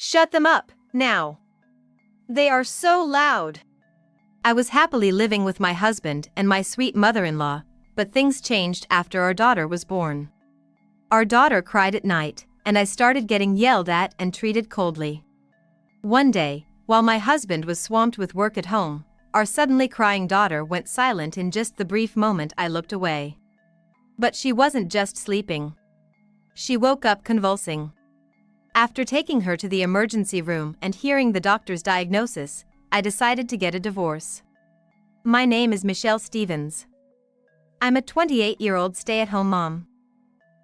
Shut them up, now. They are so loud. I was happily living with my husband and my sweet mother-in-law, but things changed after our daughter was born. Our daughter cried at night, and I started getting yelled at and treated coldly. One day, while my husband was swamped with work at home, our suddenly crying daughter went silent in just the brief moment I looked away. But she wasn't just sleeping. She woke up convulsing. After taking her to the emergency room and hearing the doctor's diagnosis, I decided to get a divorce. My name is Michelle Stevens. I'm a 28-year-old stay-at-home mom.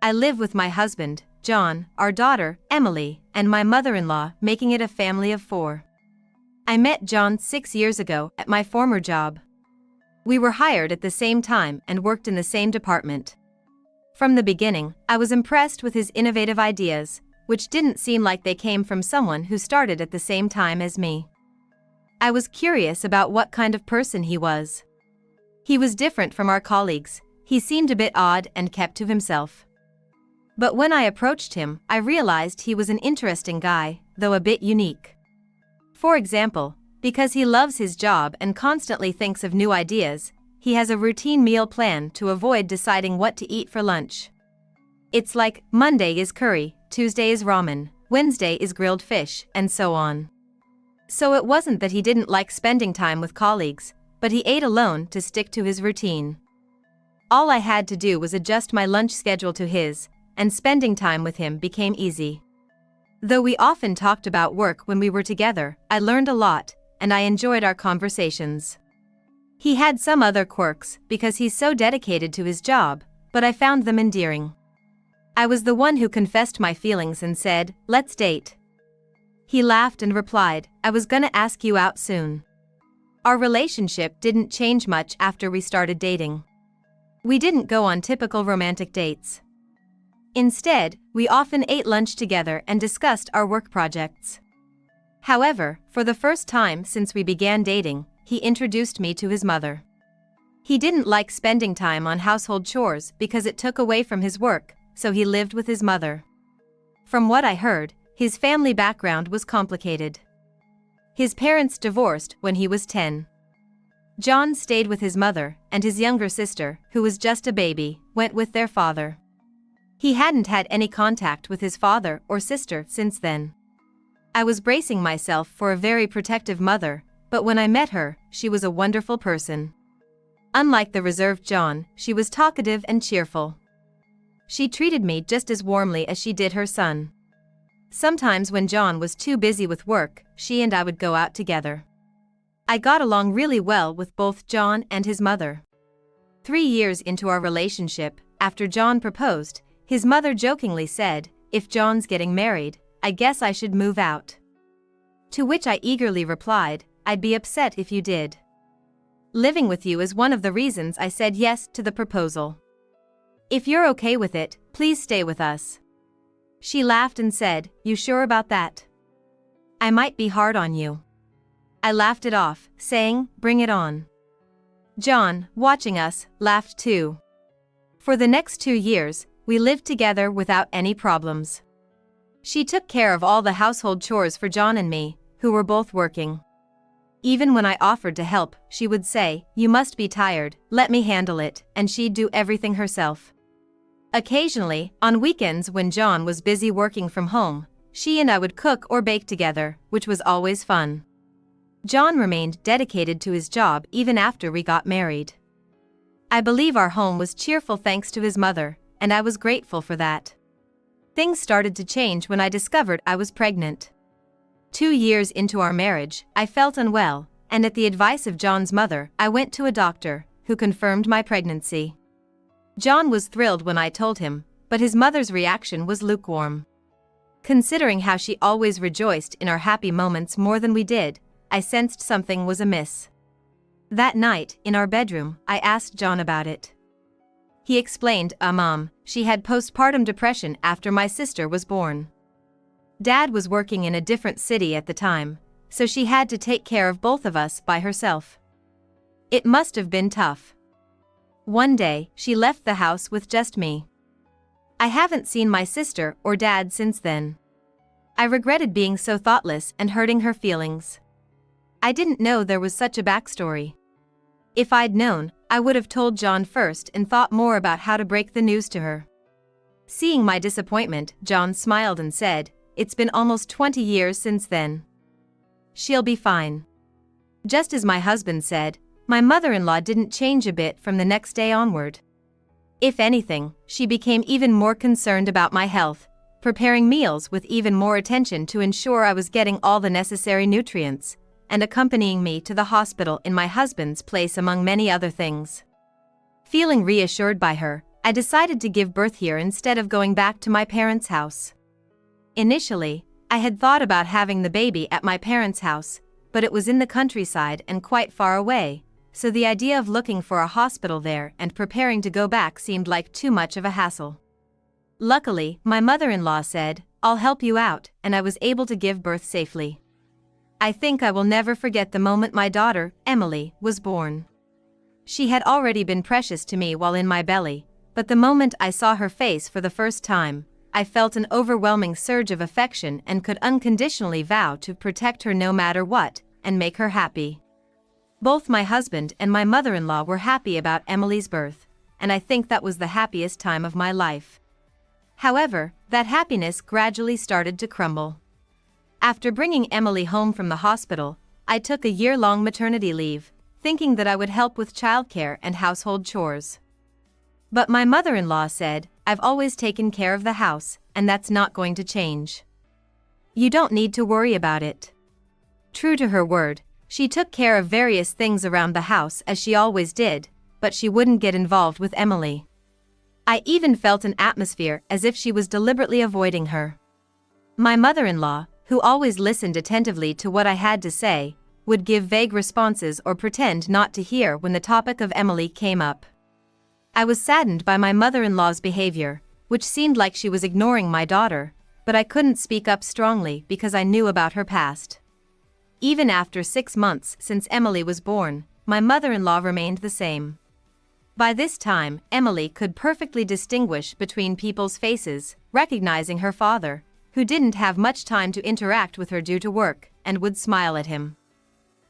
I live with my husband, John, our daughter, Emily, and my mother-in-law, making it a family of 4. I met John 6 years ago at my former job. We were hired at the same time and worked in the same department. From the beginning, I was impressed with his innovative ideas, which didn't seem like they came from someone who started at the same time as me. I was curious about what kind of person he was. He was different from our colleagues. He seemed a bit odd and kept to himself. But when I approached him, I realized he was an interesting guy, though a bit unique. For example, because he loves his job and constantly thinks of new ideas, he has a routine meal plan to avoid deciding what to eat for lunch. It's like, Monday is curry, Tuesday is ramen, Wednesday is grilled fish, and so on. So it wasn't that he didn't like spending time with colleagues, but he ate alone to stick to his routine. All I had to do was adjust my lunch schedule to his, and spending time with him became easy. Though we often talked about work when we were together, I learned a lot, and I enjoyed our conversations. He had some other quirks because he's so dedicated to his job, but I found them endearing. I was the one who confessed my feelings and said, "Let's date." He laughed and replied, "I was gonna ask you out soon." Our relationship didn't change much after we started dating. We didn't go on typical romantic dates. Instead, we often ate lunch together and discussed our work projects. However, for the first time since we began dating, he introduced me to his mother. He didn't like spending time on household chores because it took away from his work, so he lived with his mother. From what I heard, his family background was complicated. His parents divorced when he was 10. John stayed with his mother, and his younger sister, who was just a baby, went with their father. He hadn't had any contact with his father or sister since then. I was bracing myself for a very protective mother, but when I met her, she was a wonderful person. Unlike the reserved John, she was talkative and cheerful. She treated me just as warmly as she did her son. Sometimes when John was too busy with work, she and I would go out together. I got along really well with both John and his mother. 3 years into our relationship, after John proposed, his mother jokingly said, "If John's getting married, I guess I should move out." To which I eagerly replied, "I'd be upset if you did. Living with you is one of the reasons I said yes to the proposal. If you're okay with it, please stay with us." She laughed and said, "You sure about that? I might be hard on you." I laughed it off, saying, "Bring it on." John, watching us, laughed too. For the next 2 years, we lived together without any problems. She took care of all the household chores for John and me, who were both working. Even when I offered to help, she would say, "You must be tired, let me handle it," and she'd do everything herself. Occasionally, on weekends when John was busy working from home, she and I would cook or bake together, which was always fun. John remained dedicated to his job even after we got married. I believe our home was cheerful thanks to his mother, and I was grateful for that. Things started to change when I discovered I was pregnant. 2 years into our marriage, I felt unwell, and at the advice of John's mother, I went to a doctor, who confirmed my pregnancy. John was thrilled when I told him, but his mother's reaction was lukewarm. Considering how she always rejoiced in our happy moments more than we did, I sensed something was amiss. That night, in our bedroom, I asked John about it. He explained, Mom, she had postpartum depression after my sister was born. Dad was working in a different city at the time, so she had to take care of both of us by herself. It must have been tough. One day, she left the house with just me. I haven't seen my sister or dad since then. I regretted being so thoughtless and hurting her feelings. I didn't know there was such a backstory. If I'd known, I would have told John first and thought more about how to break the news to her. Seeing my disappointment, John smiled and said, "It's been almost 20 years since then. She'll be fine." Just as my husband said, my mother-in-law didn't change a bit from the next day onward. If anything, she became even more concerned about my health, preparing meals with even more attention to ensure I was getting all the necessary nutrients, and accompanying me to the hospital in my husband's place among many other things. Feeling reassured by her, I decided to give birth here instead of going back to my parents' house. Initially, I had thought about having the baby at my parents' house, but it was in the countryside and quite far away, so the idea of looking for a hospital there and preparing to go back seemed like too much of a hassle. Luckily, my mother-in-law said, "I'll help you out," and I was able to give birth safely. I think I will never forget the moment my daughter, Emily, was born. She had already been precious to me while in my belly, but the moment I saw her face for the first time, I felt an overwhelming surge of affection and could unconditionally vow to protect her no matter what, and make her happy. Both my husband and my mother-in-law were happy about Emily's birth, and I think that was the happiest time of my life. However, that happiness gradually started to crumble. After bringing Emily home from the hospital, I took a year-long maternity leave, thinking that I would help with childcare and household chores. But my mother-in-law said, "I've always taken care of the house, and that's not going to change. You don't need to worry about it." True to her word, she took care of various things around the house as she always did, but she wouldn't get involved with Emily. I even felt an atmosphere as if she was deliberately avoiding her. My mother-in-law, who always listened attentively to what I had to say, would give vague responses or pretend not to hear when the topic of Emily came up. I was saddened by my mother-in-law's behavior, which seemed like she was ignoring my daughter, but I couldn't speak up strongly because I knew about her past. Even after 6 months since Emily was born, my mother-in-law remained the same. By this time, Emily could perfectly distinguish between people's faces, recognizing her father, who didn't have much time to interact with her due to work, and would smile at him.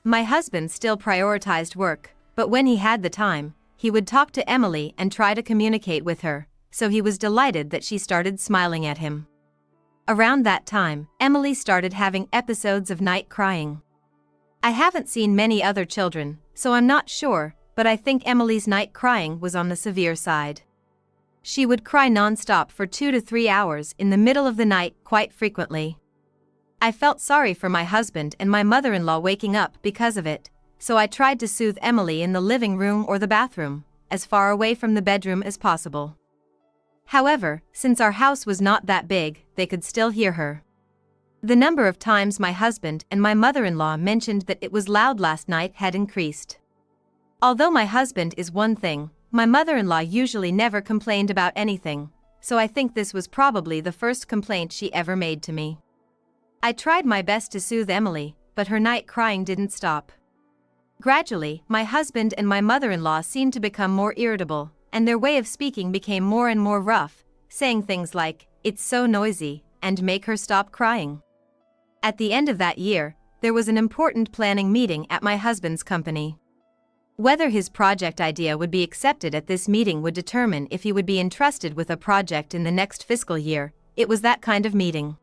My husband still prioritized work, but when he had the time, he would talk to Emily and try to communicate with her, so he was delighted that she started smiling at him. Around that time, Emily started having episodes of night crying. I haven't seen many other children, so I'm not sure, but I think Emily's night crying was on the severe side. She would cry non-stop for 2 to 3 hours in the middle of the night quite frequently. I felt sorry for my husband and my mother-in-law waking up because of it, so I tried to soothe Emily in the living room or the bathroom, as far away from the bedroom as possible. However, since our house was not that big, they could still hear her. The number of times my husband and my mother-in-law mentioned that it was loud last night had increased. Although my husband is one thing, my mother-in-law usually never complained about anything, so I think this was probably the first complaint she ever made to me. I tried my best to soothe Emily, but her night crying didn't stop. Gradually, my husband and my mother-in-law seemed to become more irritable, and their way of speaking became more and more rough, saying things like, "It's so noisy," and "Make her stop crying." At the end of that year, there was an important planning meeting at my husband's company. Whether his project idea would be accepted at this meeting would determine if he would be entrusted with a project in the next fiscal year. It was that kind of meeting.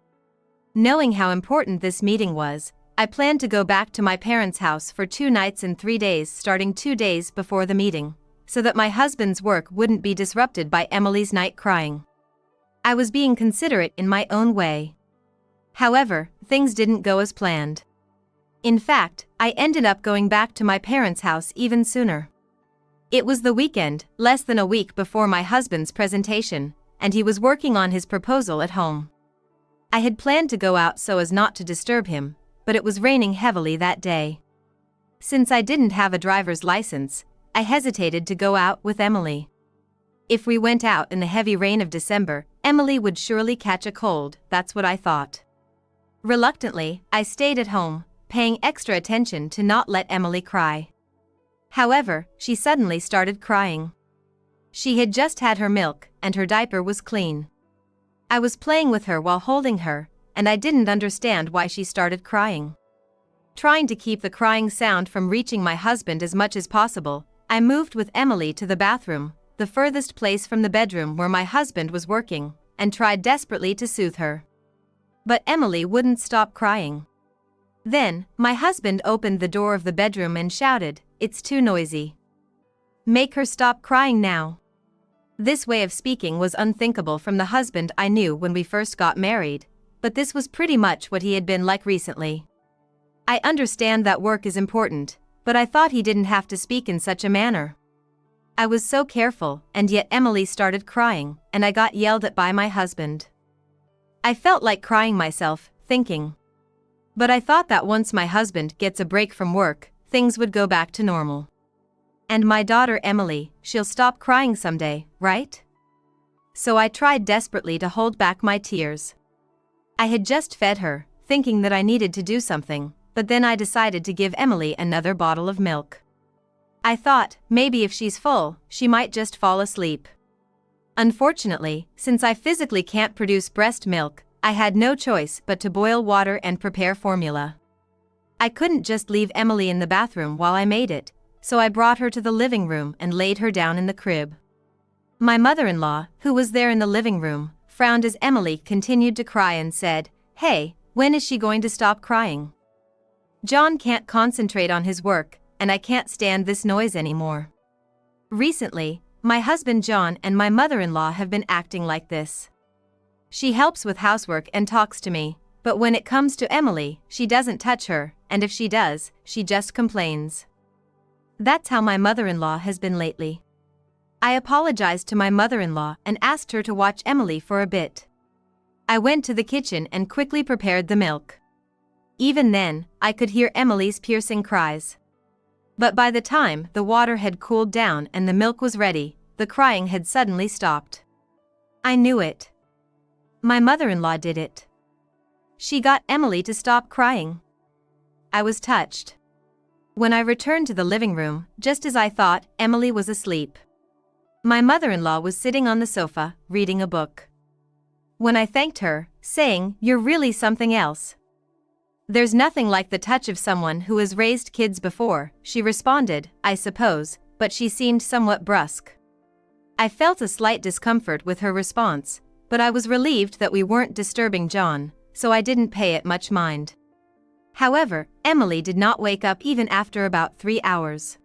Knowing how important this meeting was, I planned to go back to my parents' house for 2 nights and 3 days starting 2 days before the meeting, so that my husband's work wouldn't be disrupted by Emily's night crying. I was being considerate in my own way. However, things didn't go as planned. In fact, I ended up going back to my parents' house even sooner. It was the weekend, less than a week before my husband's presentation, and he was working on his proposal at home. I had planned to go out so as not to disturb him, but it was raining heavily that day. Since I didn't have a driver's license, I hesitated to go out with Emily. If we went out in the heavy rain of December, Emily would surely catch a cold, that's what I thought. Reluctantly, I stayed at home, paying extra attention to not let Emily cry. However, she suddenly started crying. She had just had her milk, and her diaper was clean. I was playing with her while holding her, and I didn't understand why she started crying. Trying to keep the crying sound from reaching my husband as much as possible, I moved with Emily to the bathroom, the furthest place from the bedroom where my husband was working, and tried desperately to soothe her. But Emily wouldn't stop crying. Then, my husband opened the door of the bedroom and shouted, "It's too noisy. Make her stop crying now." This way of speaking was unthinkable from the husband I knew when we first got married, but this was pretty much what he had been like recently. I understand that work is important, but I thought he didn't have to speak in such a manner. I was so careful, and yet Emily started crying, and I got yelled at by my husband. I felt like crying myself, thinking. But I thought that once my husband gets a break from work, things would go back to normal. And my daughter Emily, she'll stop crying someday, right? So I tried desperately to hold back my tears. I had just fed her, thinking that I needed to do something, but then I decided to give Emily another bottle of milk. I thought, maybe if she's full, she might just fall asleep. Unfortunately, since I physically can't produce breast milk, I had no choice but to boil water and prepare formula. I couldn't just leave Emily in the bathroom while I made it, so I brought her to the living room and laid her down in the crib. My mother-in-law, who was there in the living room, frowned as Emily continued to cry and said, "Hey, when is she going to stop crying? John can't concentrate on his work, and I can't stand this noise anymore." Recently, my husband John and my mother-in-law have been acting like this. She helps with housework and talks to me, but when it comes to Emily, she doesn't touch her, and if she does, she just complains. That's how my mother-in-law has been lately. I apologized to my mother-in-law and asked her to watch Emily for a bit. I went to the kitchen and quickly prepared the milk. Even then, I could hear Emily's piercing cries. But by the time the water had cooled down and the milk was ready, the crying had suddenly stopped. I knew it. My mother-in-law did it. She got Emily to stop crying. I was touched. When I returned to the living room, just as I thought, Emily was asleep. My mother-in-law was sitting on the sofa, reading a book. When I thanked her, saying, "You're really something else. There's nothing like the touch of someone who has raised kids before," she responded, "I suppose," but she seemed somewhat brusque. I felt a slight discomfort with her response, but I was relieved that we weren't disturbing John, so I didn't pay it much mind. However, Emily did not wake up even after about 3 hours.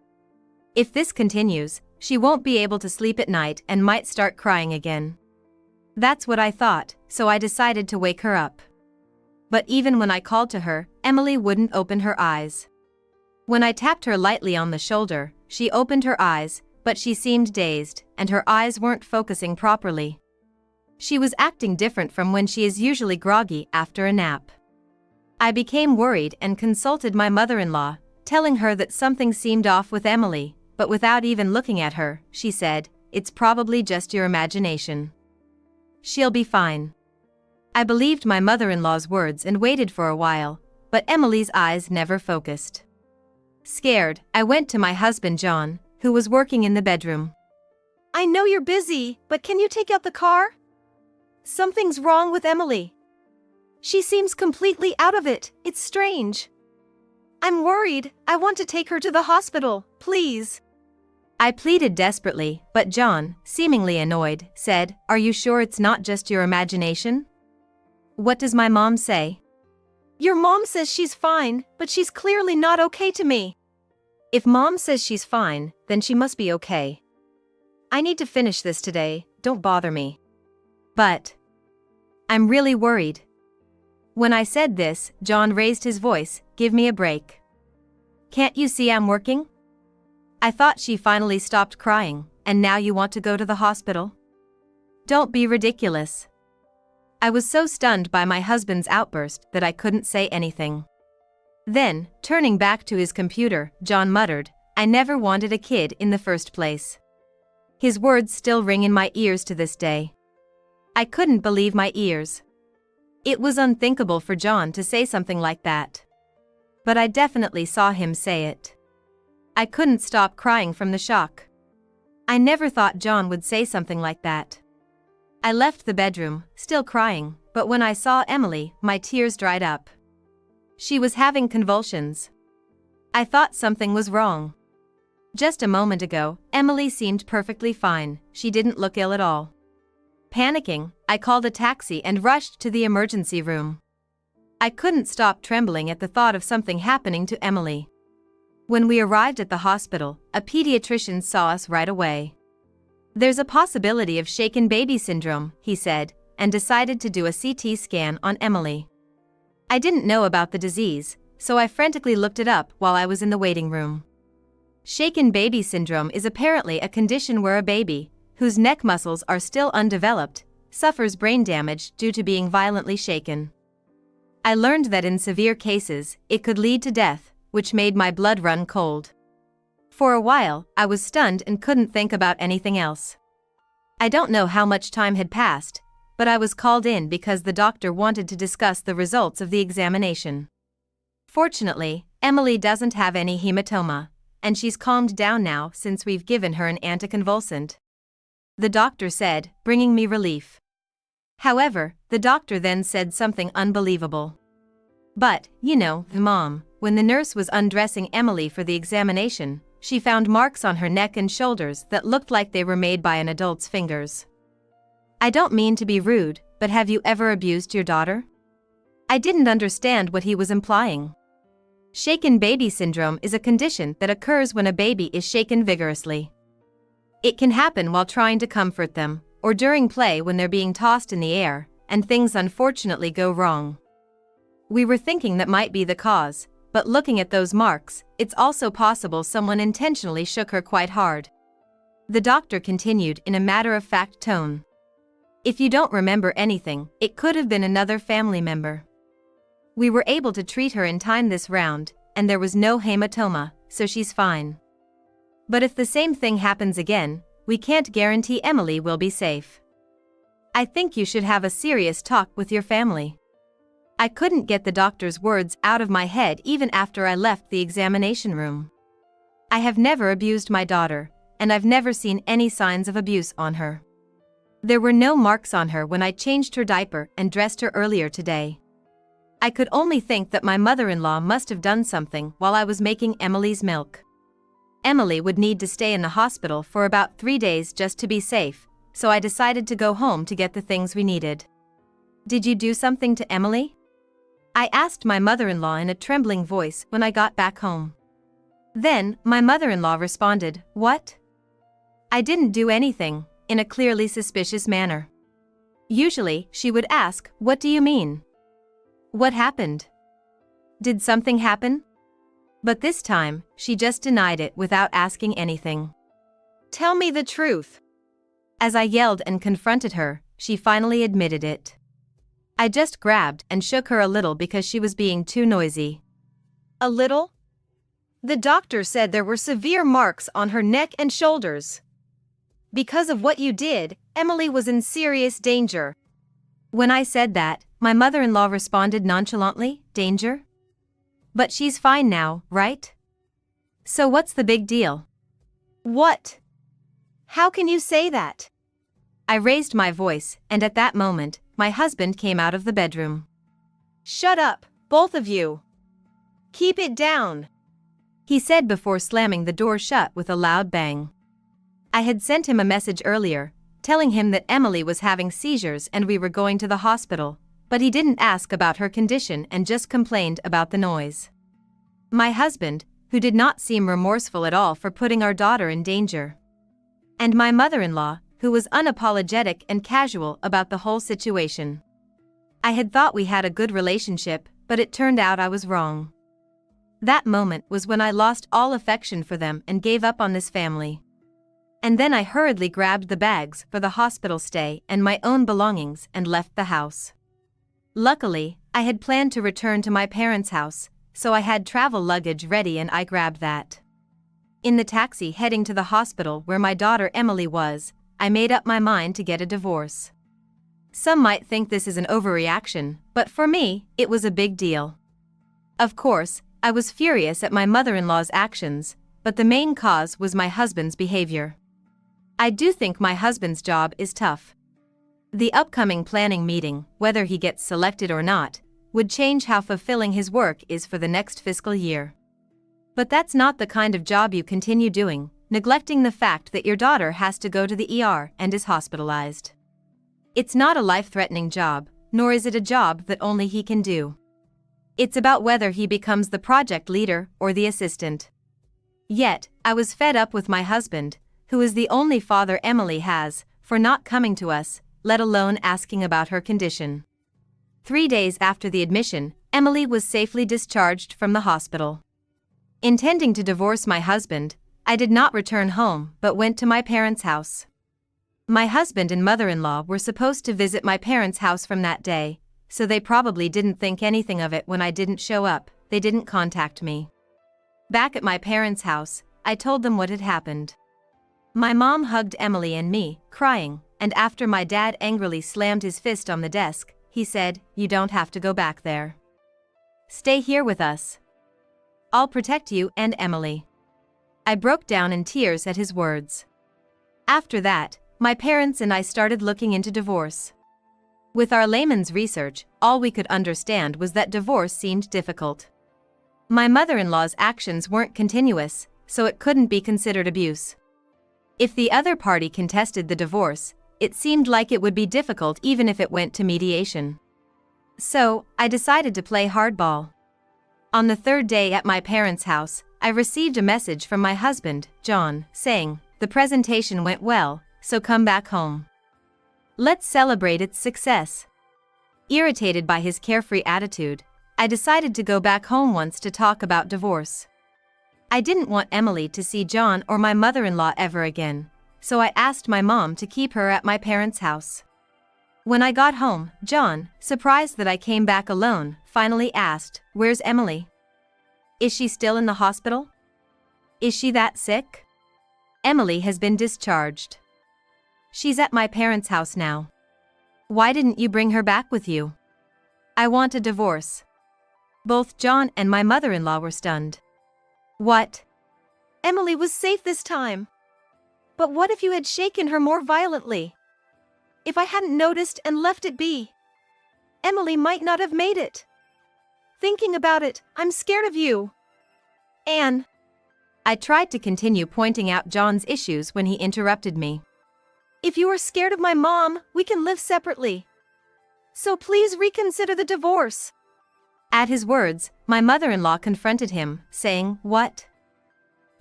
If this continues, she won't be able to sleep at night and might start crying again. That's what I thought, so I decided to wake her up. But even when I called to her, Emily wouldn't open her eyes. When I tapped her lightly on the shoulder, she opened her eyes, but she seemed dazed, and her eyes weren't focusing properly. She was acting different from when she is usually groggy after a nap. I became worried and consulted my mother-in-law, telling her that something seemed off with Emily, but without even looking at her, she said, "It's probably just your imagination. She'll be fine." I believed my mother-in-law's words and waited for a while, but Emily's eyes never focused. Scared, I went to my husband John, who was working in the bedroom. "I know you're busy, but can you take out the car? Something's wrong with Emily. She seems completely out of it. It's strange. I'm worried. I want to take her to the hospital, please." I pleaded desperately, but John, seemingly annoyed, said, "Are you sure it's not just your imagination? What does my mom say?" "Your mom says she's fine, but she's clearly not okay to me." "If mom says she's fine, then she must be okay. I need to finish this today, don't bother me." "But I'm really worried." When I said this, John raised his voice, "Give me a break. Can't you see I'm working? I thought she finally stopped crying, and now you want to go to the hospital? Don't be ridiculous." I was so stunned by my husband's outburst that I couldn't say anything. Then, turning back to his computer, John muttered, "I never wanted a kid in the first place." His words still ring in my ears to this day. I couldn't believe my ears. It was unthinkable for John to say something like that. But I definitely saw him say it. I couldn't stop crying from the shock. I never thought John would say something like that. I left the bedroom, still crying, but when I saw Emily, my tears dried up. She was having convulsions. I thought something was wrong. Just a moment ago, Emily seemed perfectly fine, she didn't look ill at all. Panicking, I called a taxi and rushed to the emergency room. I couldn't stop trembling at the thought of something happening to Emily. When we arrived at the hospital, a pediatrician saw us right away. "There's a possibility of shaken baby syndrome," he said, and decided to do a CT scan on Emily. I didn't know about the disease, so I frantically looked it up while I was in the waiting room. Shaken baby syndrome is apparently a condition where a baby, whose neck muscles are still undeveloped, suffers brain damage due to being violently shaken. I learned that in severe cases, it could lead to death, which made my blood run cold. For a while, I was stunned and couldn't think about anything else. I don't know how much time had passed, but I was called in because the doctor wanted to discuss the results of the examination. Fortunately, Emily doesn't have any hematoma, and she's calmed down now since we've given her an anticonvulsant. The doctor said, bringing me relief. However, the doctor then said something unbelievable. "But, Mom, when the nurse was undressing Emily for the examination, she found marks on her neck and shoulders that looked like they were made by an adult's fingers." I don't mean to be rude, but have you ever abused your daughter? I didn't understand what he was implying. Shaken baby syndrome is a condition that occurs when a baby is shaken vigorously. It can happen while trying to comfort them, or during play when they're being tossed in the air, and things unfortunately go wrong. We were thinking that might be the cause, but looking at those marks, it's also possible someone intentionally shook her quite hard. The doctor continued in a matter-of-fact tone. "If you don't remember anything, it could have been another family member. We were able to treat her in time this round, and there was no hematoma, so she's fine. But if the same thing happens again, we can't guarantee Emily will be safe. I think you should have a serious talk with your family." I couldn't get the doctor's words out of my head even after I left the examination room. I have never abused my daughter, and I've never seen any signs of abuse on her. There were no marks on her when I changed her diaper and dressed her earlier today. I could only think that my mother-in-law must have done something while I was making Emily's milk. Emily would need to stay in the hospital for about 3 days just to be safe, so I decided to go home to get the things we needed. "Did you do something to Emily?" I asked my mother-in-law in a trembling voice when I got back home. Then, my mother-in-law responded, "What?" I didn't do anything, in a clearly suspicious manner. Usually, she would ask, "What do you mean? What happened? Did something happen?" But this time, she just denied it without asking anything. "Tell me the truth." As I yelled and confronted her, she finally admitted it. I just grabbed and shook her a little because she was being too noisy. "A little? The doctor said there were severe marks on her neck and shoulders. Because of what you did, Emily was in serious danger." When I said that, my mother-in-law responded nonchalantly, "Danger? But she's fine now, right? So what's the big deal?" "What? How can you say that?" I raised my voice, and at that moment, my husband came out of the bedroom. "Shut up, both of you. Keep it down," he said before slamming the door shut with a loud bang. I had sent him a message earlier, telling him that Emily was having seizures and we were going to the hospital, but he didn't ask about her condition and just complained about the noise. My husband, who did not seem remorseful at all for putting our daughter in danger. And my mother-in-law, who was unapologetic and casual about the whole situation. I had thought we had a good relationship, but it turned out I was wrong. That moment was when I lost all affection for them and gave up on this family. And then I hurriedly grabbed the bags for the hospital stay and my own belongings and left the house. Luckily, I had planned to return to my parents' house, so I had travel luggage ready and I grabbed that. In the taxi heading to the hospital where my daughter Emily was, I made up my mind to get a divorce. Some might think this is an overreaction, but for me, it was a big deal. Of course, I was furious at my mother-in-law's actions, but the main cause was my husband's behavior. I do think my husband's job is tough. The upcoming planning meeting, whether he gets selected or not, would change how fulfilling his work is for the next fiscal year. But that's not the kind of job you continue doing, neglecting the fact that your daughter has to go to the ER and is hospitalized. It's not a life-threatening job, nor is it a job that only he can do. It's about whether he becomes the project leader or the assistant. Yet, I was fed up with my husband, who is the only father Emily has, for not coming to us, let alone asking about her condition. 3 days after the admission, Emily was safely discharged from the hospital. Intending to divorce my husband, I did not return home but went to my parents' house. My husband and mother-in-law were supposed to visit my parents' house from that day, so they probably didn't think anything of it when I didn't show up. They didn't contact me. Back at my parents' house, I told them what had happened. My mom hugged Emily and me, crying, and after my dad angrily slammed his fist on the desk, he said, "You don't have to go back there. Stay here with us. I'll protect you and Emily." I broke down in tears at his words. After that, my parents and I started looking into divorce. With our layman's research, all we could understand was that divorce seemed difficult. My mother-in-law's actions weren't continuous, so it couldn't be considered abuse. If the other party contested the divorce, it seemed like it would be difficult even if it went to mediation. So, I decided to play hardball. On the 3rd day at my parents' house, I received a message from my husband, John, saying, "The presentation went well, so come back home. Let's celebrate its success." Irritated by his carefree attitude, I decided to go back home once to talk about divorce. I didn't want Emily to see John or my mother-in-law ever again, so I asked my mom to keep her at my parents' house. When I got home, John, surprised that I came back alone, finally asked, "Where's Emily? Is she still in the hospital? Is she that sick?" "Emily has been discharged. She's at my parents' house now. Why didn't you bring her back with you?" "I want a divorce." Both John and my mother-in-law were stunned. "What? Emily was safe this time. But what if you had shaken her more violently? If I hadn't noticed and left it be, Emily might not have made it. Thinking about it, I'm scared of you. Anne." I tried to continue pointing out John's issues when he interrupted me. "If you are scared of my mom, we can live separately. So please reconsider the divorce." At his words, my mother-in-law confronted him, saying, "What?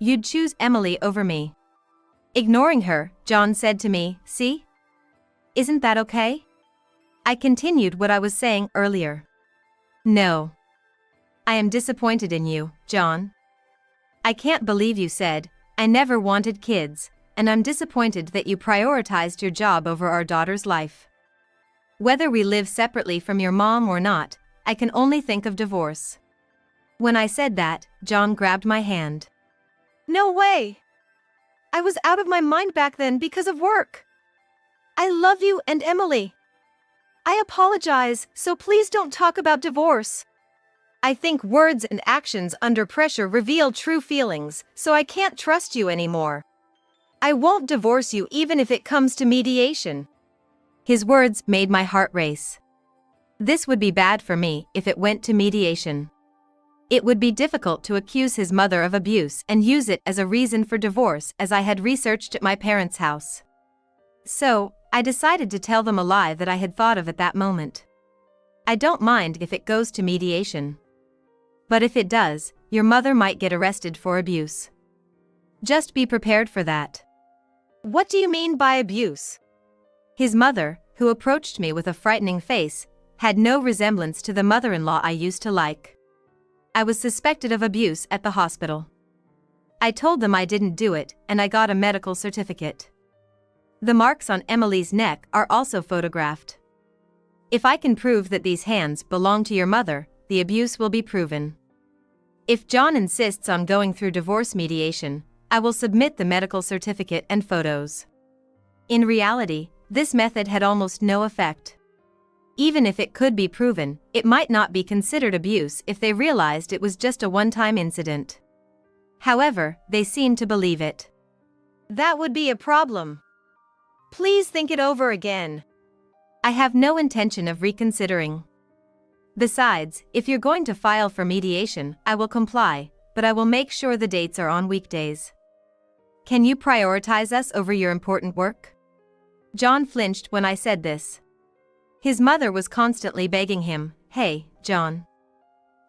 You'd choose Emily over me?" Ignoring her, John said to me, "See? Isn't that okay?" I continued what I was saying earlier. "No. I am disappointed in you, John. I can't believe you said, 'I never wanted kids,' and I'm disappointed that you prioritized your job over our daughter's life. Whether we live separately from your mom or not, I can only think of divorce." When I said that, John grabbed my hand. "No way! I was out of my mind back then because of work. I love you and Emily. I apologize, so please don't talk about divorce. I think words and actions under pressure reveal true feelings, so I can't trust you anymore. I won't divorce you even if it comes to mediation." His words made my heart race. This would be bad for me if it went to mediation. It would be difficult to accuse his mother of abuse and use it as a reason for divorce, as I had researched at my parents' house. So, I decided to tell them a lie that I had thought of at that moment. "I don't mind if it goes to mediation. But if it does, your mother might get arrested for abuse. Just be prepared for that." "What do you mean by abuse?" His mother, who approached me with a frightening face, had no resemblance to the mother-in-law I used to like. I was suspected of abuse at the hospital. I told them I didn't do it, and I got a medical certificate. The marks on Emily's neck are also photographed. If I can prove that these hands belong to your mother, the abuse will be proven. If John insists on going through divorce mediation, I will submit the medical certificate and photos. In reality, this method had almost no effect. Even if it could be proven, it might not be considered abuse if they realized it was just a one-time incident. However, they seemed to believe it. "That would be a problem. Please think it over again. I have no intention of reconsidering. Besides, if you're going to file for mediation, I will comply, but I will make sure the dates are on weekdays. Can you prioritize us over your important work? John flinched when I said this. His mother was constantly begging him, "Hey, John.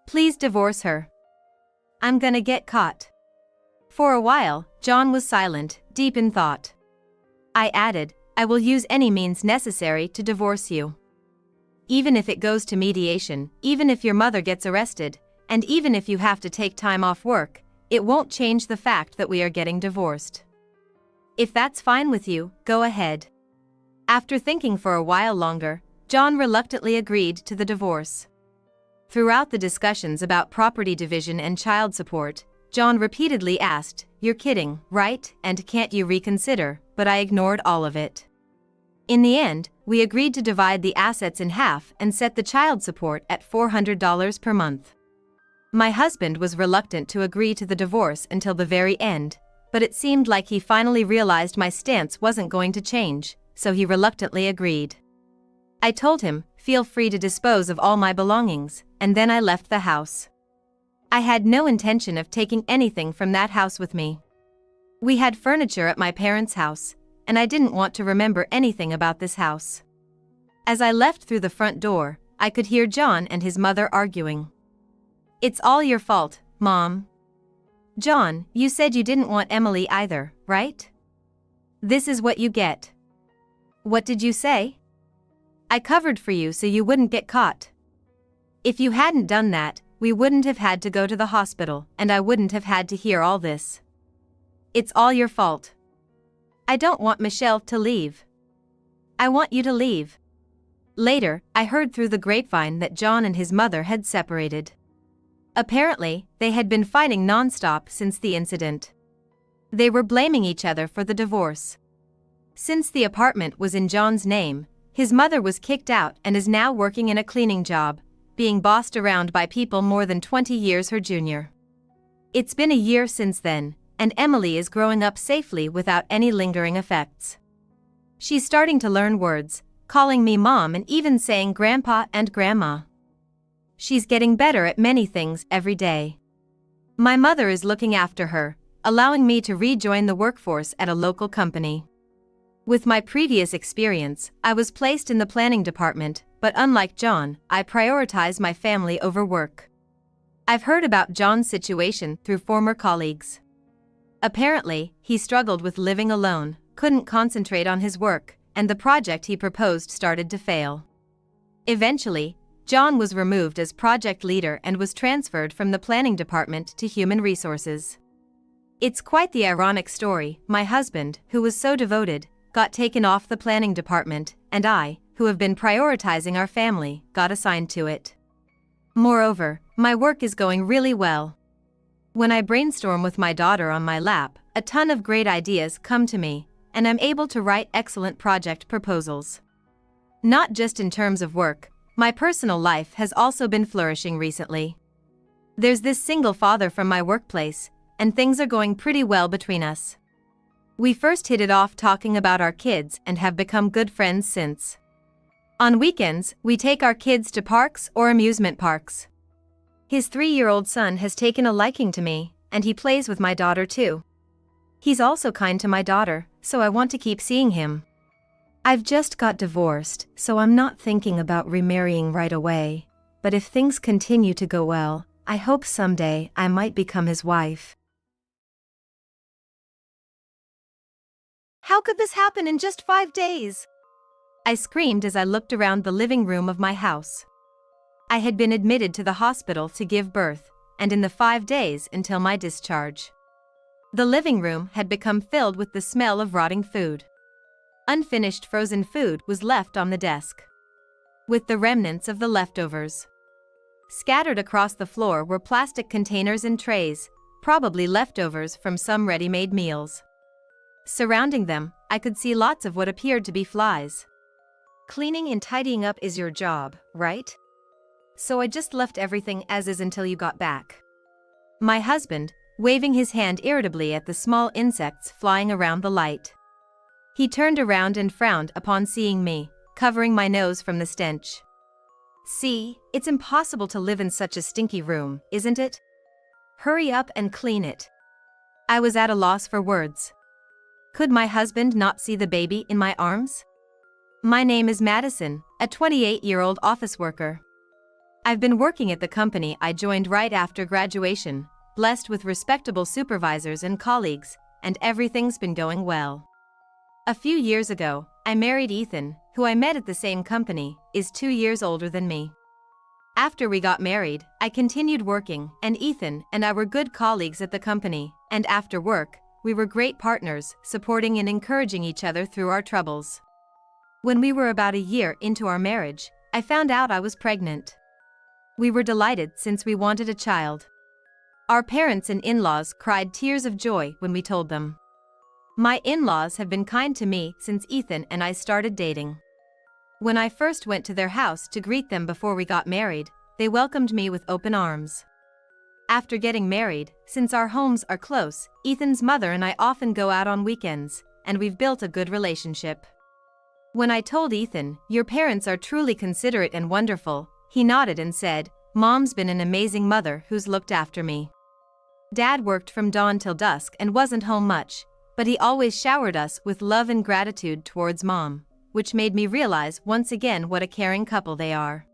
Please divorce her. I'm gonna get caught." For a while, John was silent, deep in thought. I added, "I will use any means necessary to divorce you. Even if it goes to mediation, even if your mother gets arrested, and even if you have to take time off work, it won't change the fact that we are getting divorced. If that's fine with you, go ahead." After thinking for a while longer, John reluctantly agreed to the divorce. Throughout the discussions about property division and child support, John repeatedly asked, "You're kidding, right? And can't you reconsider?" But I ignored all of it. In the end, we agreed to divide the assets in half and set the child support at $400 per month. My husband was reluctant to agree to the divorce until the very end, but it seemed like he finally realized my stance wasn't going to change, so he reluctantly agreed. I told him, "Feel free to dispose of all my belongings," and then I left the house. I had no intention of taking anything from that house with me. We had furniture at my parents' house, and I didn't want to remember anything about this house. As I left through the front door, I could hear John and his mother arguing. "It's all your fault, Mom. John, you said you didn't want Emily either, right? This is what you get." "What did you say?" "I covered for you so you wouldn't get caught. If you hadn't done that, we wouldn't have had to go to the hospital, and I wouldn't have had to hear all this. It's all your fault. I don't want Michelle to leave. I want you to leave." Later, I heard through the grapevine that John and his mother had separated. Apparently, they had been fighting non-stop since the incident. They were blaming each other for the divorce. Since the apartment was in John's name, his mother was kicked out and is now working in a cleaning job, being bossed around by people more than 20 years her junior. It's been a year since then, and Emily is growing up safely without any lingering effects. She's starting to learn words, calling me Mom and even saying Grandpa and Grandma. She's getting better at many things every day. My mother is looking after her, allowing me to rejoin the workforce at a local company. With my previous experience, I was placed in the planning department, but unlike John, I prioritize my family over work. I've heard about John's situation through former colleagues. Apparently, he struggled with living alone, couldn't concentrate on his work, and the project he proposed started to fail. Eventually, John was removed as project leader and was transferred from the planning department to human resources. It's quite the ironic story. My husband, who was so devoted, got taken off the planning department, and I, who have been prioritizing our family, got assigned to it. Moreover, my work is going really well. When I brainstorm with my daughter on my lap, a ton of great ideas come to me, and I'm able to write excellent project proposals. Not just in terms of work, my personal life has also been flourishing recently. There's this single father from my workplace, and things are going pretty well between us. We first hit it off talking about our kids and have become good friends since. On weekends, we take our kids to parks or amusement parks. His 3-year-old son has taken a liking to me, and he plays with my daughter too. He's also kind to my daughter, so I want to keep seeing him. I've just got divorced, so I'm not thinking about remarrying right away, but if things continue to go well, I hope someday I might become his wife. How could this happen in just 5 days? I screamed as I looked around the living room of my house. I had been admitted to the hospital to give birth, and in the 5 days until my discharge. The living room had become filled with the smell of rotting food. Unfinished frozen food was left on the desk, with the remnants of the leftovers. Scattered across the floor were plastic containers and trays, probably leftovers from some ready-made meals. Surrounding them, I could see lots of what appeared to be flies. Cleaning and tidying up is your job, right? So I just left everything as is until you got back. My husband, waving his hand irritably at the small insects flying around the light. He turned around and frowned upon seeing me, covering my nose from the stench. See, it's impossible to live in such a stinky room, isn't it? Hurry up and clean it. I was at a loss for words. Could my husband not see the baby in my arms? My name is Madison, a 28-year-old office worker. I've been working at the company I joined right after graduation, blessed with respectable supervisors and colleagues, and everything's been going well. A few years ago, I married Ethan, who I met at the same company, is 2 years older than me. After we got married, I continued working, and Ethan and I were good colleagues at the company, and after work, we were great partners, supporting and encouraging each other through our troubles. When we were about a year into our marriage, I found out I was pregnant. We were delighted since we wanted a child. Our parents and in-laws cried tears of joy when we told them. My in-laws have been kind to me since Ethan and I started dating. When I first went to their house to greet them before we got married, they welcomed me with open arms. After getting married, since our homes are close, Ethan's mother and I often go out on weekends, and we've built a good relationship. When I told Ethan, "Your parents are truly considerate and wonderful," he nodded and said, "Mom's been an amazing mother who's looked after me." Dad worked from dawn till dusk and wasn't home much, but he always showered us with love and gratitude towards Mom, which made me realize once again what a caring couple they are.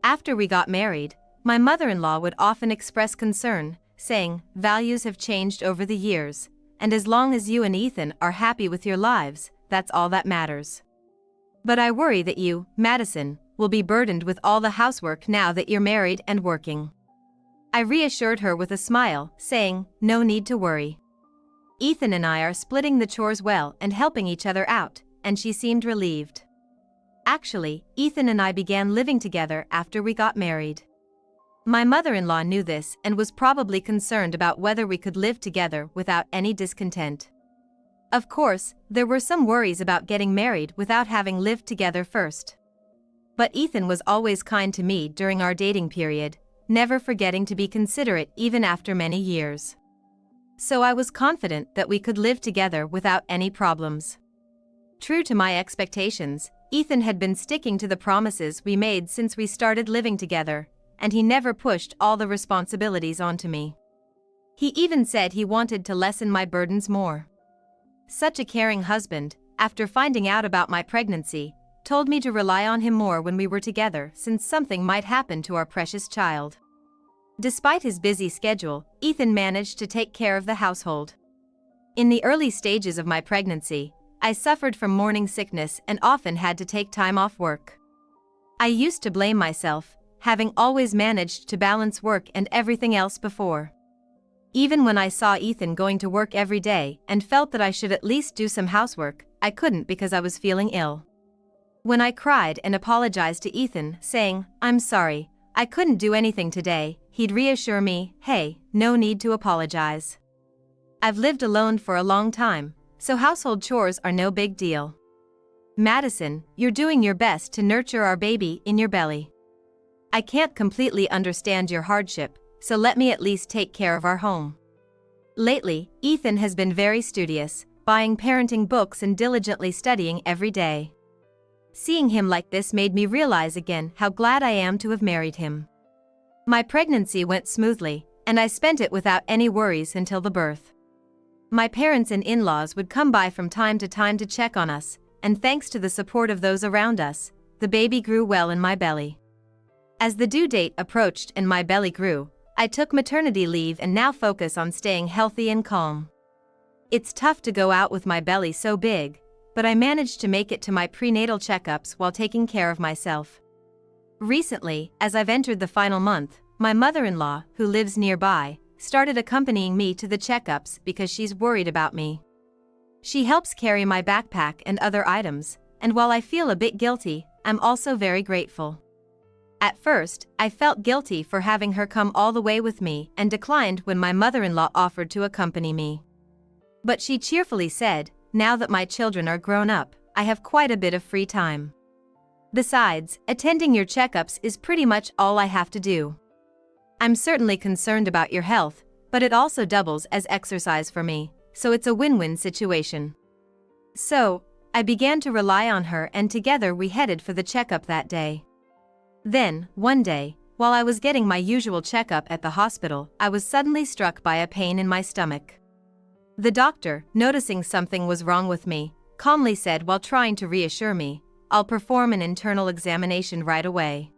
After we got married, my mother-in-law would often express concern, saying, "Values have changed over the years, and as long as you and Ethan are happy with your lives, that's all that matters. But I worry that you, Madison, will be burdened with all the housework now that you're married and working." I reassured her with a smile, saying, "No need to worry. Ethan and I are splitting the chores well and helping each other out," and she seemed relieved. Actually, Ethan and I began living together after we got married. My mother-in-law knew this and was probably concerned about whether we could live together without any discontent. Of course, there were some worries about getting married without having lived together first. But Ethan was always kind to me during our dating period, never forgetting to be considerate even after many years. So I was confident that we could live together without any problems. True to my expectations, Ethan had been sticking to the promises we made since we started living together, and he never pushed all the responsibilities onto me. He even said he wanted to lessen my burdens more. Such a caring husband, after finding out about my pregnancy, told me to rely on him more when we were together since something might happen to our precious child. Despite his busy schedule, Ethan managed to take care of the household. In the early stages of my pregnancy, I suffered from morning sickness and often had to take time off work. I used to blame myself, having always managed to balance work and everything else before. Even when I saw Ethan going to work every day and felt that I should at least do some housework, I couldn't because I was feeling ill. When I cried and apologized to Ethan, saying, "I'm sorry, I couldn't do anything today," he'd reassure me, "Hey, no need to apologize. I've lived alone for a long time, so household chores are no big deal. Madison, you're doing your best to nurture our baby in your belly. I can't completely understand your hardship, so let me at least take care of our home." Lately, Ethan has been very studious, buying parenting books and diligently studying every day. Seeing him like this made me realize again how glad I am to have married him. My pregnancy went smoothly, and I spent it without any worries until the birth. My parents and in-laws would come by from time to check on us, and thanks to the support of those around us, the baby grew well in my belly. As the due date approached and my belly grew, I took maternity leave and now focus on staying healthy and calm. It's tough to go out with my belly so big, but I managed to make it to my prenatal checkups while taking care of myself. Recently, as I've entered the final month, my mother-in-law, who lives nearby, started accompanying me to the checkups because she's worried about me. She helps carry my backpack and other items, and while I feel a bit guilty, I'm also very grateful. At first, I felt guilty for having her come all the way with me and declined when my mother-in-law offered to accompany me. But she cheerfully said, "Now that my children are grown up, I have quite a bit of free time. Besides, attending your checkups is pretty much all I have to do. I'm certainly concerned about your health, but it also doubles as exercise for me, so it's a win-win situation." So, I began to rely on her, and together we headed for the checkup that day. Then, one day, while I was getting my usual checkup at the hospital, I was suddenly struck by a pain in my stomach. The doctor, noticing something was wrong with me, calmly said while trying to reassure me, "I'll perform an internal examination right away."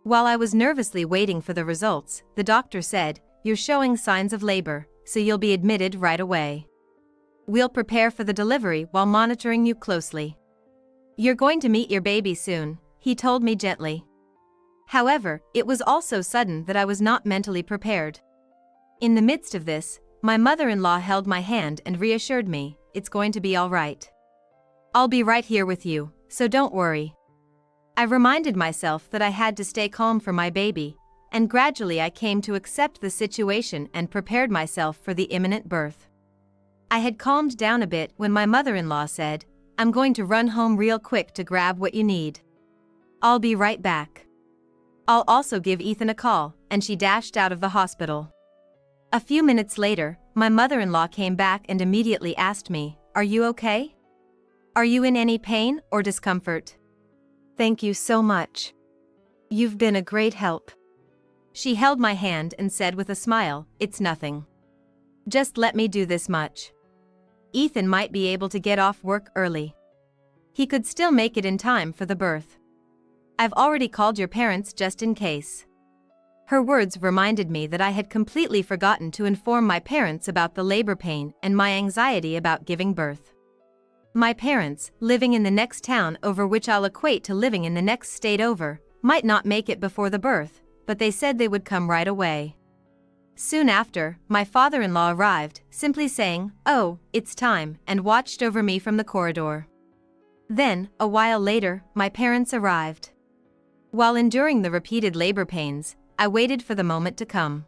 While I was nervously waiting for the results, the doctor said, "You're showing signs of labor, so you'll be admitted right away. We'll prepare for the delivery while monitoring you closely. You're going to meet your baby soon," he told me gently. However, it was all so sudden that I was not mentally prepared. In the midst of this, my mother-in-law held my hand and reassured me, "It's going to be all right. I'll be right here with you, so don't worry." I reminded myself that I had to stay calm for my baby, and gradually I came to accept the situation and prepared myself for the imminent birth. I had calmed down a bit when my mother-in-law said, "I'm going to run home real quick to grab what you need. I'll be right back. I'll also give Ethan a call," and she dashed out of the hospital. A few minutes later, my mother-in-law came back and immediately asked me, "Are you okay? Are you in any pain or discomfort?" "Thank you so much. You've been a great help." She held my hand and said with a smile, "It's nothing. Just let me do this much. Ethan might be able to get off work early. He could still make it in time for the birth. I've already called your parents just in case." Her words reminded me that I had completely forgotten to inform my parents about the labor pain and my anxiety about giving birth. My parents, living in the next town over, which I'll equate to living in the next state over, might not make it before the birth, but they said they would come right away. Soon after, my father-in-law arrived, simply saying, "Oh, it's time," and watched over me from the corridor. Then, a while later, my parents arrived. While enduring the repeated labor pains, I waited for the moment to come.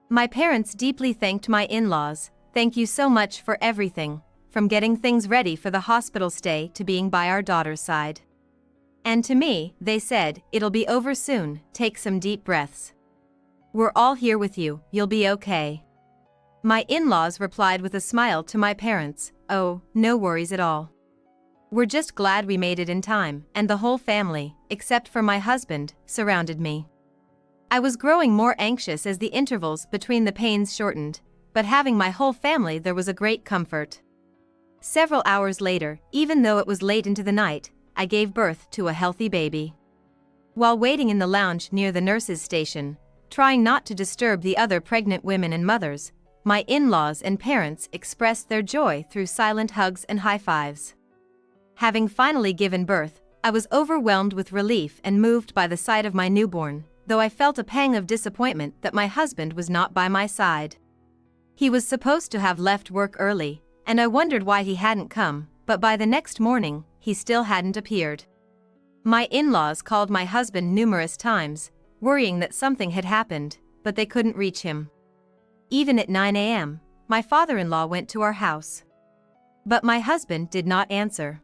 My parents deeply thanked my in-laws, "Thank you so much for everything, from getting things ready for the hospital stay to being by our daughter's side." And to me, they said, "It'll be over soon, take some deep breaths. We're all here with you, you'll be okay." My in-laws replied with a smile to my parents, "Oh, no worries at all. We're just glad we made it in time," and the whole family, except for my husband, surrounded me. I was growing more anxious as the intervals between the pains shortened, but having my whole family there was a great comfort. Several hours later, even though it was late into the night, I gave birth to a healthy baby. While waiting in the lounge near the nurse's station, trying not to disturb the other pregnant women and mothers, my in-laws and parents expressed their joy through silent hugs and high fives. Having finally given birth, I was overwhelmed with relief and moved by the sight of my newborn, though I felt a pang of disappointment that my husband was not by my side. He was supposed to have left work early, and I wondered why he hadn't come, but by the next morning, he still hadn't appeared. My in-laws called my husband numerous times, worrying that something had happened, but they couldn't reach him. Even at 9 a.m., my father-in-law went to our house. But my husband did not answer.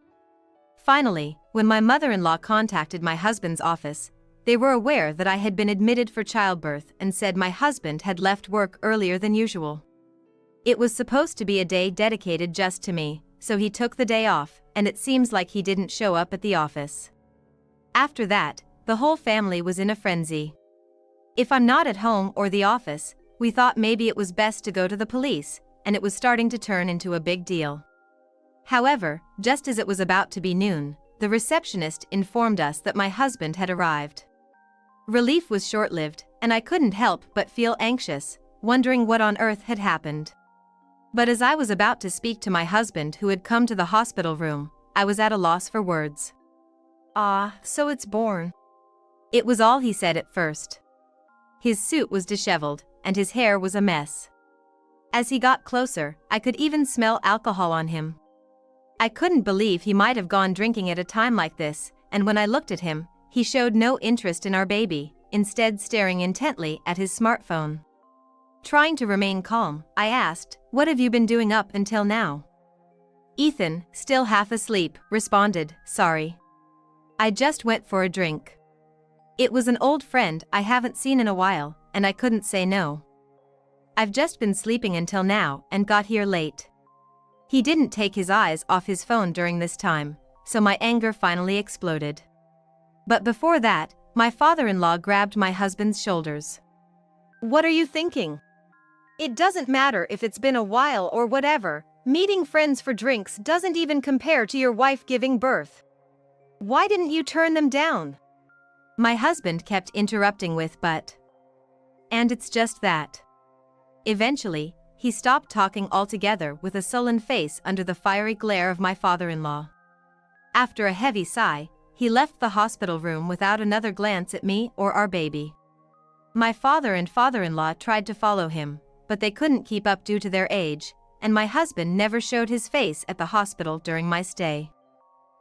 Finally, when my mother-in-law contacted my husband's office, they were aware that I had been admitted for childbirth and said my husband had left work earlier than usual. It was supposed to be a day dedicated just to me, so he took the day off, and it seems like he didn't show up at the office. After that, the whole family was in a frenzy. If I'm not at home or the office, we thought maybe it was best to go to the police, and it was starting to turn into a big deal. However, just as it was about to be noon, the receptionist informed us that my husband had arrived. Relief was short-lived, and I couldn't help but feel anxious, wondering what on earth had happened. But as I was about to speak to my husband, who had come to the hospital room, I was at a loss for words. "Ah, so it's born." It was all he said at first. His suit was disheveled, and his hair was a mess. As he got closer, I could even smell alcohol on him. I couldn't believe he might have gone drinking at a time like this, and when I looked at him, he showed no interest in our baby, instead staring intently at his smartphone. Trying to remain calm, I asked, "What have you been doing up until now?" Ethan, still half asleep, responded, "Sorry. I just went for a drink. It was an old friend I haven't seen in a while, and I couldn't say no. I've just been sleeping until now and got here late." He didn't take his eyes off his phone during this time, so my anger finally exploded. But before that, my father-in-law grabbed my husband's shoulders. "What are you thinking? It doesn't matter if it's been a while or whatever. Meeting friends for drinks doesn't even compare to your wife giving birth. Why didn't you turn them down?" My husband kept interrupting with "but." And it's just that. Eventually, he stopped talking altogether with a sullen face under the fiery glare of my father-in-law. After a heavy sigh, he left the hospital room without another glance at me or our baby. My father and father-in-law tried to follow him, but they couldn't keep up due to their age, and my husband never showed his face at the hospital during my stay.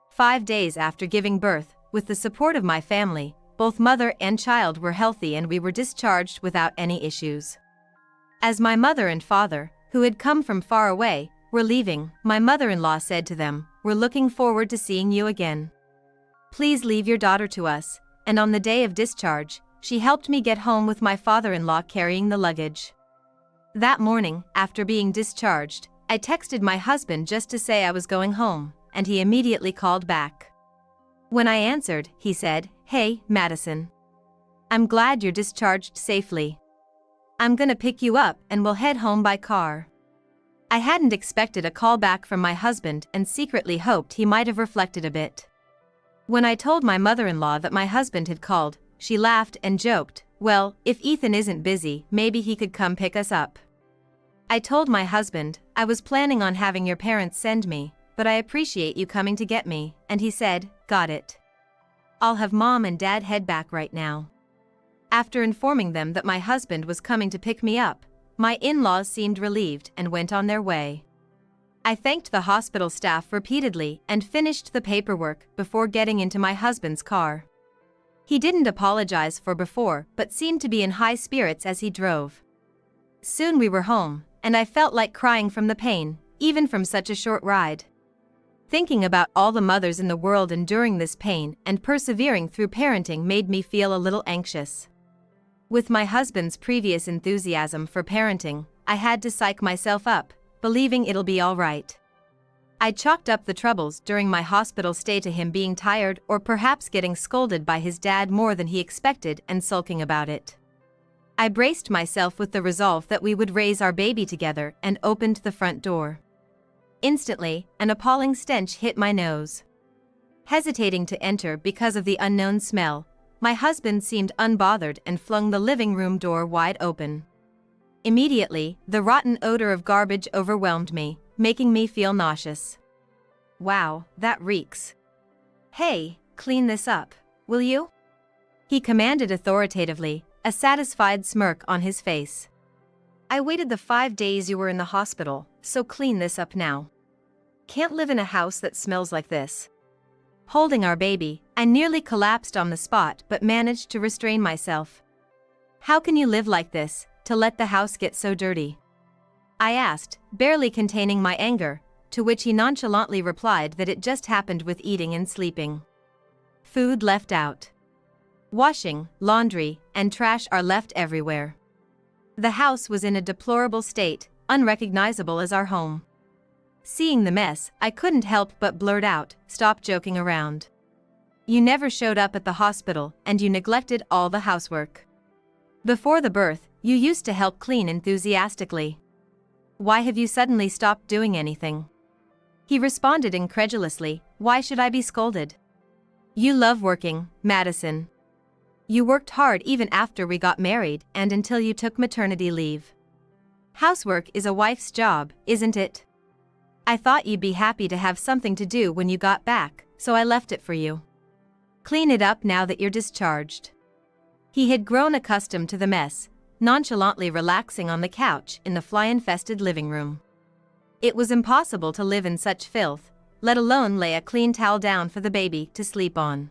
5 days after giving birth, with the support of my family, both mother and child were healthy and we were discharged without any issues. As my mother and father, who had come from far away, were leaving, my mother-in-law said to them, "We're looking forward to seeing you again. Please leave your daughter to us," and on the day of discharge, she helped me get home with my father-in-law carrying the luggage. That morning, after being discharged, I texted my husband just to say I was going home, and he immediately called back. When I answered, he said, "Hey, Madison. I'm glad you're discharged safely. I'm gonna pick you up and we'll head home by car." I hadn't expected a call back from my husband and secretly hoped he might have reflected a bit. When I told my mother-in-law that my husband had called, she laughed and joked, "Well, if Ethan isn't busy, maybe he could come pick us up." I told my husband, "I was planning on having your parents send me, but I appreciate you coming to get me," and he said, "Got it. I'll have mom and dad head back right now." After informing them that my husband was coming to pick me up, my in-laws seemed relieved and went on their way. I thanked the hospital staff repeatedly and finished the paperwork before getting into my husband's car. He didn't apologize for before but seemed to be in high spirits as he drove. Soon we were home, and I felt like crying from the pain, even from such a short ride. Thinking about all the mothers in the world enduring this pain and persevering through parenting made me feel a little anxious. With my husband's previous enthusiasm for parenting, I had to psych myself up, believing it'll be all right. I chalked up the troubles during my hospital stay to him being tired or perhaps getting scolded by his dad more than he expected and sulking about it. I braced myself with the resolve that we would raise our baby together and opened the front door. Instantly, an appalling stench hit my nose. Hesitating to enter because of the unknown smell, my husband seemed unbothered and flung the living room door wide open. Immediately, the rotten odor of garbage overwhelmed me, making me feel nauseous. "Wow, that reeks. Hey, clean this up, will you?" he commanded authoritatively, a satisfied smirk on his face. "I waited the 5 days you were in the hospital, so clean this up now. Can't live in a house that smells like this." Holding our baby, I nearly collapsed on the spot but managed to restrain myself. "How can you live like this, to let the house get so dirty?" I asked, barely containing my anger, to which he nonchalantly replied that it just happened with eating and sleeping. Food left out. Washing, laundry, and trash are left everywhere. The house was in a deplorable state, unrecognizable as our home. Seeing the mess, I couldn't help but blurt out, "Stop joking around. You never showed up at the hospital and you neglected all the housework. Before the birth, you used to help clean enthusiastically. Why have you suddenly stopped doing anything?" He responded incredulously, "Why should I be scolded? You love working, Madison. You worked hard even after we got married and until you took maternity leave. Housework is a wife's job, isn't it? I thought you'd be happy to have something to do when you got back, so I left it for you. Clean it up now that you're discharged." He had grown accustomed to the mess, nonchalantly relaxing on the couch in the fly-infested living room. It was impossible to live in such filth, let alone lay a clean towel down for the baby to sleep on.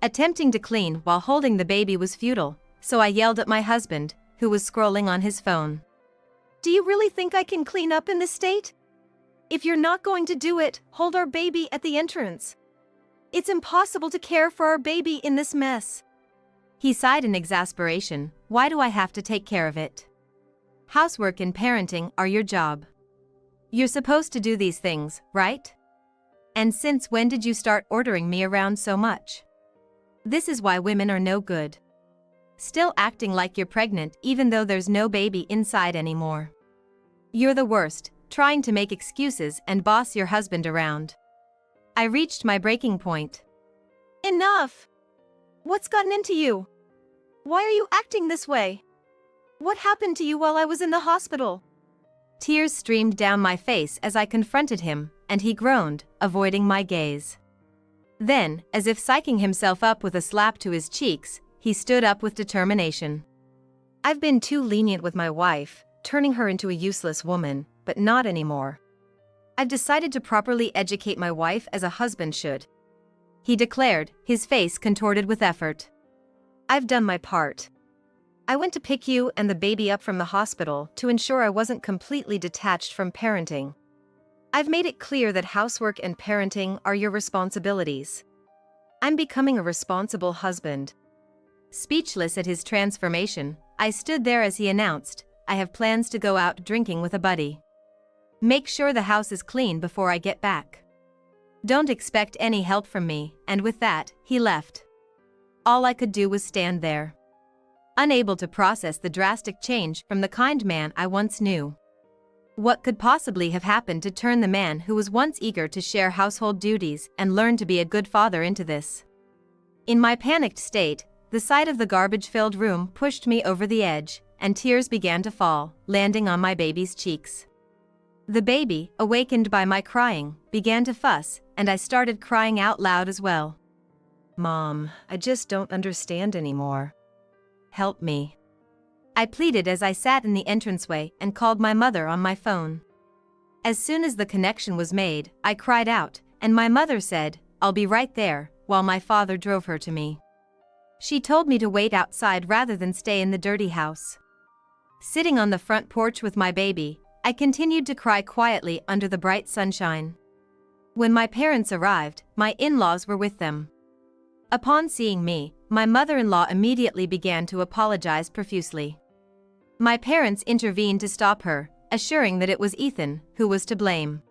Attempting to clean while holding the baby was futile, so I yelled at my husband, who was scrolling on his phone. "Do you really think I can clean up in this state? If you're not going to do it, hold our baby at the entrance. It's impossible to care for our baby in this mess." He sighed in exasperation, "Why do I have to take care of it? Housework and parenting are your job. You're supposed to do these things, right? And since when did you start ordering me around so much? This is why women are no good. Still acting like you're pregnant even though there's no baby inside anymore. You're the worst, trying to make excuses and boss your husband around. I reached my breaking point. Enough! What's gotten into you? Why are you acting this way? What happened to you while I was in the hospital? Tears streamed down my face as I confronted him, and he groaned, avoiding my gaze. Then, as if psyching himself up with a slap to his cheeks, he stood up with determination. I've been too lenient with my wife, turning her into a useless woman, but not anymore. I've decided to properly educate my wife as a husband should. He declared, his face contorted with effort. I've done my part. I went to pick you and the baby up from the hospital to ensure I wasn't completely detached from parenting. I've made it clear that housework and parenting are your responsibilities. I'm becoming a responsible husband. Speechless at his transformation, I stood there as he announced, I have plans to go out drinking with a buddy. Make sure the house is clean before I get back. Don't expect any help from me, and with that, he left. All I could do was stand there, unable to process the drastic change from the kind man I once knew. What could possibly have happened to turn the man who was once eager to share household duties and learn to be a good father into this? In my panicked state, the sight of the garbage-filled room pushed me over the edge, and tears began to fall, landing on my baby's cheeks. The baby, awakened by my crying, began to fuss, and I started crying out loud as well. Mom, I just don't understand anymore. Help me. I pleaded as I sat in the entranceway and called my mother on my phone. As soon as the connection was made, I cried out, and my mother said, I'll be right there, while my father drove her to me. She told me to wait outside rather than stay in the dirty house. Sitting on the front porch with my baby, I continued to cry quietly under the bright sunshine. When my parents arrived, my in-laws were with them. Upon seeing me, my mother-in-law immediately began to apologize profusely. My parents intervened to stop her, assuring that it was Ethan who was to blame.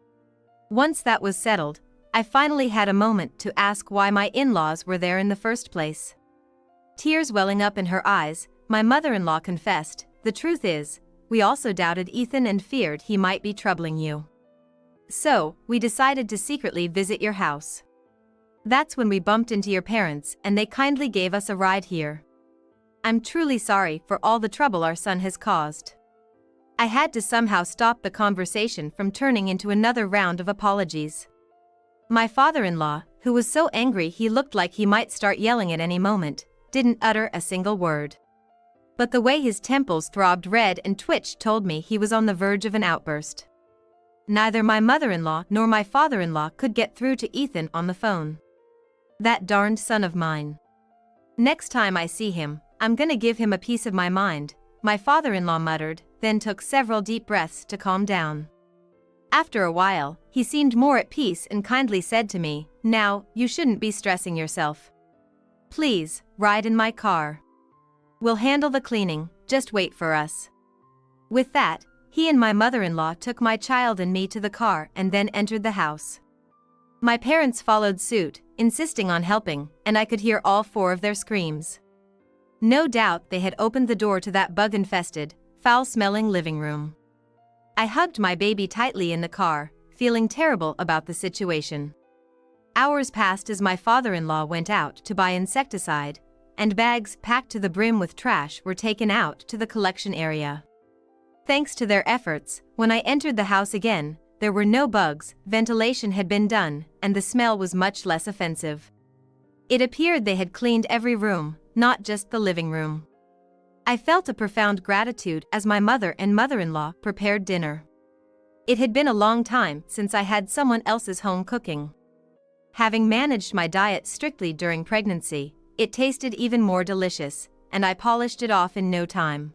Once that was settled, I finally had a moment to ask why my in-laws were there in the first place. Tears welling up in her eyes, my mother-in-law confessed, the truth is, we also doubted Ethan and feared he might be troubling you. So, we decided to secretly visit your house. That's when we bumped into your parents and they kindly gave us a ride here. I'm truly sorry for all the trouble our son has caused. I had to somehow stop the conversation from turning into another round of apologies. My father-in-law, who was so angry he looked like he might start yelling at any moment, didn't utter a single word. But the way his temples throbbed red and twitched told me he was on the verge of an outburst. Neither my mother-in-law nor my father-in-law could get through to Ethan on the phone. That darned son of mine. Next time I see him, I'm gonna give him a piece of my mind, my father-in-law muttered, then took several deep breaths to calm down. After a while, he seemed more at peace and kindly said to me, now, you shouldn't be stressing yourself. Please, ride in my car. We'll handle the cleaning, just wait for us. With that, he and my mother-in-law took my child and me to the car and then entered the house. My parents followed suit, insisting on helping, and I could hear all four of their screams. No doubt they had opened the door to that bug-infested, foul-smelling living room. I hugged my baby tightly in the car, feeling terrible about the situation. Hours passed as my father-in-law went out to buy insecticide, and bags packed to the brim with trash were taken out to the collection area. Thanks to their efforts, when I entered the house again, there were no bugs, ventilation had been done, and the smell was much less offensive. It appeared they had cleaned every room, not just the living room. I felt a profound gratitude as my mother and mother-in-law prepared dinner. It had been a long time since I had someone else's home cooking. Having managed my diet strictly during pregnancy, it tasted even more delicious, and I polished it off in no time.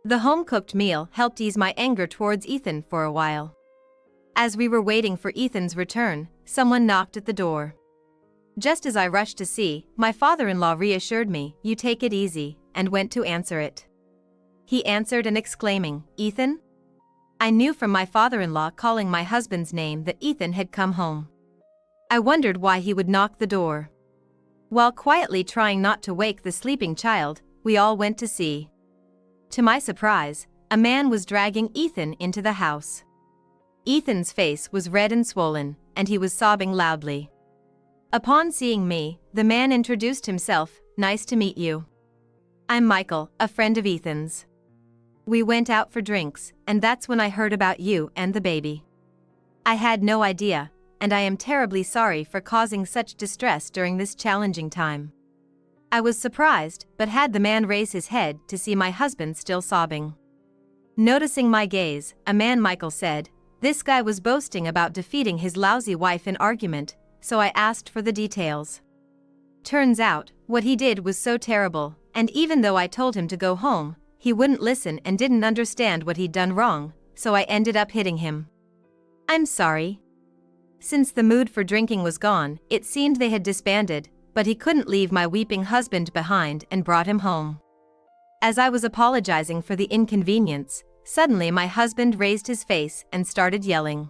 The home-cooked meal helped ease my anger towards Ethan for a while. As we were waiting for Ethan's return, someone knocked at the door. Just as I rushed to see, my father-in-law reassured me, "You take it easy," and went to answer it. He answered and exclaiming, "Ethan? I knew from my father-in-law calling my husband's name that Ethan had come home. I wondered why he would knock the door. While quietly trying not to wake the sleeping child, we all went to see. To my surprise, a man was dragging Ethan into the house. Ethan's face was red and swollen, and he was sobbing loudly. Upon seeing me, the man introduced himself. "Nice to meet you. I'm Michael, a friend of Ethan's. We went out for drinks, and that's when I heard about you and the baby. I had no idea, and I am terribly sorry for causing such distress during this challenging time." I was surprised, but had the man raise his head to see my husband still sobbing. Noticing my gaze, a man Michael said, "This guy was boasting about defeating his lousy wife in argument, so I asked for the details. Turns out, what he did was so terrible, and even though I told him to go home, he wouldn't listen and didn't understand what he'd done wrong, so I ended up hitting him. I'm sorry." Since the mood for drinking was gone, it seemed they had disbanded, but he couldn't leave my weeping husband behind and brought him home. As I was apologizing for the inconvenience, suddenly my husband raised his face and started yelling.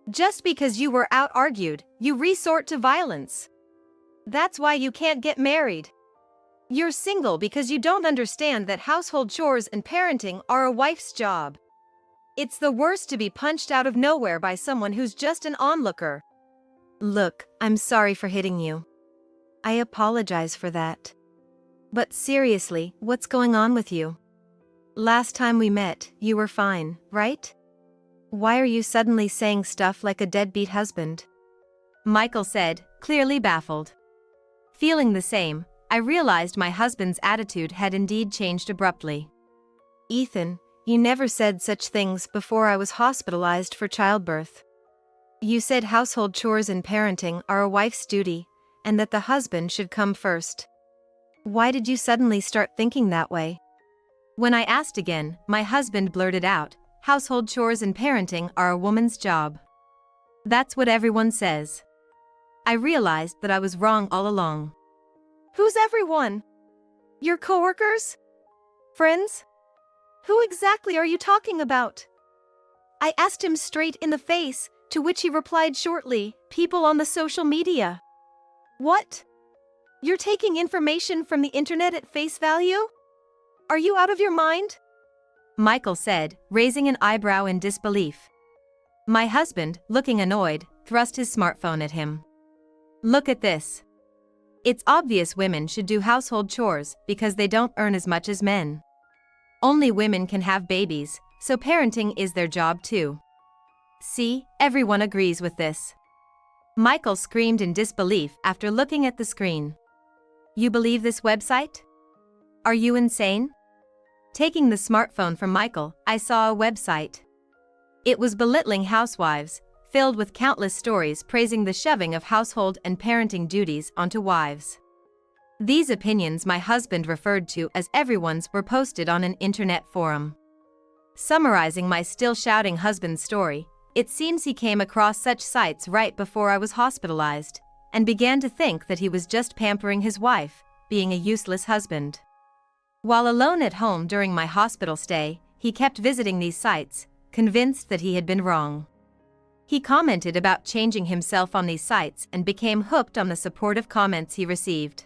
"Just because you were out-argued, you resort to violence. That's why you can't get married. You're single because you don't understand that household chores and parenting are a wife's job. It's the worst to be punched out of nowhere by someone who's just an onlooker." "Look, I'm sorry for hitting you. I apologize for that. But seriously, what's going on with you? Last time we met, you were fine, right? Why are you suddenly saying stuff like a deadbeat husband?" Michael said, clearly baffled. Feeling the same, I realized my husband's attitude had indeed changed abruptly. "Ethan, you never said such things before I was hospitalized for childbirth. You said household chores and parenting are a wife's duty, and that the husband should come first. Why did you suddenly start thinking that way?" When I asked again, my husband blurted out, "Household chores and parenting are a woman's job. That's what everyone says." I realized that I was wrong all along. "Who's everyone? Your coworkers? Friends? Who exactly are you talking about?" I asked him straight in the face, to which he replied shortly, "People on the social media." "What? You're taking information from the internet at face value? Are you out of your mind?" Michael said, raising an eyebrow in disbelief. My husband, looking annoyed, thrust his smartphone at him. "Look at this. It's obvious women should do household chores because they don't earn as much as men. Only women can have babies, so parenting is their job too. See, everyone agrees with this." Michael screamed in disbelief after looking at the screen. "You believe this website? Are you insane?" Taking the smartphone from Michael, I saw a website. It was belittling housewives, filled with countless stories praising the shoving of household and parenting duties onto wives. These opinions my husband referred to as everyone's were posted on an internet forum. Summarizing my still shouting husband's story, it seems he came across such sites right before I was hospitalized, and began to think that he was just pampering his wife, being a useless husband. While alone at home during my hospital stay, he kept visiting these sites, convinced that he had been wrong. He commented about changing himself on these sites and became hooked on the supportive comments he received.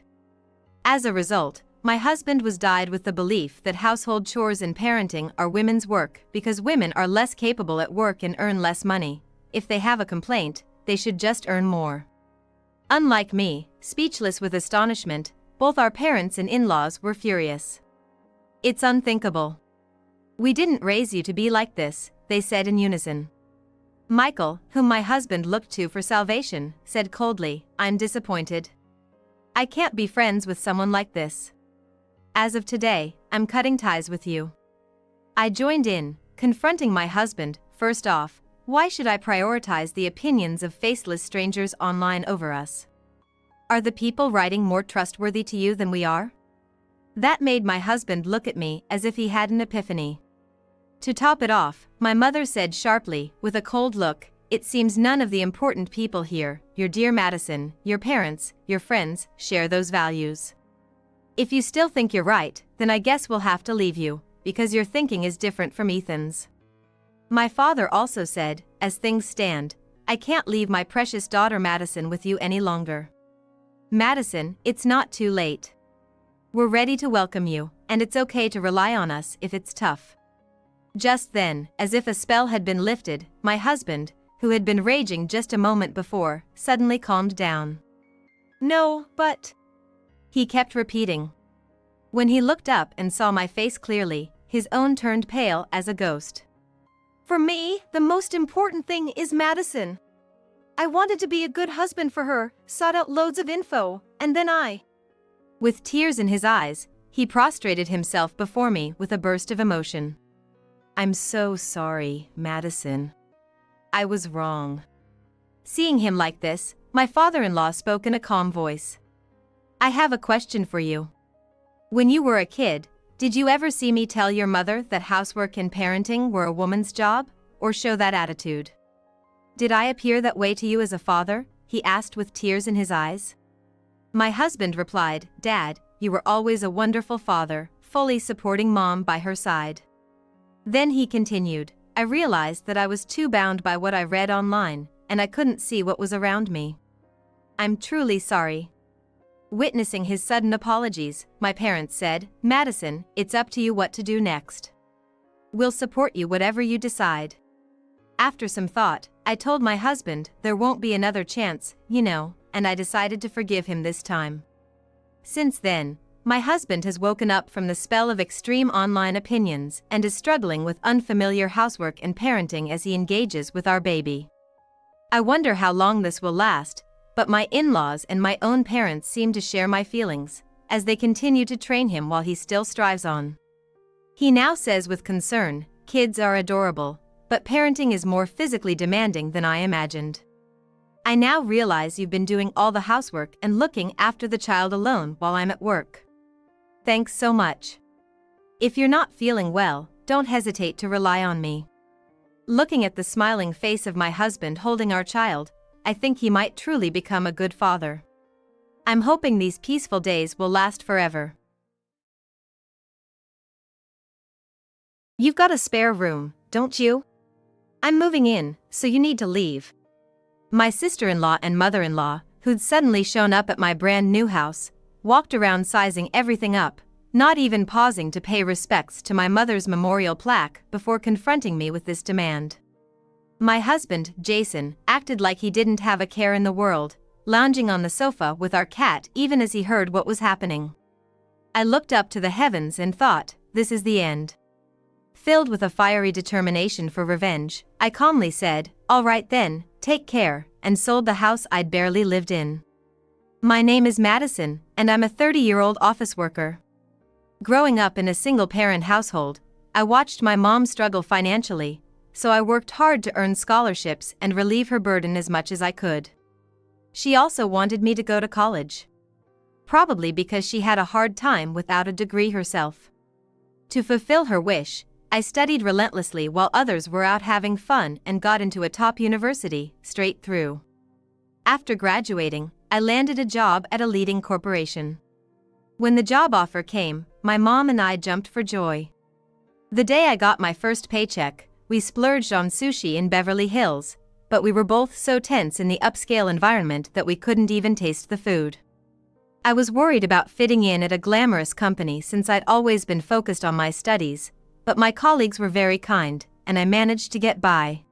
As a result, my husband was dyed with the belief that household chores and parenting are women's work because women are less capable at work and earn less money. If they have a complaint, they should just earn more. Unlike me, speechless with astonishment, both our parents and in-laws were furious. "It's unthinkable. We didn't raise you to be like this," they said in unison. Michael, whom my husband looked to for salvation, said coldly, "I'm disappointed. I can't be friends with someone like this. As of today, I'm cutting ties with you." I joined in, confronting my husband. "First off, why should I prioritize the opinions of faceless strangers online over us? Are the people writing more trustworthy to you than we are?" That made my husband look at me as if he had an epiphany. To top it off, my mother said sharply, with a cold look, "It seems none of the important people here, your dear Madison, your parents, your friends, share those values. If you still think you're right, then I guess we'll have to leave you, because your thinking is different from Ethan's." My father also said, as things stand, I can't leave my precious daughter Madison with you any longer. Madison, it's not too late. We're ready to welcome you, and it's okay to rely on us if it's tough. Just then, as if a spell had been lifted, my husband, who had been raging just a moment before, suddenly calmed down. No, but... he kept repeating. When he looked up and saw my face clearly, his own turned pale as a ghost. For me, the most important thing is Madison. I wanted to be a good husband for her, sought out loads of info, and then With tears in his eyes, he prostrated himself before me with a burst of emotion. I'm so sorry, Madison. I was wrong. Seeing him like this, my father-in-law spoke in a calm voice. I have a question for you. When you were a kid, did you ever see me tell your mother that housework and parenting were a woman's job, or show that attitude? Did I appear that way to you as a father? He asked with tears in his eyes. My husband replied, Dad, you were always a wonderful father, fully supporting Mom by her side. Then he continued, I realized that I was too bound by what I read online, and I couldn't see what was around me. I'm truly sorry. Witnessing his sudden apologies, my parents said, Madison, it's up to you what to do next. We'll support you whatever you decide. After some thought, I told my husband there won't be another chance, and I decided to forgive him this time. Since then, my husband has woken up from the spell of extreme online opinions and is struggling with unfamiliar housework and parenting as he engages with our baby. I wonder how long this will last, but my in-laws and my own parents seem to share my feelings, as they continue to train him while he still strives on. He now says with concern, kids are adorable, but parenting is more physically demanding than I imagined. I now realize you've been doing all the housework and looking after the child alone while I'm at work. Thanks so much. If you're not feeling well, don't hesitate to rely on me. Looking at the smiling face of my husband holding our child, I think he might truly become a good father. I'm hoping these peaceful days will last forever. You've got a spare room, don't you? I'm moving in, so you need to leave. My sister-in-law and mother-in-law, who'd suddenly shown up at my brand new house, walked around sizing everything up, not even pausing to pay respects to my mother's memorial plaque before confronting me with this demand. My husband, Jason, acted like he didn't have a care in the world, lounging on the sofa with our cat even as he heard what was happening. I looked up to the heavens and thought, this is the end. Filled with a fiery determination for revenge, I calmly said, all right then, take care, and sold the house I'd barely lived in. My name is Madison, and I'm a 30-year-old office worker. Growing up in a single-parent household, I watched my mom struggle financially, so I worked hard to earn scholarships and relieve her burden as much as I could. She also wanted me to go to college. Probably because she had a hard time without a degree herself. To fulfill her wish, I studied relentlessly while others were out having fun and got into a top university, straight through. After graduating, I landed a job at a leading corporation. When the job offer came, my mom and I jumped for joy. The day I got my first paycheck, we splurged on sushi in Beverly Hills, but we were both so tense in the upscale environment that we couldn't even taste the food. I was worried about fitting in at a glamorous company since I'd always been focused on my studies, but my colleagues were very kind, and I managed to get by.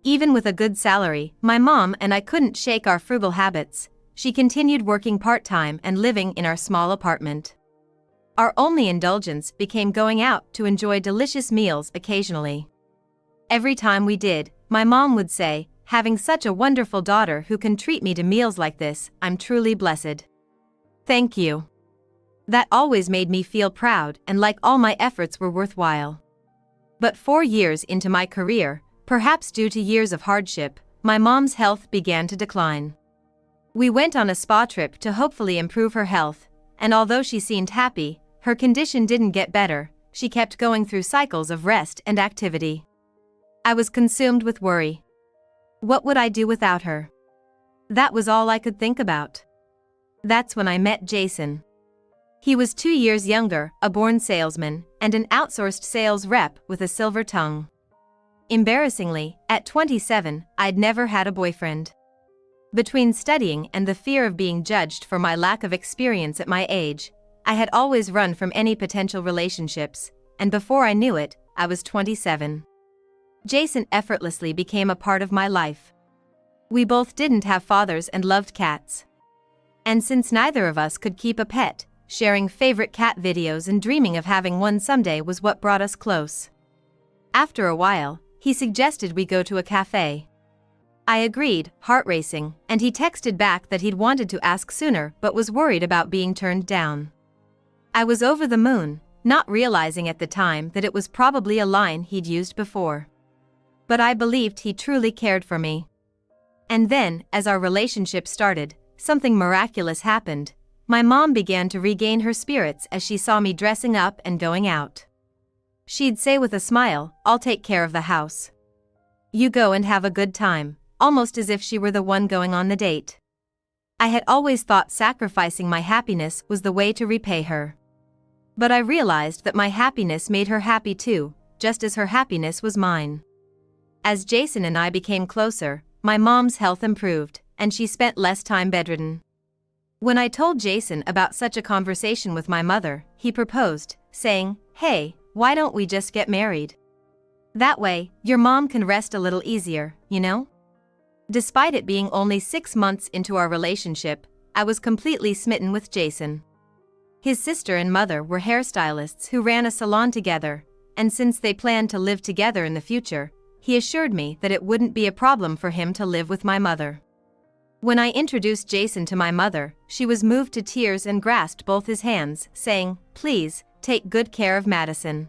Even with a good salary, my mom and I couldn't shake our frugal habits. She continued working part-time and living in our small apartment. Our only indulgence became going out to enjoy delicious meals occasionally. Every time we did, my mom would say, having such a wonderful daughter who can treat me to meals like this, I'm truly blessed. Thank you. That always made me feel proud and like all my efforts were worthwhile. But 4 years into my career, perhaps due to years of hardship, my mom's health began to decline. We went on a spa trip to hopefully improve her health, and although she seemed happy, her condition didn't get better. She kept going through cycles of rest and activity. I was consumed with worry. What would I do without her? That was all I could think about. That's when I met Jason. He was 2 years younger, a born salesman, and an outsourced sales rep with a silver tongue. Embarrassingly, at 27, I'd never had a boyfriend. Between studying and the fear of being judged for my lack of experience at my age, I had always run from any potential relationships, and before I knew it, I was 27. Jason effortlessly became a part of my life. We both didn't have fathers and loved cats. And since neither of us could keep a pet, sharing favorite cat videos and dreaming of having one someday was what brought us close. After a while, he suggested we go to a cafe. I agreed, heart racing, and he texted back that he'd wanted to ask sooner but was worried about being turned down. I was over the moon, not realizing at the time that it was probably a line he'd used before. But I believed he truly cared for me. And then, as our relationship started, something miraculous happened. My mom began to regain her spirits as she saw me dressing up and going out. She'd say with a smile, "I'll take care of the house. You go and have a good time," almost as if she were the one going on the date. I had always thought sacrificing my happiness was the way to repay her. But I realized that my happiness made her happy too, just as her happiness was mine. As Jason and I became closer, my mom's health improved, and she spent less time bedridden. When I told Jason about such a conversation with my mother, he proposed, saying, "Hey, why don't we just get married? That way, your mom can rest a little easier, you know?" Despite it being only 6 months into our relationship, I was completely smitten with Jason. His sister and mother were hairstylists who ran a salon together, and since they planned to live together in the future, he assured me that it wouldn't be a problem for him to live with my mother. When I introduced Jason to my mother, she was moved to tears and grasped both his hands, saying, "Please, take good care of Madison."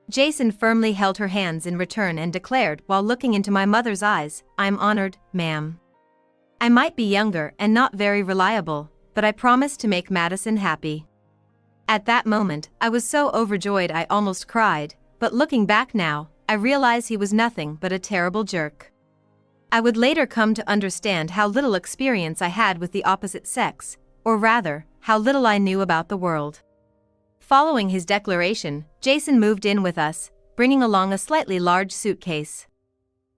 Jason firmly held her hands in return and declared while looking into my mother's eyes, "I'm honored, ma'am. I might be younger and not very reliable, but I promise to make Madison happy." At that moment, I was so overjoyed I almost cried, but looking back now, I realize he was nothing but a terrible jerk. I would later come to understand how little experience I had with the opposite sex, or rather, how little I knew about the world. Following his declaration, Jason moved in with us, bringing along a slightly large suitcase.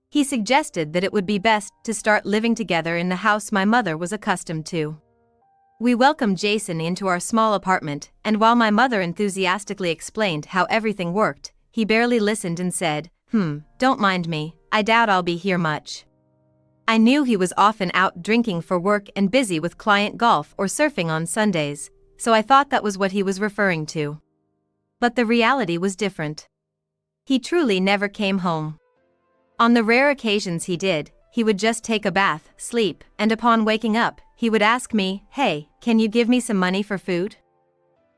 He suggested that it would be best to start living together in the house my mother was accustomed to. We welcomed Jason into our small apartment, and while my mother enthusiastically explained how everything worked, he barely listened and said, "Don't mind me, I doubt I'll be here much." I knew he was often out drinking for work and busy with client golf or surfing on Sundays, so I thought that was what he was referring to. But the reality was different. He truly never came home. On the rare occasions he did, he would just take a bath, sleep, and upon waking up, he would ask me, "Hey, can you give me some money for food?"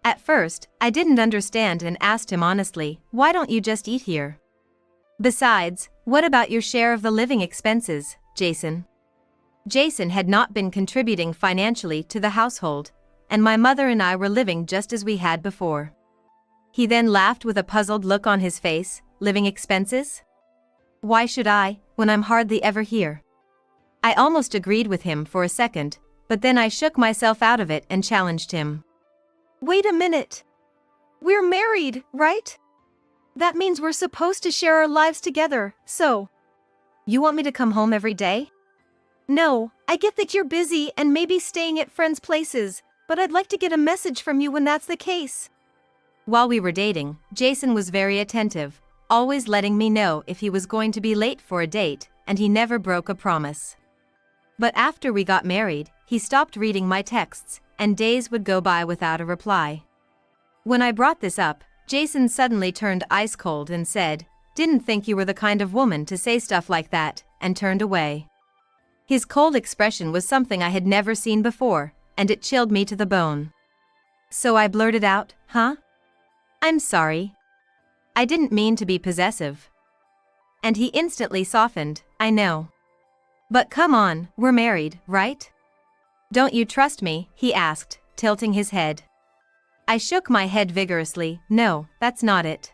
At first, I didn't understand and asked him honestly, "Why don't you just eat here? Besides, what about your share of the living expenses, Jason?" Jason had not been contributing financially to the household, and my mother and I were living just as we had before. He then laughed with a puzzled look on his face. "Living expenses? Why should I, when I'm hardly ever here?" I almost agreed with him for a second, but then I shook myself out of it and challenged him. "Wait a minute. We're married, right? That means we're supposed to share our lives together, so you want me to come home every day?" "No, I get that you're busy and maybe staying at friends' places, but I'd like to get a message from you when that's the case." While we were dating, Jason was very attentive, always letting me know if he was going to be late for a date, and he never broke a promise. But after we got married, he stopped reading my texts, and days would go by without a reply. When I brought this up, Jason suddenly turned ice cold and said, "Didn't think you were the kind of woman to say stuff like that," and turned away. His cold expression was something I had never seen before, and it chilled me to the bone. So I blurted out, "I'm sorry. I didn't mean to be possessive." And he instantly softened, "I know. But come on, we're married, right? Don't you trust me?" he asked, tilting his head. I shook my head vigorously. "No, that's not it.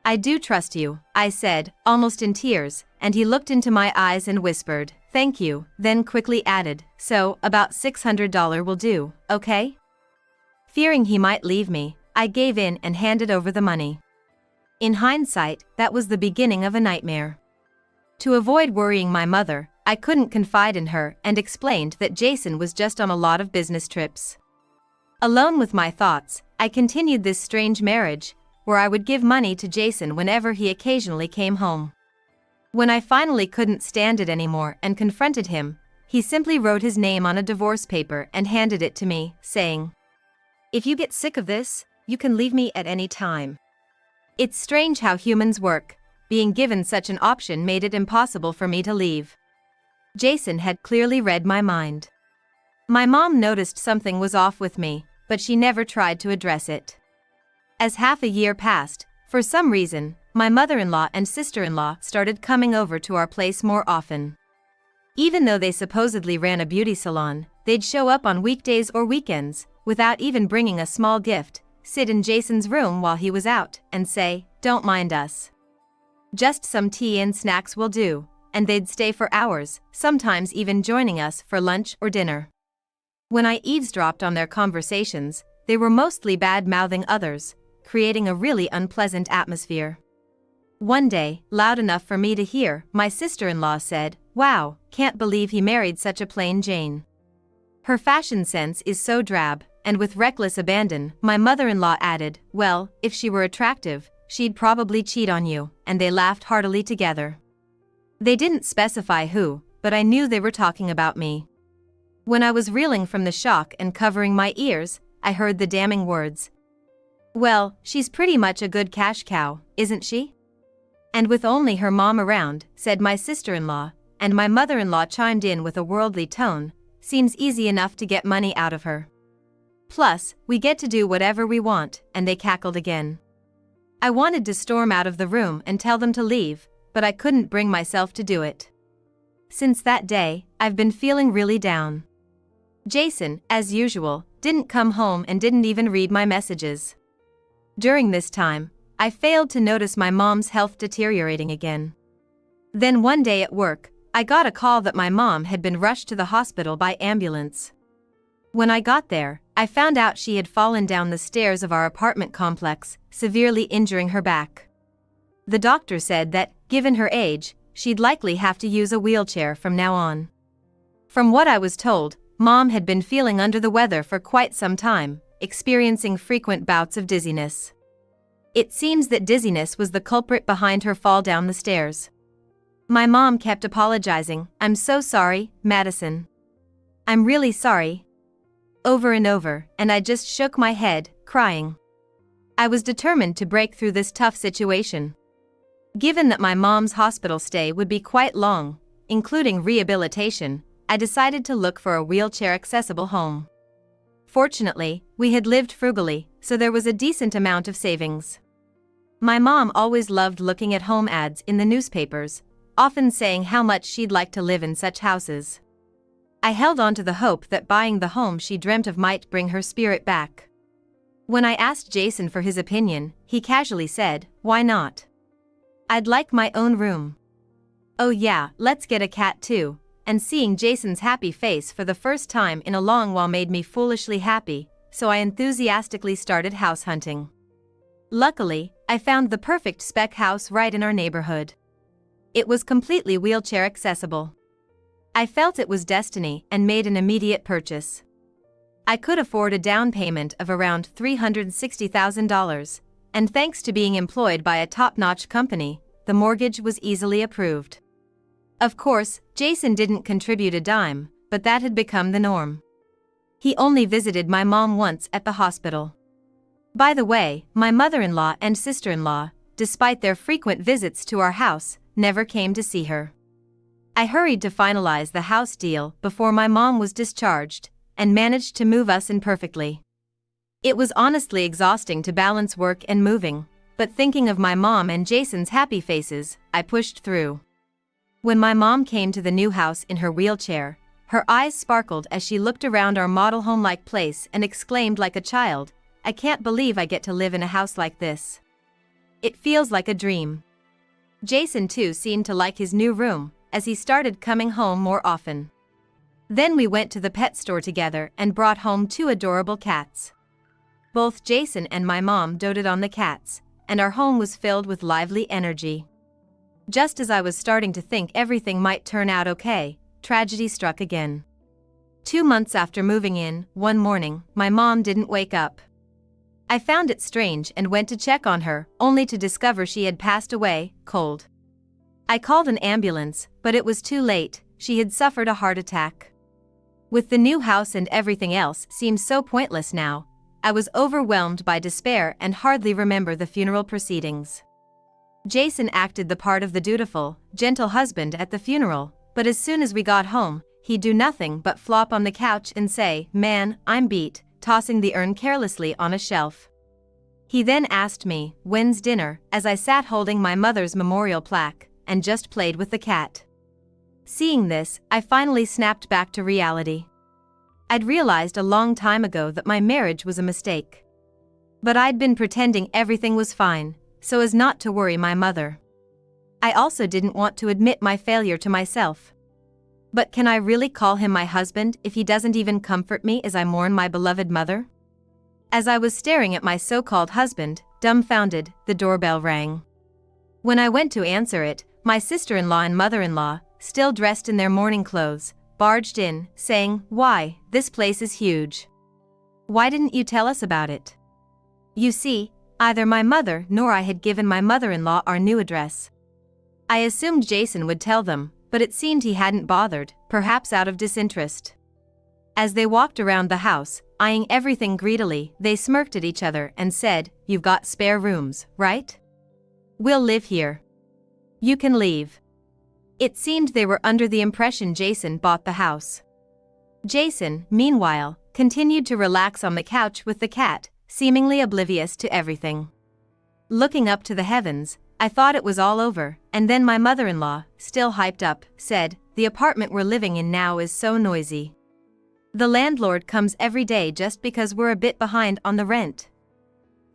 I do trust you," I said, almost in tears, and he looked into my eyes and whispered, "Thank you," then quickly added, "So, about $600 will do, okay?" Fearing he might leave me, I gave in and handed over the money. In hindsight, that was the beginning of a nightmare. To avoid worrying my mother, I couldn't confide in her and explained that Jason was just on a lot of business trips. Alone with my thoughts, I continued this strange marriage, where I would give money to Jason whenever he occasionally came home. When I finally couldn't stand it anymore and confronted him, he simply wrote his name on a divorce paper and handed it to me, saying, "If you get sick of this, you can leave me at any time." It's strange how humans work. Being given such an option made it impossible for me to leave. Jason had clearly read my mind. My mom noticed something was off with me, but she never tried to address it. As half a year passed, for some reason, my mother-in-law and sister-in-law started coming over to our place more often. Even though they supposedly ran a beauty salon, they'd show up on weekdays or weekends, without even bringing a small gift, sit in Jason's room while he was out, and say, "Don't mind us. Just some tea and snacks will do," and they'd stay for hours, sometimes even joining us for lunch or dinner. When I eavesdropped on their conversations, they were mostly bad-mouthing others, creating a really unpleasant atmosphere. One day, loud enough for me to hear, my sister-in-law said, "Wow, can't believe he married such a plain Jane. Her fashion sense is so drab," and with reckless abandon, my mother-in-law added, "Well, if she were attractive, she'd probably cheat on you," and they laughed heartily together. They didn't specify who, but I knew they were talking about me. When I was reeling from the shock and covering my ears, I heard the damning words, "Well, she's pretty much a good cash cow, isn't she?" "And with only her mom around," said my sister-in-law, and my mother-in-law chimed in with a worldly tone, "Seems easy enough to get money out of her. Plus, we get to do whatever we want," and they cackled again. I wanted to storm out of the room and tell them to leave, but I couldn't bring myself to do it. Since that day, I've been feeling really down. Jason, as usual, didn't come home and didn't even read my messages. During this time, I failed to notice my mom's health deteriorating again. Then one day at work, I got a call that my mom had been rushed to the hospital by ambulance. When I got there, I found out she had fallen down the stairs of our apartment complex, severely injuring her back. The doctor said that, given her age, she'd likely have to use a wheelchair from now on. From what I was told, Mom had been feeling under the weather for quite some time, experiencing frequent bouts of dizziness. It seems that dizziness was the culprit behind her fall down the stairs. My mom kept apologizing, "I'm so sorry, Madison. I'm really sorry." Over and over, and I just shook my head, crying. I was determined to break through this tough situation. Given that my mom's hospital stay would be quite long, including rehabilitation, I decided to look for a wheelchair-accessible home. Fortunately, we had lived frugally, so there was a decent amount of savings. My mom always loved looking at home ads in the newspapers, often saying how much she'd like to live in such houses. I held on to the hope that buying the home she dreamt of might bring her spirit back. When I asked Jason for his opinion, he casually said, "Why not? I'd like my own room." "Oh yeah, let's get a cat too," and seeing Jason's happy face for the first time in a long while made me foolishly happy, so I enthusiastically started house hunting. Luckily, I found the perfect spec house right in our neighborhood. It was completely wheelchair accessible. I felt it was destiny and made an immediate purchase. I could afford a down payment of around $360,000, and thanks to being employed by a top-notch company, the mortgage was easily approved. Of course, Jason didn't contribute a dime, but that had become the norm. He only visited my mom once at the hospital. By the way, my mother-in-law and sister-in-law, despite their frequent visits to our house, never came to see her. I hurried to finalize the house deal before my mom was discharged, and managed to move us in perfectly. It was honestly exhausting to balance work and moving, but thinking of my mom and Jason's happy faces, I pushed through. When my mom came to the new house in her wheelchair, her eyes sparkled as she looked around our model home-like place and exclaimed like a child, "I can't believe I get to live in a house like this. It feels like a dream." Jason too seemed to like his new room, as he started coming home more often. Then we went to the pet store together and brought home 2 adorable cats. Both Jason and my mom doted on the cats, and our home was filled with lively energy. Just as I was starting to think everything might turn out okay, tragedy struck again. 2 months after moving in, one morning, my mom didn't wake up. I found it strange and went to check on her, only to discover she had passed away, cold. I called an ambulance, but it was too late. She had suffered a heart attack. With the new house and everything else seemed so pointless now, I was overwhelmed by despair and hardly remember the funeral proceedings. Jason acted the part of the dutiful, gentle husband at the funeral, but as soon as we got home, he'd do nothing but flop on the couch and say, "Man, I'm beat," tossing the urn carelessly on a shelf. He then asked me, "When's dinner?" as I sat holding my mother's memorial plaque, and just played with the cat. Seeing this, I finally snapped back to reality. I'd realized a long time ago that my marriage was a mistake. But I'd been pretending everything was fine, so as not to worry my mother. I also didn't want to admit my failure to myself. But can I really call him my husband if he doesn't even comfort me as I mourn my beloved mother? As I was staring at my so-called husband, dumbfounded, the doorbell rang. When I went to answer it, my sister-in-law and mother-in-law, still dressed in their mourning clothes, barged in, saying, "Why, this place is huge. Why didn't you tell us about it?" You see, either my mother nor I had given my mother-in-law our new address. I assumed Jason would tell them, but it seemed he hadn't bothered, perhaps out of disinterest. As they walked around the house, eyeing everything greedily, they smirked at each other and said, "You've got spare rooms, right? We'll live here. You can leave." It seemed they were under the impression Jason bought the house. Jason, meanwhile, continued to relax on the couch with the cat, seemingly oblivious to everything. Looking up to the heavens, I thought it was all over, and then my mother-in-law, still hyped up, said, "The apartment we're living in now is so noisy. The landlord comes every day just because we're a bit behind on the rent."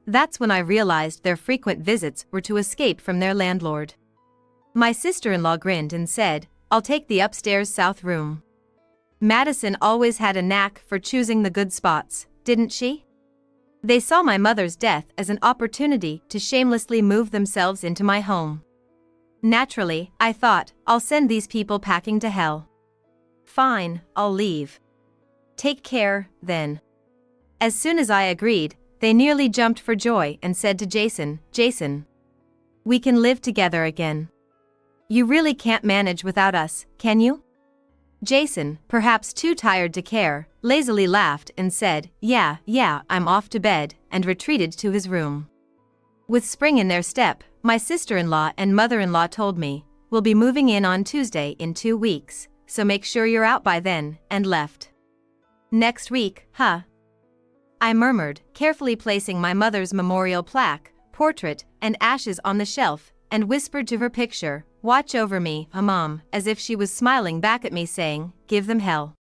That's when I realized their frequent visits were to escape from their landlord. My sister-in-law grinned and said, "I'll take the upstairs south room." Madison always had a knack for choosing the good spots, didn't she? They saw my mother's death as an opportunity to shamelessly move themselves into my home. Naturally, I thought, I'll send these people packing to hell. Fine, I'll leave. Take care, then. As soon as I agreed, they nearly jumped for joy and said to Jason, "Jason, we can live together again. You really can't manage without us, can you?" Jason, perhaps too tired to care, lazily laughed and said, Yeah, I'm off to bed," and retreated to his room. With spring in their step, my sister-in-law and mother-in-law told me, "We'll be moving in on Tuesday in 2 weeks, so make sure you're out by then," and left. "Next week, huh?" I murmured, carefully placing my mother's memorial plaque, portrait, and ashes on the shelf, and whispered to her picture, "Watch over me, Mom," as if she was smiling back at me saying, "Give them hell."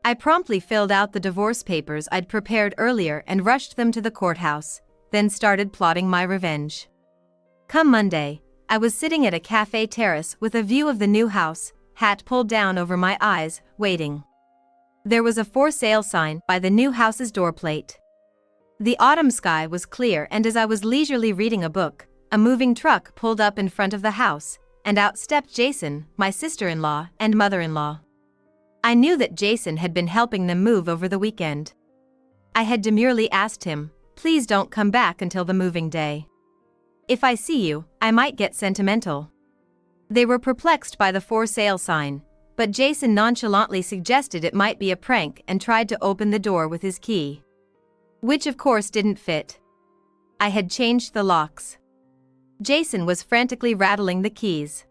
I promptly filled out the divorce papers I'd prepared earlier and rushed them to the courthouse, then started plotting my revenge. Come Monday, I was sitting at a cafe terrace with a view of the new house, hat pulled down over my eyes, waiting. There was a "For Sale" sign by the new house's doorplate. The autumn sky was clear, and as I was leisurely reading a book, a moving truck pulled up in front of the house, and out stepped Jason, my sister-in-law, and mother-in-law. I knew that Jason had been helping them move over the weekend. I had demurely asked him, "Please don't come back until the moving day. If I see you, I might get sentimental." They were perplexed by the "For Sale" sign, but Jason nonchalantly suggested it might be a prank and tried to open the door with his key. Which of course didn't fit. I had changed the locks. Jason was frantically rattling the keys.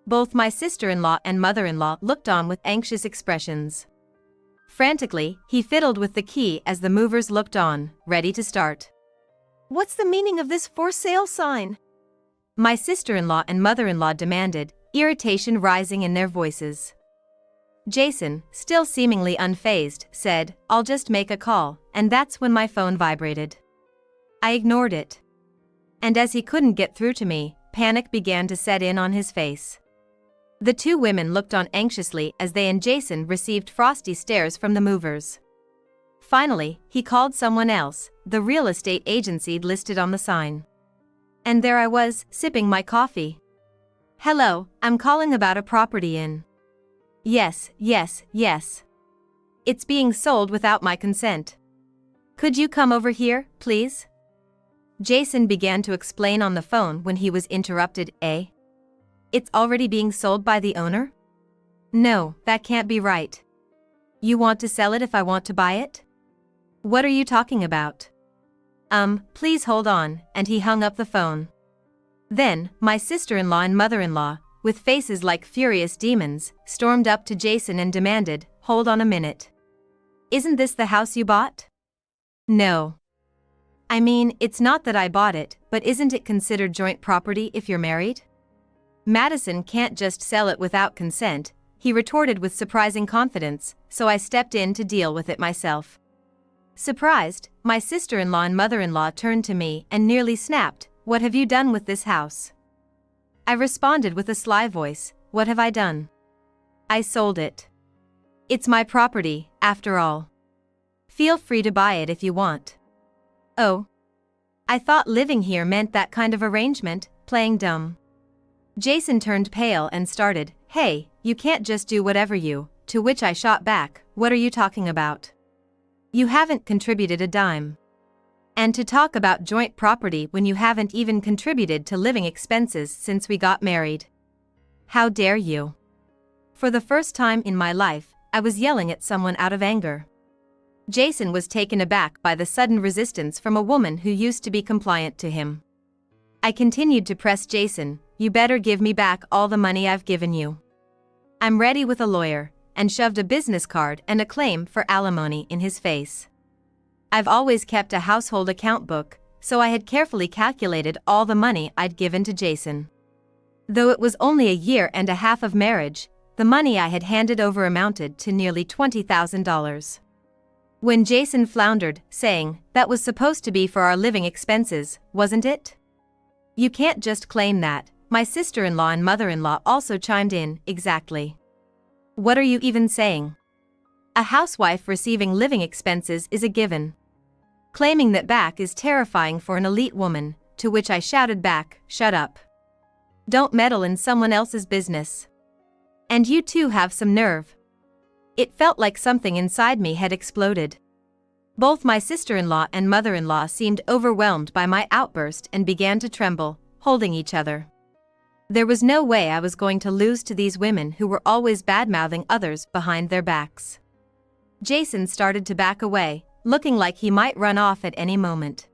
Both my sister-in-law and mother-in-law looked on with anxious expressions. Frantically, he fiddled with the key as the movers looked on, ready to start. "What's the meaning of this 'For Sale' sign?" my sister-in-law and mother-in-law demanded, irritation rising in their voices. Jason, still seemingly unfazed, said, "I'll just make a call," and that's when my phone vibrated. I ignored it. And as he couldn't get through to me, panic began to set in on his face. The two women looked on anxiously as they and Jason received frosty stares from the movers. Finally, he called someone else, the real estate agency listed on the sign. And there I was, sipping my coffee. Hello, I'm calling about a property in. Yes. It's being sold without my consent. Could you come over here, please? Jason began to explain on the phone when he was interrupted. It's already being sold by the owner? No, that can't be right. You want to sell it if I want to buy it? What are you talking about? Please hold on, and he hung up the phone. Then, my sister-in-law and mother-in-law, with faces like furious demons, stormed up to Jason and demanded, "Hold on a minute. Isn't this the house you bought?" No. I mean, it's not that I bought it, but isn't it considered joint property if you're married? Madison can't just sell it without consent, he retorted with surprising confidence, so I stepped in to deal with it myself. Surprised, my sister-in-law and mother-in-law turned to me and nearly snapped, "What have you done with this house?" I responded with a sly voice, "What have I done? I sold it. It's my property, after all. Feel free to buy it if you want." Oh. I thought living here meant that kind of arrangement, playing dumb. Jason turned pale and started, "Hey, you can't just do whatever you," to which I shot back, "What are you talking about? You haven't contributed a dime. And to talk about joint property when you haven't even contributed to living expenses since we got married. How dare you?" For the first time in my life, I was yelling at someone out of anger. Jason was taken aback by the sudden resistance from a woman who used to be compliant to him. I continued to press Jason, "You better give me back all the money I've given you. I'm ready with a lawyer," and shoved a business card and a claim for alimony in his face. I've always kept a household account book, so I had carefully calculated all the money I'd given to Jason. Though it was only a year and a half of marriage, the money I had handed over amounted to nearly $20,000. When Jason floundered, saying, "That was supposed to be for our living expenses, wasn't it?" "You can't just claim that," my sister-in-law and mother-in-law also chimed in, "Exactly. What are you even saying? A housewife receiving living expenses is a given. Claiming that back is terrifying for an elite woman," to which I shouted back, "Shut up. Don't meddle in someone else's business. And you too have some nerve." It felt like something inside me had exploded. Both my sister-in-law and mother-in-law seemed overwhelmed by my outburst and began to tremble, holding each other. There was no way I was going to lose to these women who were always bad-mouthing others behind their backs. Jason started to back away, looking like he might run off at any moment.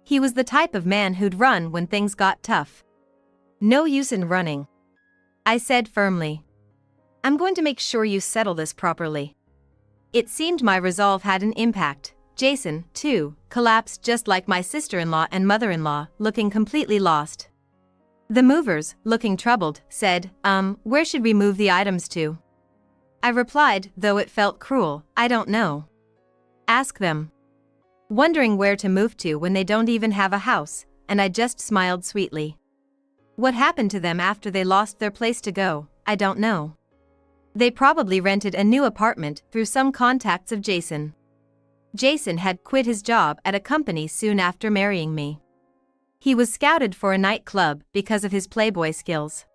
He was the type of man who'd run when things got tough. "No use in running," I said firmly. "I'm going to make sure you settle this properly." It seemed my resolve had an impact. Jason, too, collapsed just like my sister-in-law and mother-in-law, looking completely lost. The movers, looking troubled, said, Where should we move the items to?" I replied, though it felt cruel, "I don't know. Ask them." Wondering where to move to when they don't even have a house, and I just smiled sweetly. What happened to them after they lost their place to go, I don't know. They probably rented a new apartment through some contacts of Jason. Jason had quit his job at a company soon after marrying me. He was scouted for a nightclub because of his playboy skills.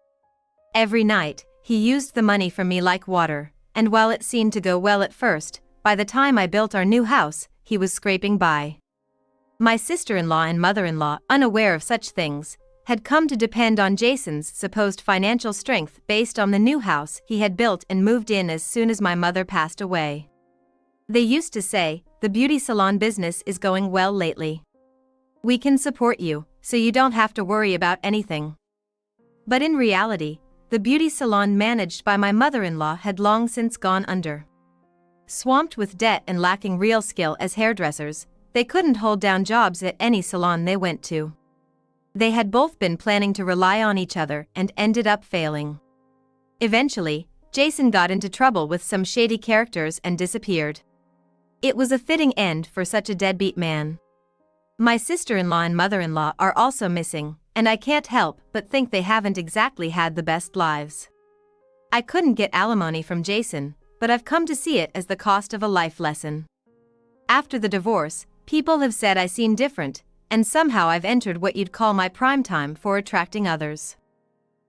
Every night, he used the money from me like water, and while it seemed to go well at first, by the time I built our new house, he was scraping by. My sister-in-law and mother-in-law, unaware of such things, had come to depend on Jason's supposed financial strength based on the new house he had built and moved in as soon as my mother passed away. They used to say, "The beauty salon business is going well lately. We can support you, so you don't have to worry about anything." But in reality, the beauty salon managed by my mother-in-law had long since gone under. Swamped with debt and lacking real skill as hairdressers, they couldn't hold down jobs at any salon they went to. They had both been planning to rely on each other and ended up failing. Eventually, Jason got into trouble with some shady characters and disappeared. It was a fitting end for such a deadbeat man. My sister-in-law and mother-in-law are also missing, and I can't help but think they haven't exactly had the best lives. I couldn't get alimony from Jason, but I've come to see it as the cost of a life lesson. After the divorce, people have said I seem different, and somehow I've entered what you'd call my prime time for attracting others.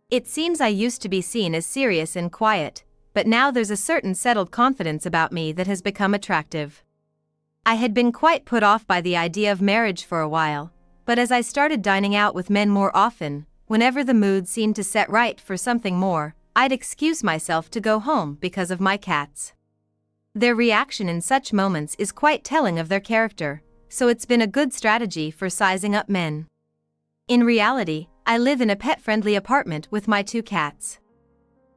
It seems I used to be seen as serious and quiet, but now there's a certain settled confidence about me that has become attractive. I had been quite put off by the idea of marriage for a while, but as I started dining out with men more often, whenever the mood seemed to set right for something more, I'd excuse myself to go home because of my cats. Their reaction in such moments is quite telling of their character, so it's been a good strategy for sizing up men. In reality, I live in a pet-friendly apartment with my 2 cats.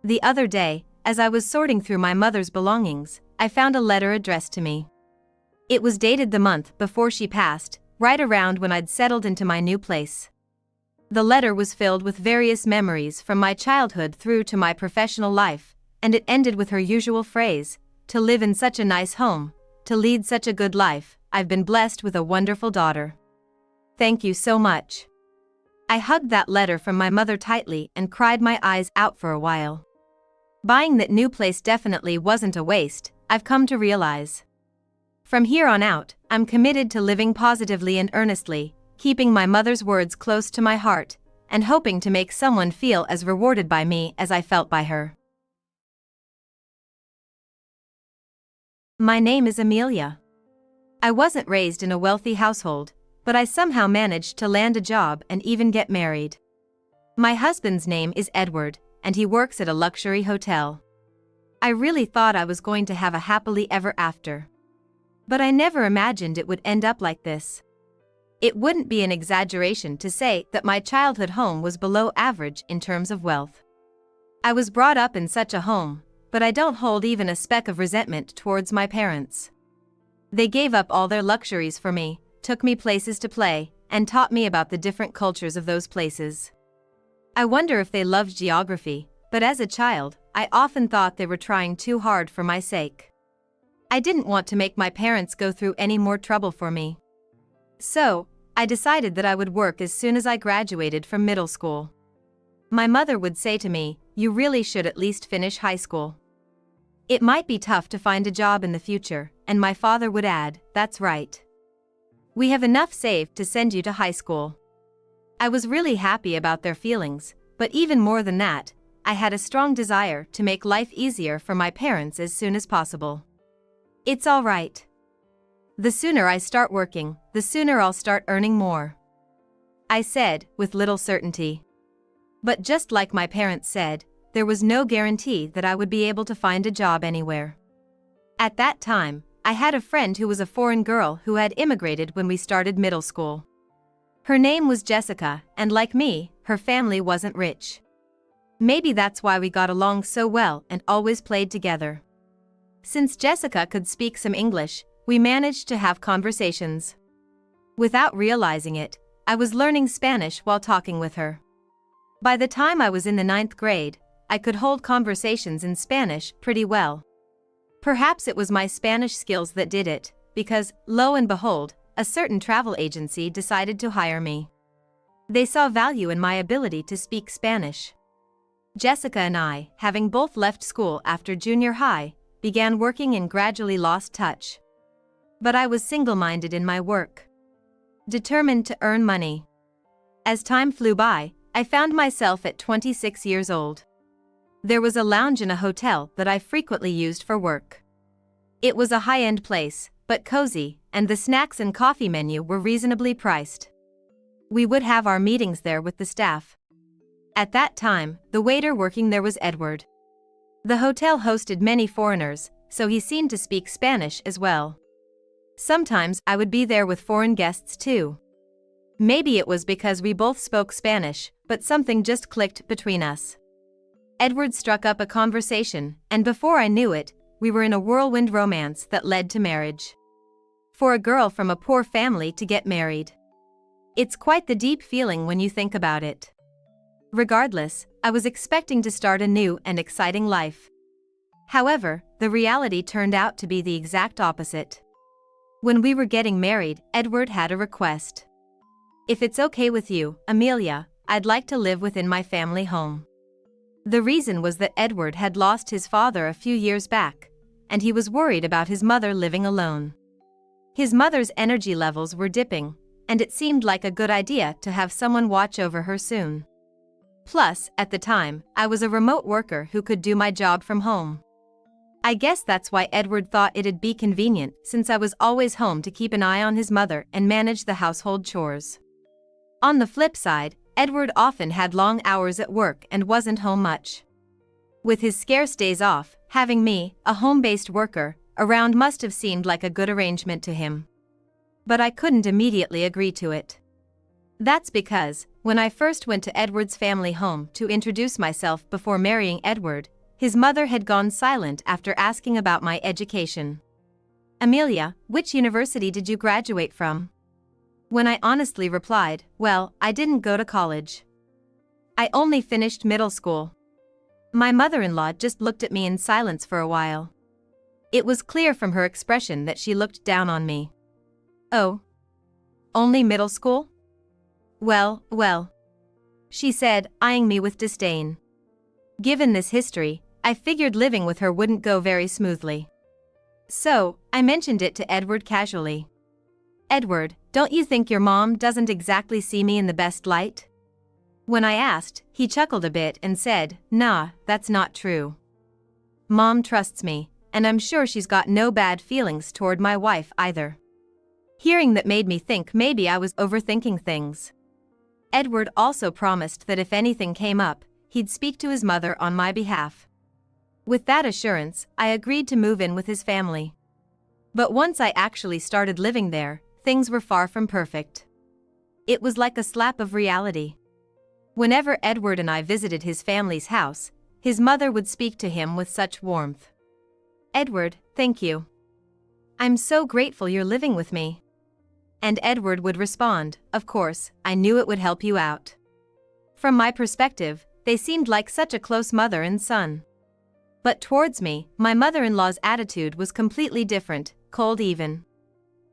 The other day, as I was sorting through my mother's belongings, I found a letter addressed to me. It was dated the month before she passed, right around when I'd settled into my new place. The letter was filled with various memories from my childhood through to my professional life, and it ended with her usual phrase, "To live in such a nice home, to lead such a good life, I've been blessed with a wonderful daughter. Thank you so much." I hugged that letter from my mother tightly and cried my eyes out for a while. Buying that new place definitely wasn't a waste, I've come to realize. From here on out, I'm committed to living positively and earnestly, keeping my mother's words close to my heart, and hoping to make someone feel as rewarded by me as I felt by her. My name is Amelia. I wasn't raised in a wealthy household, but I somehow managed to land a job and even get married. My husband's name is Edward, and he works at a luxury hotel. I really thought I was going to have a happily ever after. But I never imagined it would end up like this. It wouldn't be an exaggeration to say that my childhood home was below average in terms of wealth. I was brought up in such a home, but I don't hold even a speck of resentment towards my parents. They gave up all their luxuries for me, took me places to play, and taught me about the different cultures of those places. I wonder if they loved geography, but as a child, I often thought they were trying too hard for my sake. I didn't want to make my parents go through any more trouble for me. So, I decided that I would work as soon as I graduated from middle school. My mother would say to me, "You really should at least finish high school. It might be tough to find a job in the future," and my father would add, "That's right. We have enough saved to send you to high school." I was really happy about their feelings, but even more than that, I had a strong desire to make life easier for my parents as soon as possible. It's all right. The sooner I start working, the sooner I'll start earning more, I said, with little certainty. But just like my parents said, there was no guarantee that I would be able to find a job anywhere. At that time, I had a friend who was a foreign girl who had immigrated when we started middle school. Her name was Jessica, and like me, her family wasn't rich. Maybe that's why we got along so well and always played together. Since Jessica could speak some English, we managed to have conversations. Without realizing it, I was learning Spanish while talking with her. By the time I was in the 9th grade, I could hold conversations in Spanish pretty well. Perhaps it was my Spanish skills that did it, because, lo and behold, a certain travel agency decided to hire me. They saw value in my ability to speak Spanish. Jessica and I, having both left school after junior high, began working and gradually lost touch. But I was single-minded in my work, determined to earn money. As time flew by, I found myself at 26 years old. There was a lounge in a hotel that I frequently used for work. It was a high-end place, but cozy, and the snacks and coffee menu were reasonably priced. We would have our meetings there with the staff. At that time, the waiter working there was Edward. The hotel hosted many foreigners, so he seemed to speak Spanish as well. Sometimes I would be there with foreign guests too. Maybe it was because we both spoke Spanish, but something just clicked between us. Edward struck up a conversation, and before I knew it, we were in a whirlwind romance that led to marriage. For a girl from a poor family to get married, it's quite the deep feeling when you think about it. Regardless, I was expecting to start a new and exciting life. However, the reality turned out to be the exact opposite. When we were getting married, Edward had a request. "If it's okay with you, Amelia, I'd like to live within my family home." The reason was that Edward had lost his father a few years back, and he was worried about his mother living alone. His mother's energy levels were dipping, and it seemed like a good idea to have someone watch over her soon. Plus, at the time, I was a remote worker who could do my job from home. I guess that's why Edward thought it'd be convenient, since I was always home to keep an eye on his mother and manage the household chores. On the flip side, Edward often had long hours at work and wasn't home much. With his scarce days off, having me, a home-based worker, around must have seemed like a good arrangement to him. But I couldn't immediately agree to it. That's because, when I first went to Edward's family home to introduce myself before marrying Edward, his mother had gone silent after asking about my education. "Amelia, which university did you graduate from?" When I honestly replied, "Well, I didn't go to college. I only finished middle school." My mother-in-law just looked at me in silence for a while. It was clear from her expression that she looked down on me. "Oh, only middle school? Well," she said, eyeing me with disdain. Given this history, I figured living with her wouldn't go very smoothly. So, I mentioned it to Edward casually. "Edward, don't you think your mom doesn't exactly see me in the best light?" When I asked, he chuckled a bit and said, "Nah, that's not true. Mom trusts me, and I'm sure she's got no bad feelings toward my wife either." Hearing that made me think maybe I was overthinking things. Edward also promised that if anything came up, he'd speak to his mother on my behalf. With that assurance, I agreed to move in with his family. But once I actually started living there, things were far from perfect. It was like a slap of reality. Whenever Edward and I visited his family's house, his mother would speak to him with such warmth. "Edward, thank you. I'm so grateful you're living with me." And Edward would respond, "Of course, I knew it would help you out." From my perspective, they seemed like such a close mother and son. But towards me, my mother-in-law's attitude was completely different, cold even.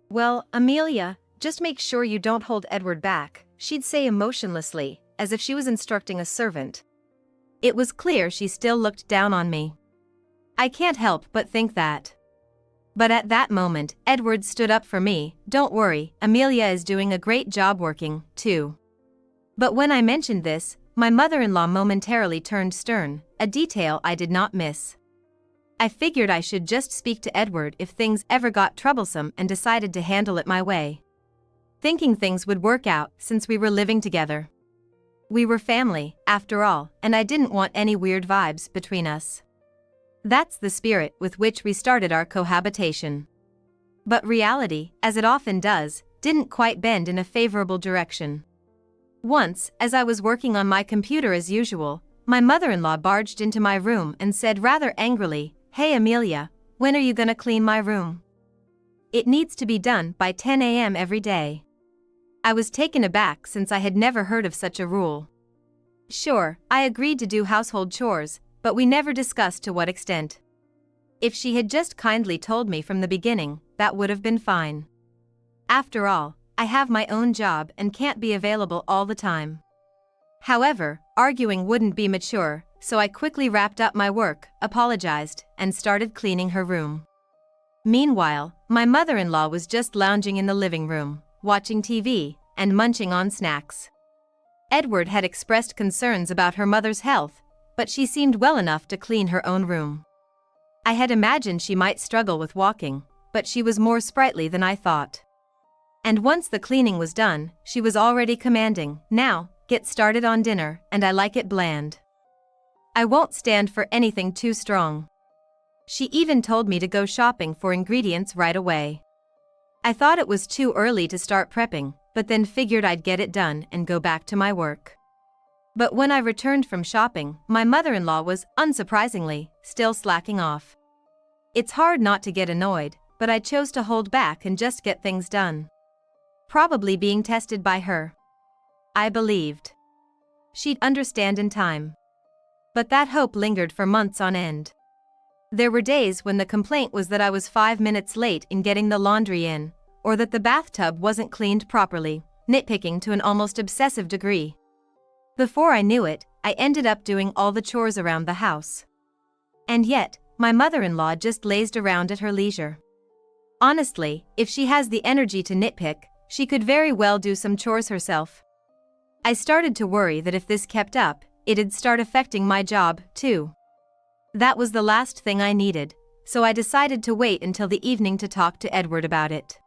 "Well, Amelia, just make sure you don't hold Edward back," she'd say emotionlessly, as if she was instructing a servant. It was clear she still looked down on me. I can't help but think that. But at that moment, Edward stood up for me. "Don't worry, Amelia is doing a great job working, too." But when I mentioned this, my mother-in-law momentarily turned stern, a detail I did not miss. I figured I should just speak to Edward if things ever got troublesome and decided to handle it my way. Thinking things would work out since we were living together. We were family, after all, and I didn't want any weird vibes between us. That's the spirit with which we started our cohabitation. But reality, as it often does, didn't quite bend in a favorable direction. Once, as I was working on my computer as usual, my mother-in-law barged into my room and said rather angrily, "Hey Amelia, when are you gonna clean my room? It needs to be done by 10 a.m. every day." I was taken aback since I had never heard of such a rule. Sure, I agreed to do household chores, but we never discussed to what extent. If she had just kindly told me from the beginning, that would have been fine. After all, I have my own job and can't be available all the time. However, arguing wouldn't be mature, so I quickly wrapped up my work, apologized, and started cleaning her room. Meanwhile, my mother-in-law was just lounging in the living room, watching TV, and munching on snacks. Edward had expressed concerns about her mother's health, but she seemed well enough to clean her own room. I had imagined she might struggle with walking, but she was more sprightly than I thought. And once the cleaning was done, she was already commanding, "Now, get started on dinner, and I like it bland. I won't stand for anything too strong." She even told me to go shopping for ingredients right away. I thought it was too early to start prepping, but then figured I'd get it done and go back to my work. But when I returned from shopping, my mother-in-law was, unsurprisingly, still slacking off. It's hard not to get annoyed, but I chose to hold back and just get things done. Probably being tested by her. I believed she'd understand in time. But that hope lingered for months on end. There were days when the complaint was that I was 5 minutes late in getting the laundry in, or that the bathtub wasn't cleaned properly, nitpicking to an almost obsessive degree. Before I knew it, I ended up doing all the chores around the house. And yet, my mother-in-law just lazed around at her leisure. Honestly, if she has the energy to nitpick, she could very well do some chores herself. I started to worry that if this kept up, it'd start affecting my job, too. That was the last thing I needed, so I decided to wait until the evening to talk to Edward about it.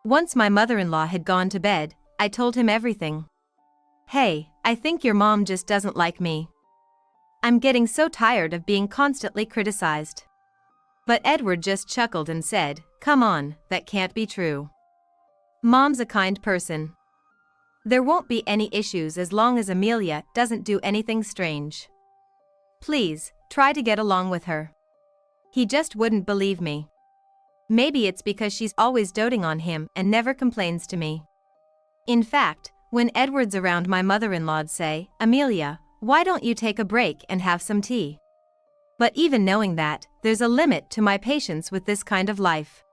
Once my mother-in-law had gone to bed, I told him everything. "Hey, I think your mom just doesn't like me. I'm getting so tired of being constantly criticized." But Edward just chuckled and said, "Come on, that can't be true. Mom's a kind person. There won't be any issues as long as Amelia doesn't do anything strange. Please, try to get along with her." He just wouldn't believe me. Maybe it's because she's always doting on him and never complains to me. In fact, when Edward's around, my mother-in-law'd say, "Amelia, why don't you take a break and have some tea?" But even knowing that, there's a limit to my patience with this kind of life.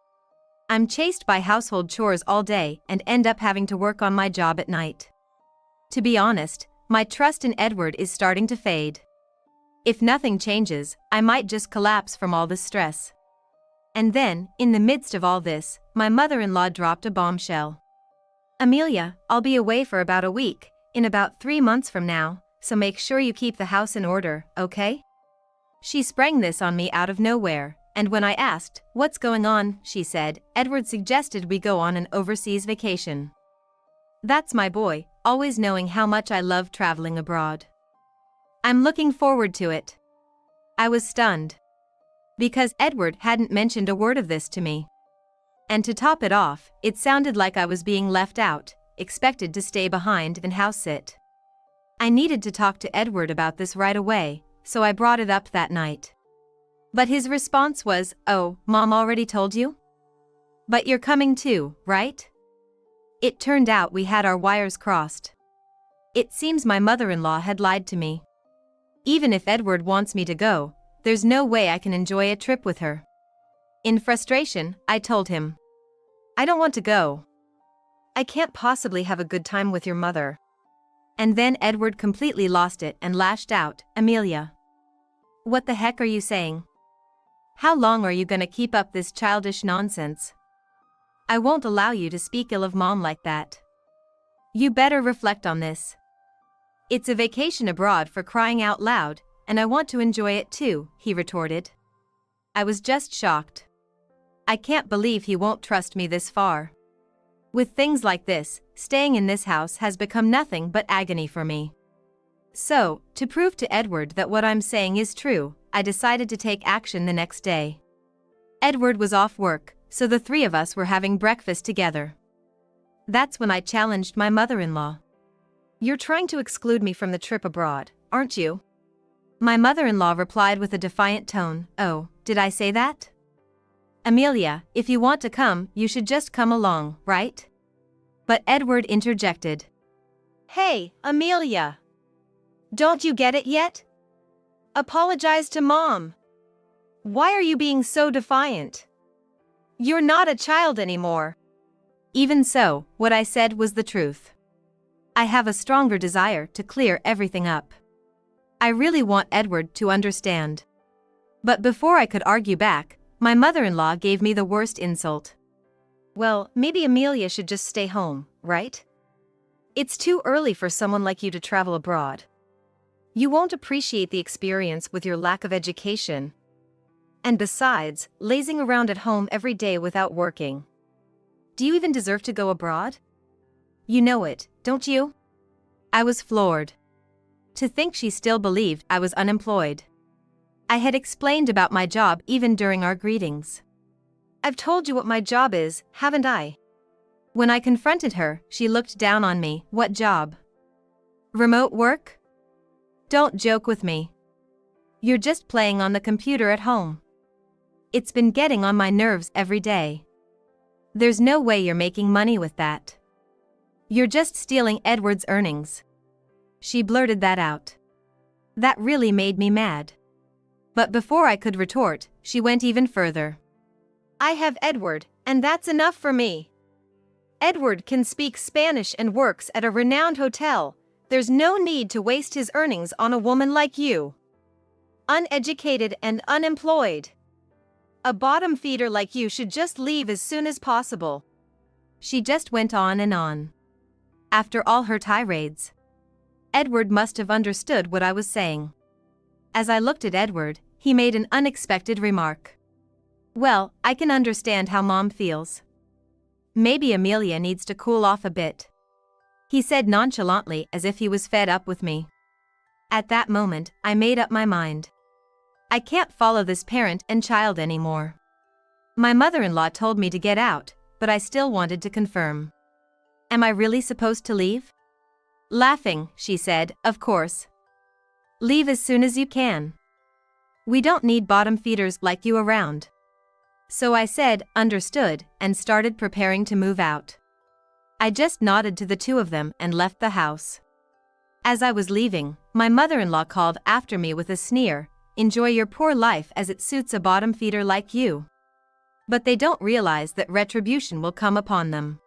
I'm chased by household chores all day and end up having to work on my job at night. To be honest, my trust in Edward is starting to fade. If nothing changes, I might just collapse from all this stress. And then, in the midst of all this, my mother-in-law dropped a bombshell. "Amelia, I'll be away for about a week, in about 3 months from now, so make sure you keep the house in order, okay?" She sprang this on me out of nowhere, and when I asked, "What's going on?" she said, "Edward suggested we go on an overseas vacation." That's my boy, always knowing how much I love traveling abroad. I'm looking forward to it. I was stunned. Because Edward hadn't mentioned a word of this to me. And to top it off, it sounded like I was being left out, expected to stay behind and house sit. I needed to talk to Edward about this right away, so I brought it up that night. But his response was, "Oh, Mom already told you? But you're coming too, right?" It turned out we had our wires crossed. It seems my mother-in-law had lied to me. Even if Edward wants me to go, there's no way I can enjoy a trip with her. In frustration, I told him, "I don't want to go. I can't possibly have a good time with your mother." And then Edward completely lost it and lashed out, "Amelia, what the heck are you saying? How long are you gonna keep up this childish nonsense? I won't allow you to speak ill of Mom like that. You better reflect on this. It's a vacation abroad for crying out loud, and I want to enjoy it too," he retorted. I was just shocked. I can't believe he won't trust me this far. With things like this, staying in this house has become nothing but agony for me. So, to prove to Edward that what I'm saying is true, I decided to take action the next day. Edward was off work, so the three of us were having breakfast together. That's when I challenged my mother-in-law. "You're trying to exclude me from the trip abroad, aren't you?" My mother-in-law replied with a defiant tone, "Oh, did I say that? Amelia, if you want to come, you should just come along, right?" But Edward interjected. "Hey, Amelia! Don't you get it yet? Apologize to Mom. Why are you being so defiant? You're not a child anymore." Even so, what I said was the truth. I have a stronger desire to clear everything up. I really want Edward to understand. But before I could argue back, my mother-in-law gave me the worst insult. "Well, maybe Amelia should just stay home, right? It's too early for someone like you to travel abroad. You won't appreciate the experience with your lack of education. And besides, lazing around at home every day without working. Do you even deserve to go abroad? You know it, don't you?" I was floored. To think she still believed I was unemployed. I had explained about my job even during our greetings. "I've told you what my job is, haven't I?" When I confronted her, she looked down on me. "What job? Remote work? Don't joke with me. You're just playing on the computer at home. It's been getting on my nerves every day. There's no way you're making money with that. You're just stealing Edward's earnings." She blurted that out. That really made me mad. But before I could retort, she went even further. "I have Edward, and that's enough for me. Edward can speak Spanish and works at a renowned hotel. There's no need to waste his earnings on a woman like you. Uneducated and unemployed. A bottom feeder like you should just leave as soon as possible." She just went on and on. After all her tirades, Edward must have understood what I was saying. As I looked at Edward, he made an unexpected remark. "Well, I can understand how Mom feels. Maybe Amelia needs to cool off a bit," he said nonchalantly, as if he was fed up with me. At that moment, I made up my mind. I can't follow this parent and child anymore. My mother-in-law told me to get out, but I still wanted to confirm. "Am I really supposed to leave?" Laughing, she said, "Of course. Leave as soon as you can. We don't need bottom feeders like you around." So I said, "Understood," and started preparing to move out. I just nodded to the two of them and left the house. As I was leaving, my mother-in-law called after me with a sneer, "Enjoy your poor life as it suits a bottom feeder like you." But they don't realize that retribution will come upon them.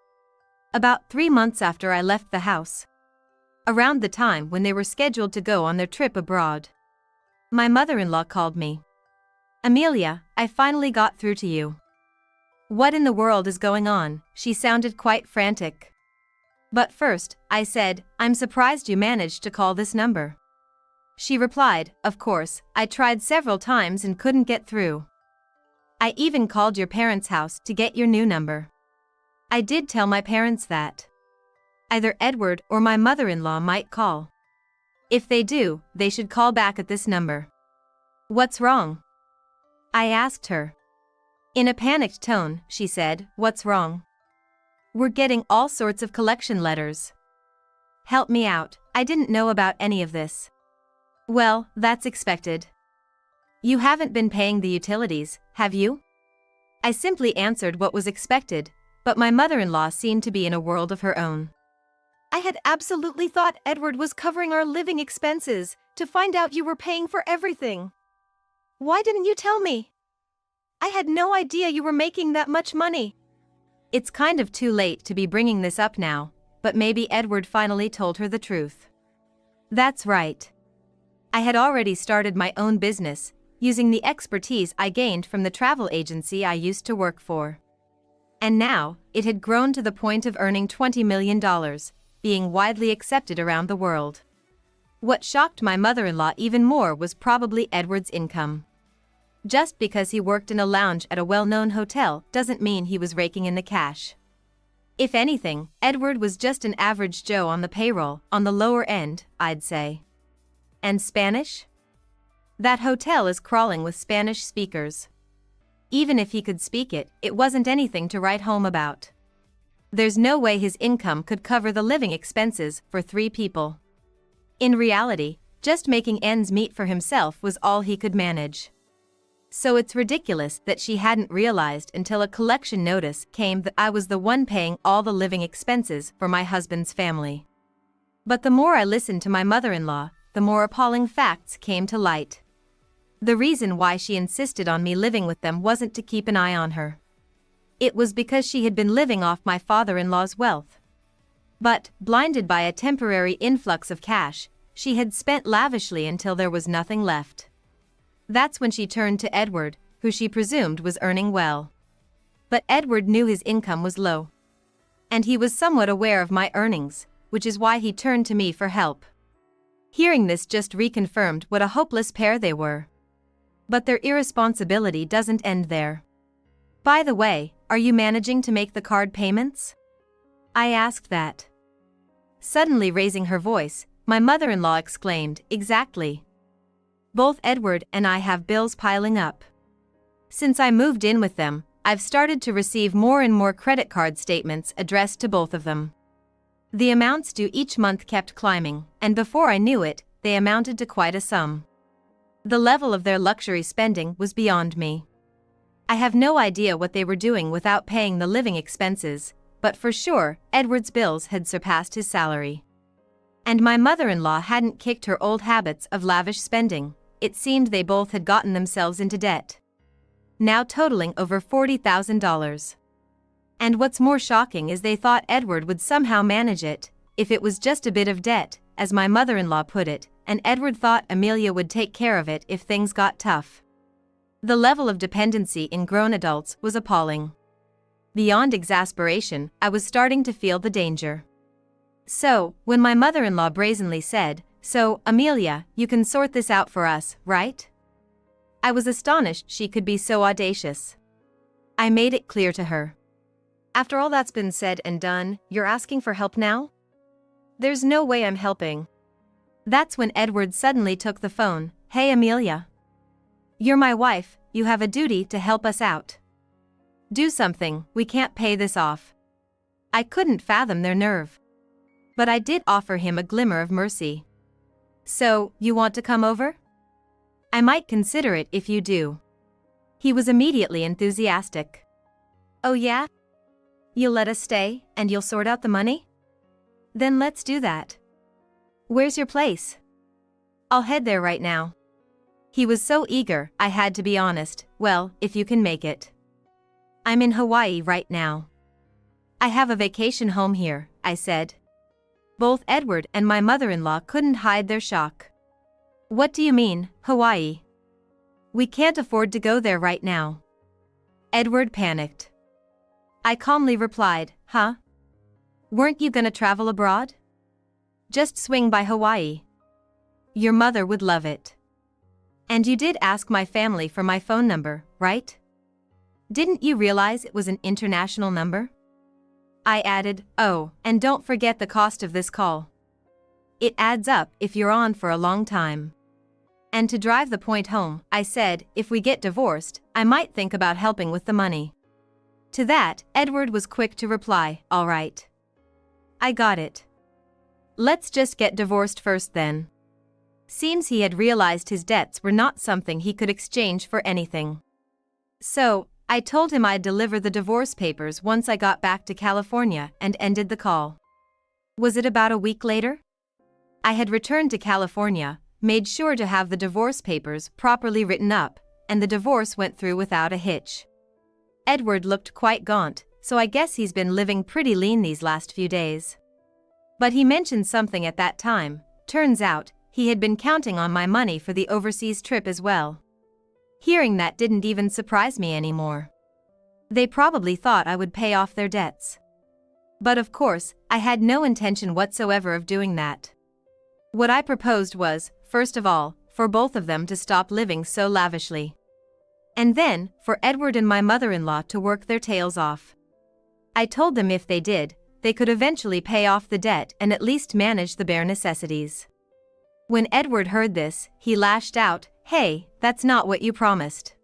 About 3 months after I left the house, around the time when they were scheduled to go on their trip abroad, my mother-in-law called me. "Amelia, I finally got through to you." "What in the world is going on?" She sounded quite frantic. "But first," I said, "I'm surprised you managed to call this number." She replied, "Of course, I tried several times and couldn't get through. I even called your parents' house to get your new number. I did tell my parents that either Edward or my mother-in-law might call. If they do, they should call back at this number." "What's wrong?" I asked her. In a panicked tone, she said, "What's wrong?" "We're getting all sorts of collection letters." "Help me out, I didn't know about any of this." "Well, that's expected. You haven't been paying the utilities, have you?" I simply answered what was expected, but my mother-in-law seemed to be in a world of her own. "I had absolutely thought Edward was covering our living expenses, to find out you were paying for everything. Why didn't you tell me? I had no idea you were making that much money." It's kind of too late to be bringing this up now, but maybe Edward finally told her the truth. That's right. I had already started my own business, using the expertise I gained from the travel agency I used to work for. And now, it had grown to the point of earning $20 million, being widely accepted around the world. What shocked my mother-in-law even more was probably Edward's income. Just because he worked in a lounge at a well-known hotel doesn't mean he was raking in the cash. If anything, Edward was just an average Joe on the payroll, on the lower end, I'd say. And Spanish? That hotel is crawling with Spanish speakers. Even if he could speak it, it wasn't anything to write home about. There's no way his income could cover the living expenses for 3 people. In reality, just making ends meet for himself was all he could manage. So it's ridiculous that she hadn't realized until a collection notice came that I was the one paying all the living expenses for my husband's family. But the more I listened to my mother-in-law, the more appalling facts came to light. The reason why she insisted on me living with them wasn't to keep an eye on her. It was because she had been living off my father-in-law's wealth. But, blinded by a temporary influx of cash, she had spent lavishly until there was nothing left. That's when she turned to Edward, who she presumed was earning well. But Edward knew his income was low. And he was somewhat aware of my earnings, which is why he turned to me for help. Hearing this just reconfirmed what a hopeless pair they were. But their irresponsibility doesn't end there. "By the way, are you managing to make the card payments?" I asked that. Suddenly raising her voice, my mother-in-law exclaimed, "Exactly. Both Edward and I have bills piling up. Since I moved in with them, I've started to receive more and more credit card statements addressed to both of them. The amounts due each month kept climbing, and before I knew it, they amounted to quite a sum. The level of their luxury spending was beyond me. I have no idea what they were doing without paying the living expenses, but for sure, Edward's bills had surpassed his salary. And my mother-in-law hadn't kicked her old habits of lavish spending. It seemed they both had gotten themselves into debt, now totaling over $40,000. And what's more shocking is they thought Edward would somehow manage it, if it was just a bit of debt, as my mother-in-law put it, and Edward thought Amelia would take care of it if things got tough. The level of dependency in grown adults was appalling. Beyond exasperation, I was starting to feel the danger. So, when my mother-in-law brazenly said, "So, Amelia, you can sort this out for us, right?" I was astonished she could be so audacious. I made it clear to her. "After all that's been said and done, you're asking for help now?" "There's no way I'm helping." That's when Edward suddenly took the phone. "Hey Amelia. You're my wife, you have a duty to help us out. Do something, we can't pay this off." I couldn't fathom their nerve. But I did offer him a glimmer of mercy. "So, you want to come over? I might consider it if you do." He was immediately enthusiastic. "Oh yeah? You'll let us stay, and you'll sort out the money? Then let's do that. Where's your place?" "I'll head there right now." He was so eager, I had to be honest. "Well, if you can make it." "I'm in Hawaii right now. I have a vacation home here," I said. Both Edward and my mother-in-law couldn't hide their shock. "What do you mean, Hawaii? We can't afford to go there right now." Edward panicked. I calmly replied, "Huh? Weren't you gonna travel abroad? Just swing by Hawaii. Your mother would love it. And you did ask my family for my phone number, right? Didn't you realize it was an international number?" I added, "Oh, and don't forget the cost of this call. It adds up if you're on for a long time." And to drive the point home, I said, "If we get divorced, I might think about helping with the money." To that, Edward was quick to reply, "All right. I got it. Let's just get divorced first then." Seems he had realized his debts were not something he could exchange for anything. So, I told him I'd deliver the divorce papers once I got back to California and ended the call. Was it about a week later? I had returned to California, made sure to have the divorce papers properly written up, and the divorce went through without a hitch. Edward looked quite gaunt, so I guess he's been living pretty lean these last few days. But he mentioned something at that time. Turns out, he had been counting on my money for the overseas trip as well. Hearing that didn't even surprise me anymore. They probably thought I would pay off their debts. But of course, I had no intention whatsoever of doing that. What I proposed was, first of all, for both of them to stop living so lavishly. And then, for Edward and my mother-in-law to work their tails off. I told them if they did, they could eventually pay off the debt and at least manage the bare necessities. When Edward heard this, he lashed out, "Hey, that's not what you promised.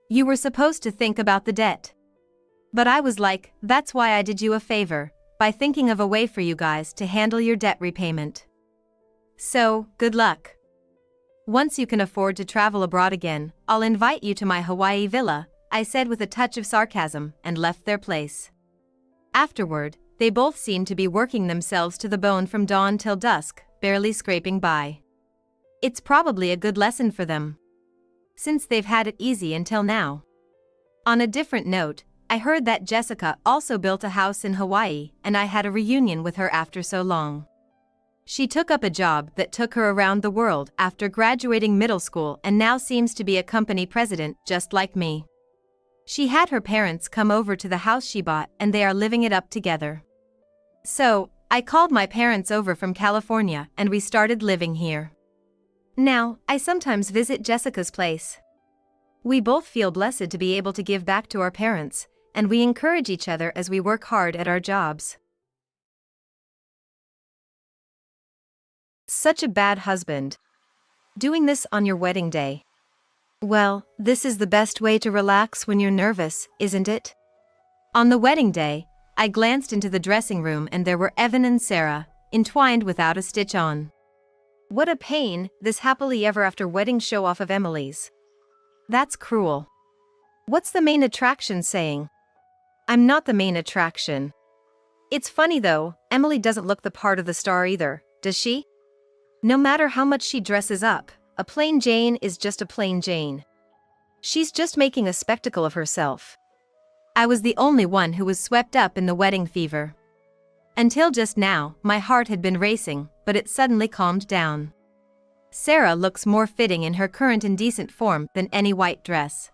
You were supposed to think about the debt." But I was like, "That's why I did you a favor, by thinking of a way for you guys to handle your debt repayment. So, good luck. Once you can afford to travel abroad again, I'll invite you to my Hawaii villa," I said with a touch of sarcasm, and left their place. Afterward, they both seemed to be working themselves to the bone from dawn till dusk, barely scraping by. It's probably a good lesson for them, since they've had it easy until now. On a different note, I heard that Jessica also built a house in Hawaii, and I had a reunion with her after so long. She took up a job that took her around the world after graduating middle school and now seems to be a company president just like me. She had her parents come over to the house she bought and they are living it up together. So, I called my parents over from California and we started living here. Now, I sometimes visit Jessica's place. We both feel blessed to be able to give back to our parents, and we encourage each other as we work hard at our jobs. Such a bad husband. Doing this on your wedding day. Well, this is the best way to relax when you're nervous, isn't it? On the wedding day, I glanced into the dressing room and there were Evan and Sarah, entwined without a stitch on. What a pain, this happily ever after wedding show-off of Emily's. That's cruel. What's the main attraction saying? I'm not the main attraction. It's funny though, Emily doesn't look the part of the star either, does she? No matter how much she dresses up, a plain Jane is just a plain Jane. She's just making a spectacle of herself. I was the only one who was swept up in the wedding fever. Until just now, my heart had been racing, but it suddenly calmed down. Sarah looks more fitting in her current indecent form than any white dress.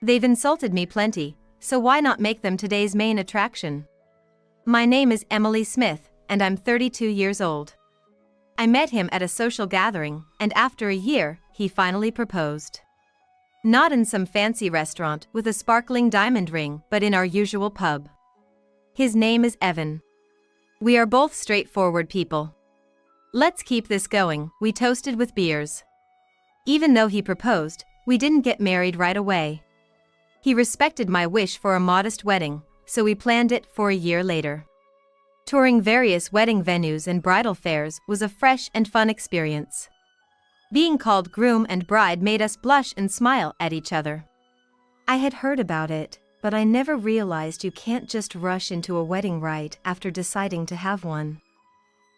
They've insulted me plenty, so why not make them today's main attraction? My name is Emily Smith, and I'm 32 years old. I met him at a social gathering, and after a year, he finally proposed. Not in some fancy restaurant with a sparkling diamond ring, but in our usual pub. His name is Evan. We are both straightforward people. Let's keep this going, we toasted with beers. Even though he proposed, we didn't get married right away. He respected my wish for a modest wedding, so we planned it for a year later. Touring various wedding venues and bridal fairs was a fresh and fun experience. Being called groom and bride made us blush and smile at each other. I had heard about it, but I never realized you can't just rush into a wedding right after deciding to have one.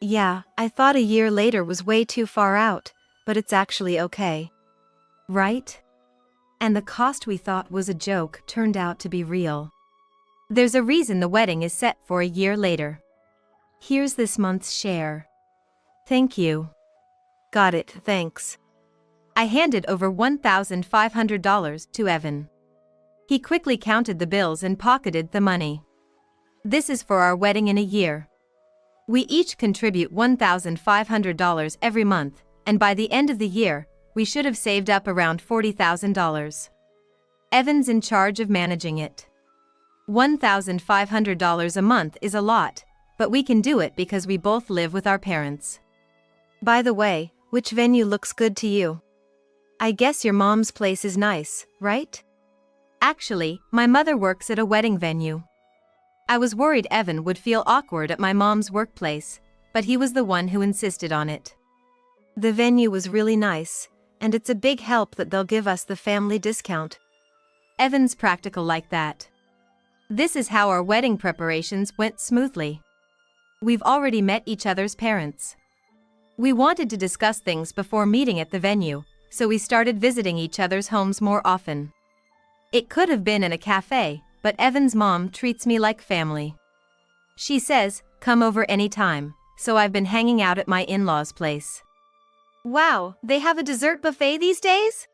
Yeah, I thought a year later was way too far out, but it's actually okay. Right? And the cost we thought was a joke turned out to be real. There's a reason the wedding is set for a year later. Here's this month's share. Thank you. Got it, thanks. I handed over $1,500 to Evan. He quickly counted the bills and pocketed the money. This is for our wedding in a year. We each contribute $1,500 every month, and by the end of the year, we should have saved up around $40,000. Evan's in charge of managing it. $1,500 a month is a lot, but we can do it because we both live with our parents. By the way, which venue looks good to you? I guess your mom's place is nice, right? Actually, my mother works at a wedding venue. I was worried Evan would feel awkward at my mom's workplace, but he was the one who insisted on it. The venue was really nice, and it's a big help that they'll give us the family discount. Evan's practical like that. This is how our wedding preparations went smoothly. We've already met each other's parents. We wanted to discuss things before meeting at the venue, so we started visiting each other's homes more often. It could have been in a cafe, but Evan's mom treats me like family. She says, come over anytime, so I've been hanging out at my in-laws' place. Wow, they have a dessert buffet these days?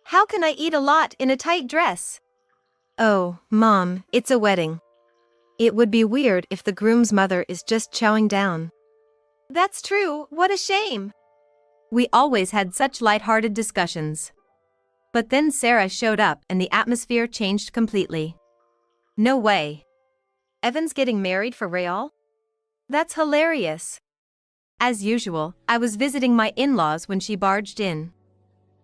How can I eat a lot in a tight dress? Oh, Mom, it's a wedding. It would be weird if the groom's mother is just chowing down. That's true, what a shame. We always had such light-hearted discussions. But then Sarah showed up and the atmosphere changed completely. No way. Evan's getting married for real? That's hilarious. As usual, I was visiting my in-laws when she barged in.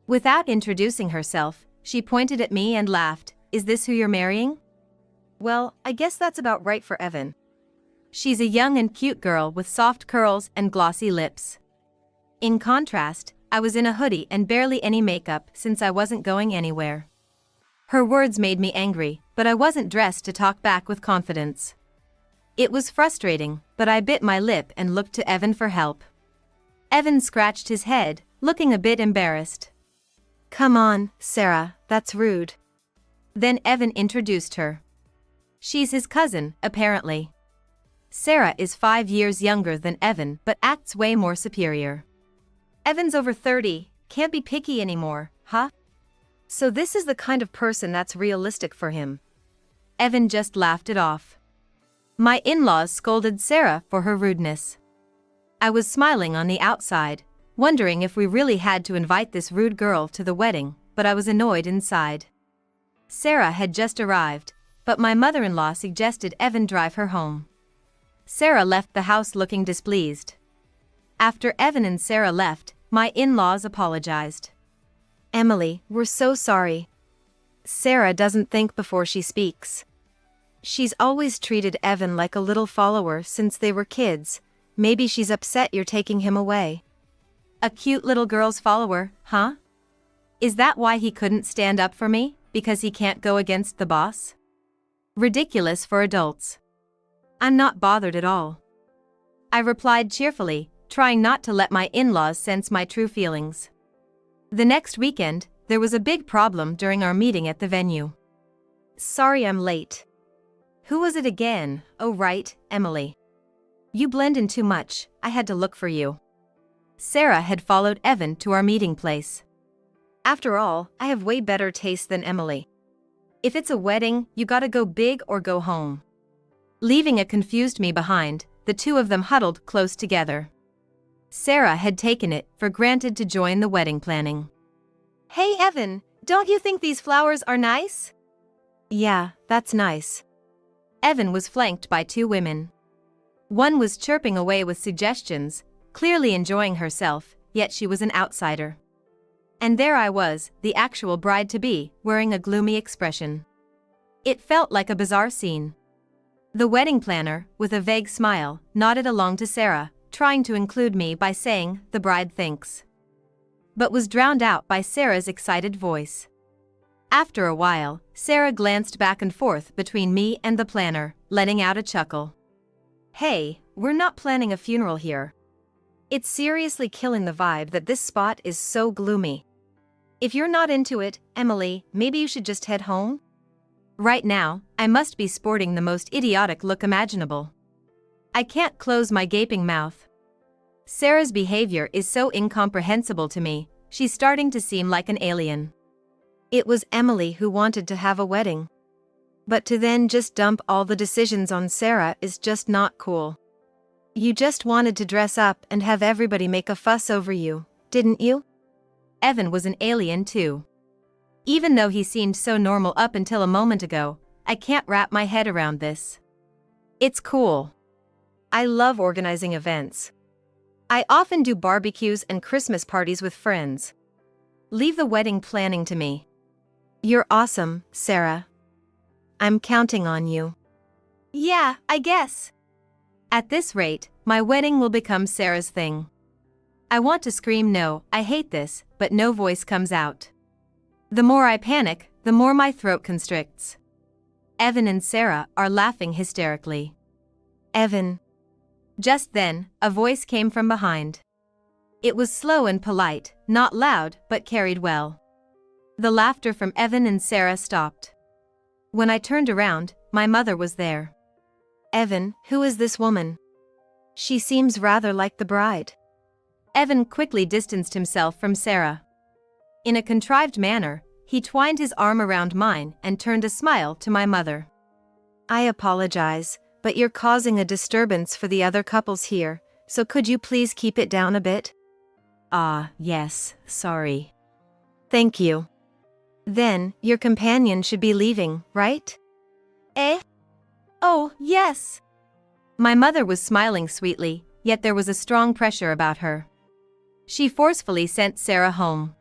Without introducing herself, she pointed at me and laughed. Is this who you're marrying? Well, I guess that's about right for Evan. She's a young and cute girl with soft curls and glossy lips. In contrast, I was in a hoodie and barely any makeup since I wasn't going anywhere. Her words made me angry, but I wasn't dressed to talk back with confidence. It was frustrating, but I bit my lip and looked to Evan for help. Evan scratched his head, looking a bit embarrassed. Come on, Sarah, that's rude. Then Evan introduced her. She's his cousin, apparently. Sarah is 5 years younger than Evan but acts way more superior. Evan's over 30, can't be picky anymore, huh? So this is the kind of person that's realistic for him. Evan just laughed it off. My in-laws scolded Sarah for her rudeness. I was smiling on the outside, wondering if we really had to invite this rude girl to the wedding, but I was annoyed inside. Sarah had just arrived, but my mother-in-law suggested Evan drive her home. Sarah left the house looking displeased. After Evan and Sarah left, my in-laws apologized. Emily, we're so sorry. Sarah doesn't think before she speaks. She's always treated Evan like a little follower since they were kids. Maybe she's upset you're taking him away. A cute little girl's follower, huh? Is that why he couldn't stand up for me? Because he can't go against the boss? Ridiculous for adults. I'm not bothered at all. I replied cheerfully, trying not to let my in-laws sense my true feelings. The next weekend, there was a big problem during our meeting at the venue. Sorry I'm late. Who was it again? Oh right, Emily. You blend in too much, I had to look for you. Sarah had followed Evan to our meeting place. After all, I have way better taste than Emily. If it's a wedding, you gotta go big or go home. Leaving a confused me behind, the two of them huddled close together. Sarah had taken it for granted to join the wedding planning. Hey Evan, don't you think these flowers are nice? Yeah, that's nice. Evan was flanked by two women. One was chirping away with suggestions, clearly enjoying herself, yet she was an outsider. And there I was, the actual bride-to-be, wearing a gloomy expression. It felt like a bizarre scene. The wedding planner, with a vague smile, nodded along to Sarah, trying to include me by saying, "The bride thinks," but was drowned out by Sarah's excited voice. After a while, Sarah glanced back and forth between me and the planner, letting out a chuckle. Hey, we're not planning a funeral here. It's seriously killing the vibe that this spot is so gloomy. If you're not into it, Emily, maybe you should just head home? Right now, I must be sporting the most idiotic look imaginable. I can't close my gaping mouth. Sarah's behavior is so incomprehensible to me, she's starting to seem like an alien. It was Emily who wanted to have a wedding. But to then just dump all the decisions on Sarah is just not cool. You just wanted to dress up and have everybody make a fuss over you, didn't you? Evan was an alien too. Even though he seemed so normal up until a moment ago, I can't wrap my head around this. It's cool. I love organizing events. I often do barbecues and Christmas parties with friends. Leave the wedding planning to me. You're awesome, Sarah. I'm counting on you. Yeah, I guess. At this rate, my wedding will become Sarah's thing. I want to scream no, I hate this, but no voice comes out. The more I panic, the more my throat constricts. Evan and Sarah are laughing hysterically. Evan. Just then, a voice came from behind. It was slow and polite, not loud but carried well. The laughter from Evan and Sarah stopped. When I turned around, my mother was there. Evan, who is this woman? She seems rather like the bride. Evan quickly distanced himself from Sarah. In a contrived manner, he twined his arm around mine and turned a smile to my mother. I apologize, but you're causing a disturbance for the other couples here, so could you please keep it down a bit? Ah, yes, sorry. Thank you. Then, your companion should be leaving, right? Eh? Oh, yes. My mother was smiling sweetly, yet there was a strong pressure about her. She forcefully sent Sarah home.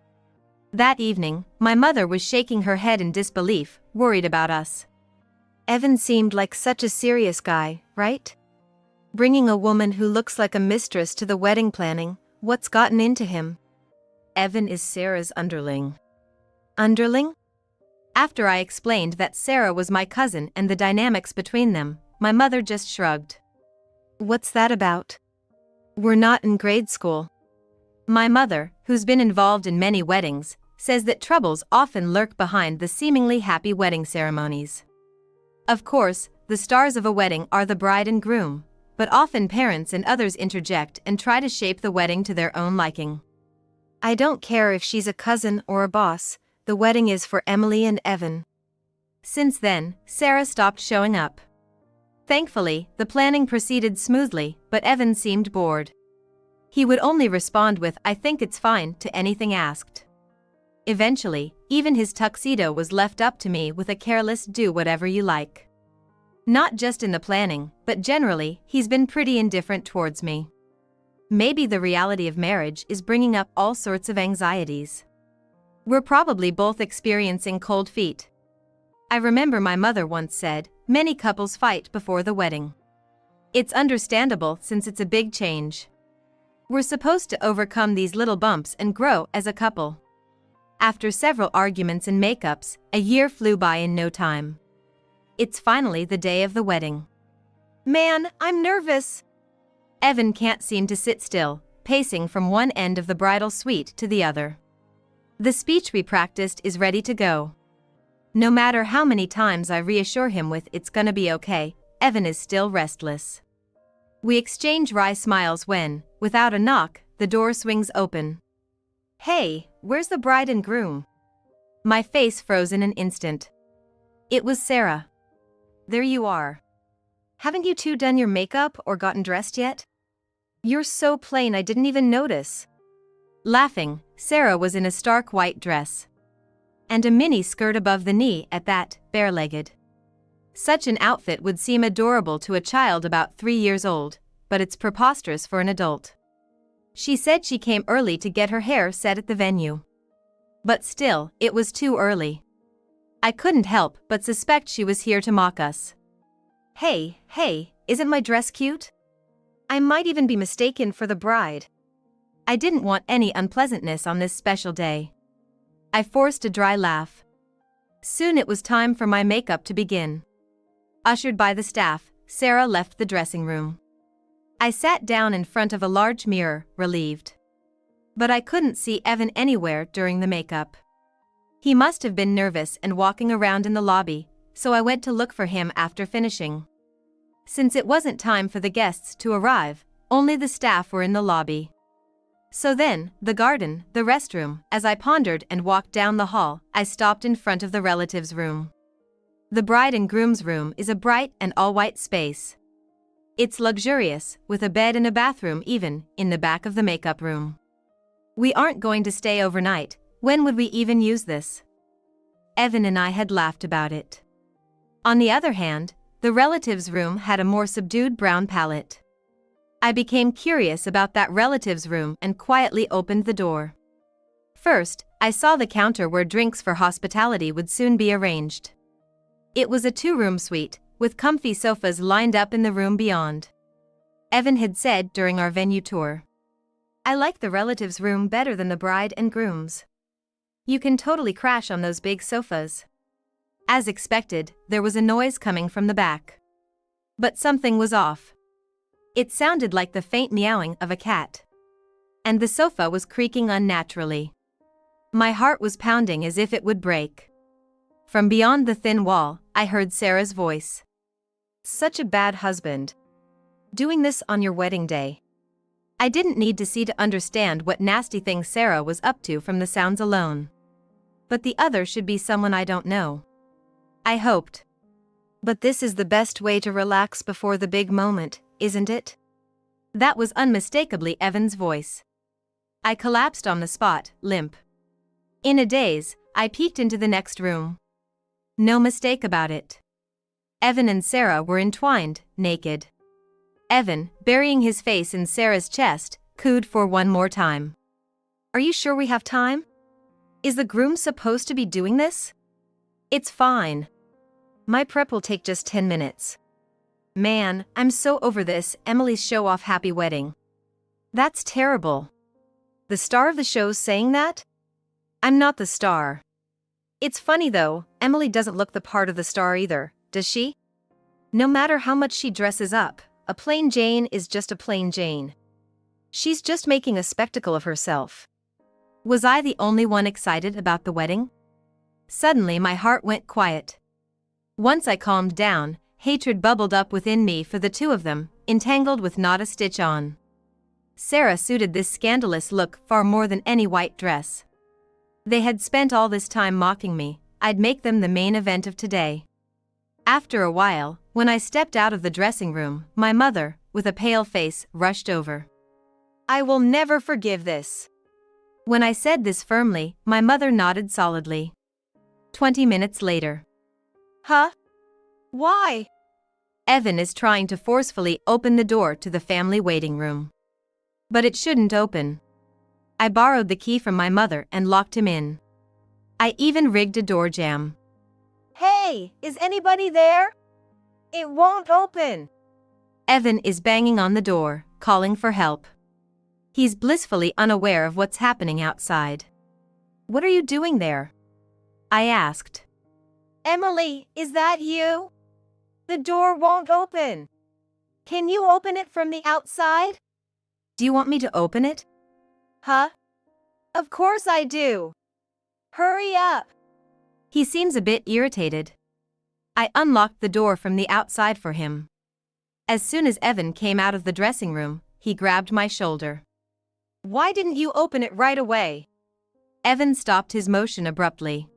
That evening, my mother was shaking her head in disbelief, worried about us. Evan seemed like such a serious guy, right? Bringing a woman who looks like a mistress to the wedding planning, what's gotten into him? Evan is Sarah's underling. Underling? After I explained that Sarah was my cousin and the dynamics between them, my mother just shrugged. What's that about? We're not in grade school. My mother, who's been involved in many weddings, says that troubles often lurk behind the seemingly happy wedding ceremonies. Of course, the stars of a wedding are the bride and groom, but often parents and others interject and try to shape the wedding to their own liking. I don't care if she's a cousin or a boss, the wedding is for Emily and Evan. Since then, Sarah stopped showing up. Thankfully, the planning proceeded smoothly, but Evan seemed bored. He would only respond with "I think it's fine" to anything asked. Eventually, even his tuxedo was left up to me with a careless "do whatever you like." Not just in the planning, but generally, he's been pretty indifferent towards me. Maybe the reality of marriage is bringing up all sorts of anxieties. We're probably both experiencing cold feet. I remember my mother once said, many couples fight before the wedding. It's understandable since it's a big change. We're supposed to overcome these little bumps and grow as a couple. After several arguments and makeups, a year flew by in no time. It's finally the day of the wedding. Man, I'm nervous. Evan can't seem to sit still, pacing from one end of the bridal suite to the other. The speech we practiced is ready to go. No matter how many times I reassure him with "it's gonna be okay," Evan is still restless. We exchange wry smiles when, without a knock, the door swings open. Hey, where's the bride and groom? My face froze in an instant. It was Sarah. There you are. Haven't you two done your makeup or gotten dressed yet? You're so plain I didn't even notice. Laughing, Sarah was in a stark white dress. And a mini skirt above the knee at that, bare-legged. Such an outfit would seem adorable to a child about 3 years old, but it's preposterous for an adult. She said she came early to get her hair set at the venue. But still, it was too early. I couldn't help but suspect she was here to mock us. Hey, isn't my dress cute? I might even be mistaken for the bride. I didn't want any unpleasantness on this special day. I forced a dry laugh. Soon it was time for my makeup to begin. Ushered by the staff, Sarah left the dressing room. I sat down in front of a large mirror, relieved. But I couldn't see Evan anywhere during the makeup. He must have been nervous and walking around in the lobby, so I went to look for him after finishing. Since it wasn't time for the guests to arrive, only the staff were in the lobby. So then, the garden, the restroom. As I pondered and walked down the hall, I stopped in front of the relatives' room. The bride and groom's room is a bright and all-white space. It's luxurious, with a bed and a bathroom even, in the back of the makeup room. We aren't going to stay overnight, when would we even use this? Evan and I had laughed about it. On the other hand, the relatives' room had a more subdued brown palette. I became curious about that relative's room and quietly opened the door. First, I saw the counter where drinks for hospitality would soon be arranged. It was a 2-room suite, with comfy sofas lined up in the room beyond. Evan had said during our venue tour, "I like the relative's room better than the bride and groom's. You can totally crash on those big sofas." As expected, there was a noise coming from the back. But something was off. It sounded like the faint meowing of a cat. And the sofa was creaking unnaturally. My heart was pounding as if it would break. From beyond the thin wall, I heard Sarah's voice. "Such a bad husband. Doing this on your wedding day." I didn't need to see to understand what nasty thing Sarah was up to from the sounds alone. But the other should be someone I don't know. I hoped. But this is the best way to relax before the big moment, isn't it? That was unmistakably Evan's voice. I collapsed on the spot, limp. In a daze, I peeked into the next room. No mistake about it. Evan and Sarah were entwined, naked. Evan, burying his face in Sarah's chest, cooed for one more time. "Are you sure we have time? Is the groom supposed to be doing this?" "It's fine. My prep will take just 10 minutes. Man, I'm so over this Emily's show-off happy wedding." That's terrible. The star of the show's saying that? I'm not the star. It's funny though, Emily doesn't look the part of the star either, does she? No matter how much she dresses up, a plain Jane is just a plain Jane. She's just making a spectacle of herself. Was I the only one excited about the wedding? Suddenly my heart went quiet. Once I calmed down, hatred bubbled up within me for the two of them, entangled with not a stitch on. Sarah suited this scandalous look far more than any white dress. They had spent all this time mocking me, I'd make them the main event of today. After a while, when I stepped out of the dressing room, my mother, with a pale face, rushed over. "I will never forgive this." When I said this firmly, my mother nodded solidly. 20 minutes later. "Huh? Why?" Evan is trying to forcefully open the door to the family waiting room. But it shouldn't open. I borrowed the key from my mother and locked him in. I even rigged a door jamb. "Hey, is anybody there? It won't open." Evan is banging on the door, calling for help. He's blissfully unaware of what's happening outside. "What are you doing there?" I asked. "Emily, is that you? The door won't open. Can you open it from the outside?" "Do you want me to open it?" "Huh? Of course I do. Hurry up." He seems a bit irritated. I unlocked the door from the outside for him. As soon as Evan came out of the dressing room, he grabbed my shoulder. "Why didn't you open it right away?" Evan stopped his motion abruptly.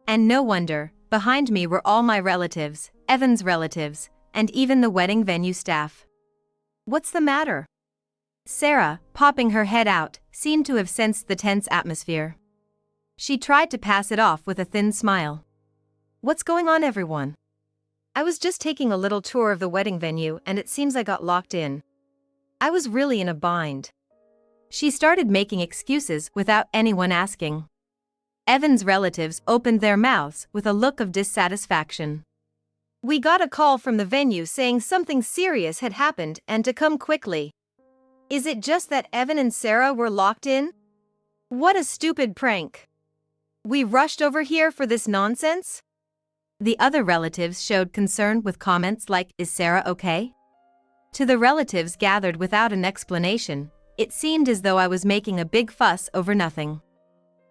And no wonder, Behind me were all my relatives, Evan's relatives, and even the wedding venue staff. "What's the matter?" Sarah, popping her head out, seemed to have sensed the tense atmosphere. She tried to pass it off with a thin smile. "What's going on, everyone?" "I was just taking a little tour of the wedding venue and it seems I got locked in. I was really in a bind." She started making excuses without anyone asking. Evan's relatives opened their mouths with a look of dissatisfaction. "We got a call from the venue saying something serious had happened and to come quickly. Is it just that Evan and Sarah were locked in? What a stupid prank. We rushed over here for this nonsense?" The other relatives showed concern with comments like, "Is Sarah okay?" To the relatives gathered without an explanation, it seemed as though I was making a big fuss over nothing.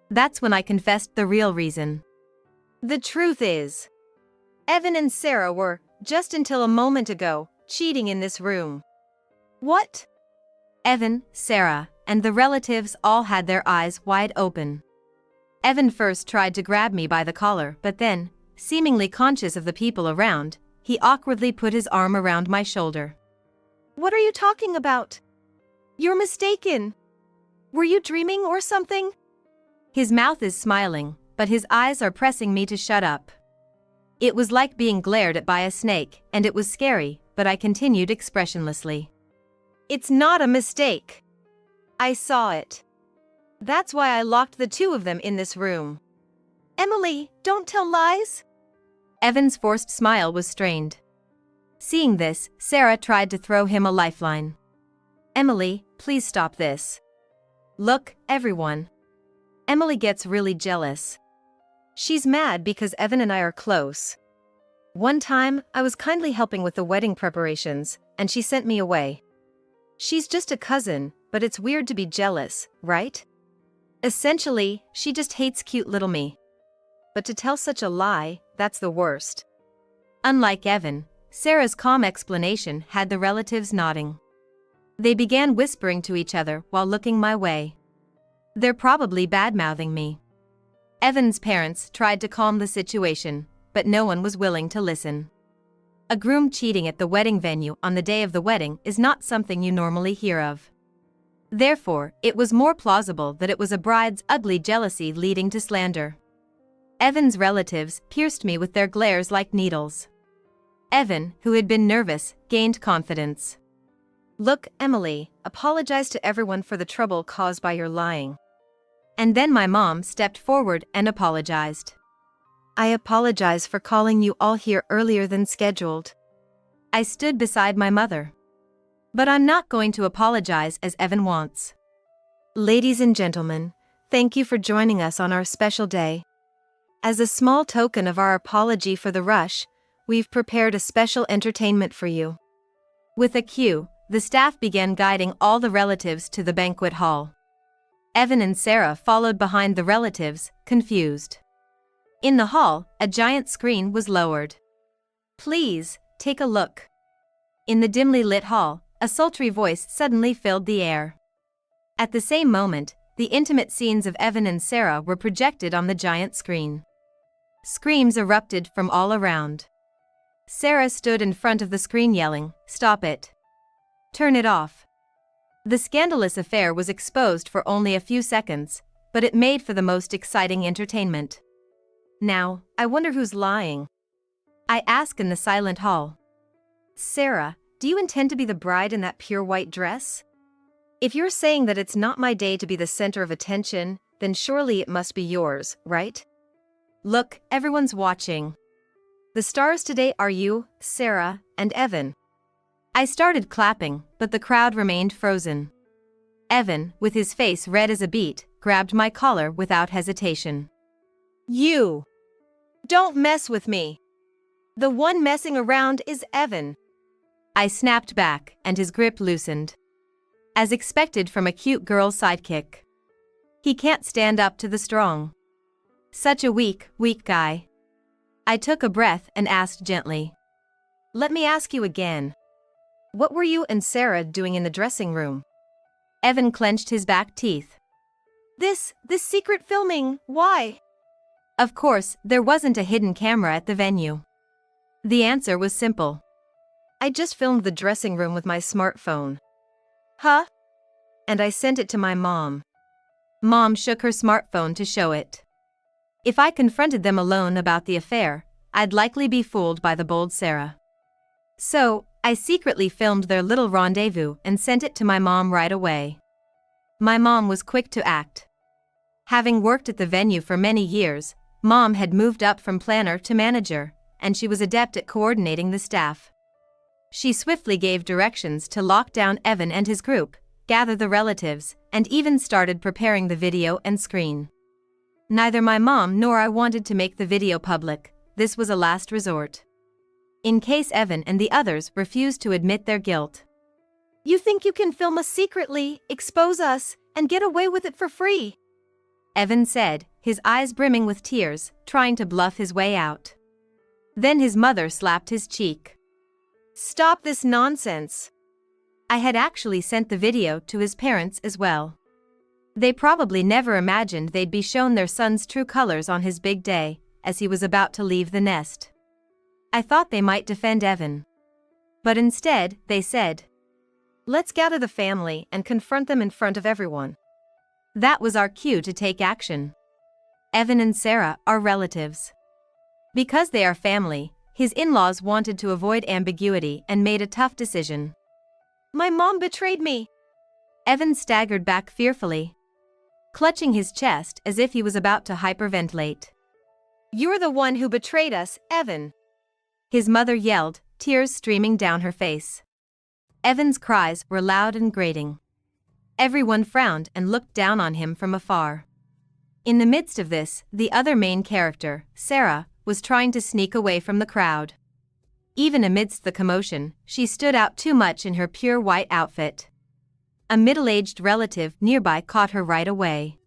That's when I confessed the real reason. "The truth is, Evan and Sarah were, just until a moment ago, cheating in this room." "What?" Evan, Sarah, and the relatives all had their eyes wide open. Evan first tried to grab me by the collar, but then, seemingly conscious of the people around, he awkwardly put his arm around my shoulder. "What are you talking about? You're mistaken. Were you dreaming or something?" His mouth is smiling, but his eyes are pressing me to shut up. It was like being glared at by a snake, and it was scary, but I continued expressionlessly. "It's not a mistake. I saw it. That's why I locked the two of them in this room." "Emily, don't tell lies." Evan's forced smile was strained. Seeing this, Sarah tried to throw him a lifeline. "Emily, please stop this. Look, everyone. Emily gets really jealous. She's mad because Evan and I are close. One time, I was kindly helping with the wedding preparations, and she sent me away. She's just a cousin, but it's weird to be jealous, right? Essentially, she just hates cute little me. But to tell such a lie, that's the worst." Unlike Evan, Sarah's calm explanation had the relatives nodding. They began whispering to each other while looking my way. "They're probably bad-mouthing me." Evan's parents tried to calm the situation, but no one was willing to listen. A groom cheating at the wedding venue on the day of the wedding is not something you normally hear of. Therefore, it was more plausible that it was a bride's ugly jealousy leading to slander. Evan's relatives pierced me with their glares like needles. Evan, who had been nervous, gained confidence. "Look, Emily, apologize to everyone for the trouble caused by your lying." And then my mom stepped forward and apologized. "I apologize for calling you all here earlier than scheduled." I stood beside my mother. "But I'm not going to apologize as Evan wants." "Ladies and gentlemen, thank you for joining us on our special day. As a small token of our apology for the rush, we've prepared a special entertainment for you." With a cue, the staff began guiding all the relatives to the banquet hall. Evan and Sarah followed behind the relatives, confused. In the hall, a giant screen was lowered. "Please, take a look." In the dimly lit hall, a sultry voice suddenly filled the air. At the same moment, the intimate scenes of Evan and Sarah were projected on the giant screen. Screams erupted from all around. Sarah stood in front of the screen yelling, "Stop it. Turn it off." The scandalous affair was exposed for only a few seconds, but it made for the most exciting entertainment. "Now, I wonder who's lying?" I asked in the silent hall. "Sarah, do you intend to be the bride in that pure white dress? If you're saying that it's not my day to be the center of attention, then surely it must be yours, right? Look, everyone's watching. The stars today are you, Sarah, and Evan." I started clapping, but the crowd remained frozen. Evan, with his face red as a beet, grabbed my collar without hesitation. "You! Don't mess with me. The one messing around is Evan." I snapped back, and his grip loosened. As expected from a cute girl's sidekick. He can't stand up to the strong. Such a weak guy. I took a breath and asked gently. "Let me ask you again. What were you and Sarah doing in the dressing room?" Evan clenched his back teeth. This secret filming, why?" Of course, there wasn't a hidden camera at the venue. The answer was simple. I just filmed the dressing room with my smartphone. Huh? And I sent it to my mom. Mom shook her smartphone to show it. If I confronted them alone about the affair, I'd likely be fooled by the bold Sarah. So, I secretly filmed their little rendezvous and sent it to my mom right away. My mom was quick to act. Having worked at the venue for many years, Mom had moved up from planner to manager, and she was adept at coordinating the staff. She swiftly gave directions to lock down Evan and his group, gather the relatives, and even started preparing the video and screen. Neither my mom nor I wanted to make the video public. This was a last resort. In case Evan and the others refused to admit their guilt. You think you can film us secretly, expose us, and get away with it for free? Evan said, his eyes brimming with tears, trying to bluff his way out. Then his mother slapped his cheek. Stop this nonsense. I had actually sent the video to his parents as well. They probably never imagined they'd be shown their son's true colors on his big day, as he was about to leave the nest. I thought they might defend Evan. But instead, they said, let's gather the family and confront them in front of everyone. That was our cue to take action. Evan and Sarah are relatives. Because they are family, his in-laws wanted to avoid ambiguity and made a tough decision. My mom betrayed me. Evan staggered back fearfully, clutching his chest as if he was about to hyperventilate. You're the one who betrayed us, Evan. His mother yelled, tears streaming down her face. Evan's cries were loud and grating. Everyone frowned and looked down on him from afar. In the midst of this, the other main character, Sarah, was trying to sneak away from the crowd. Even amidst the commotion, she stood out too much in her pure white outfit. A middle-aged relative nearby caught her right away.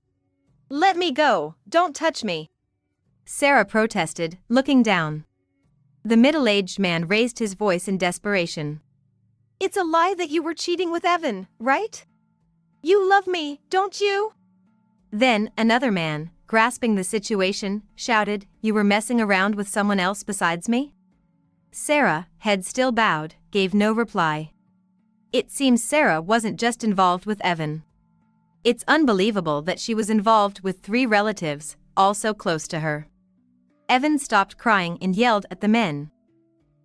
Let me go, don't touch me. Sarah protested, looking down. The middle-aged man raised his voice in desperation. It's a lie that you were cheating with Evan, right? You love me, don't you? Then, another man, grasping the situation, shouted, you were messing around with someone else besides me? Sarah, head still bowed, gave no reply. It seems Sarah wasn't just involved with Evan. It's unbelievable that she was involved with 3 relatives, all so close to her. Evan stopped crying and yelled at the men.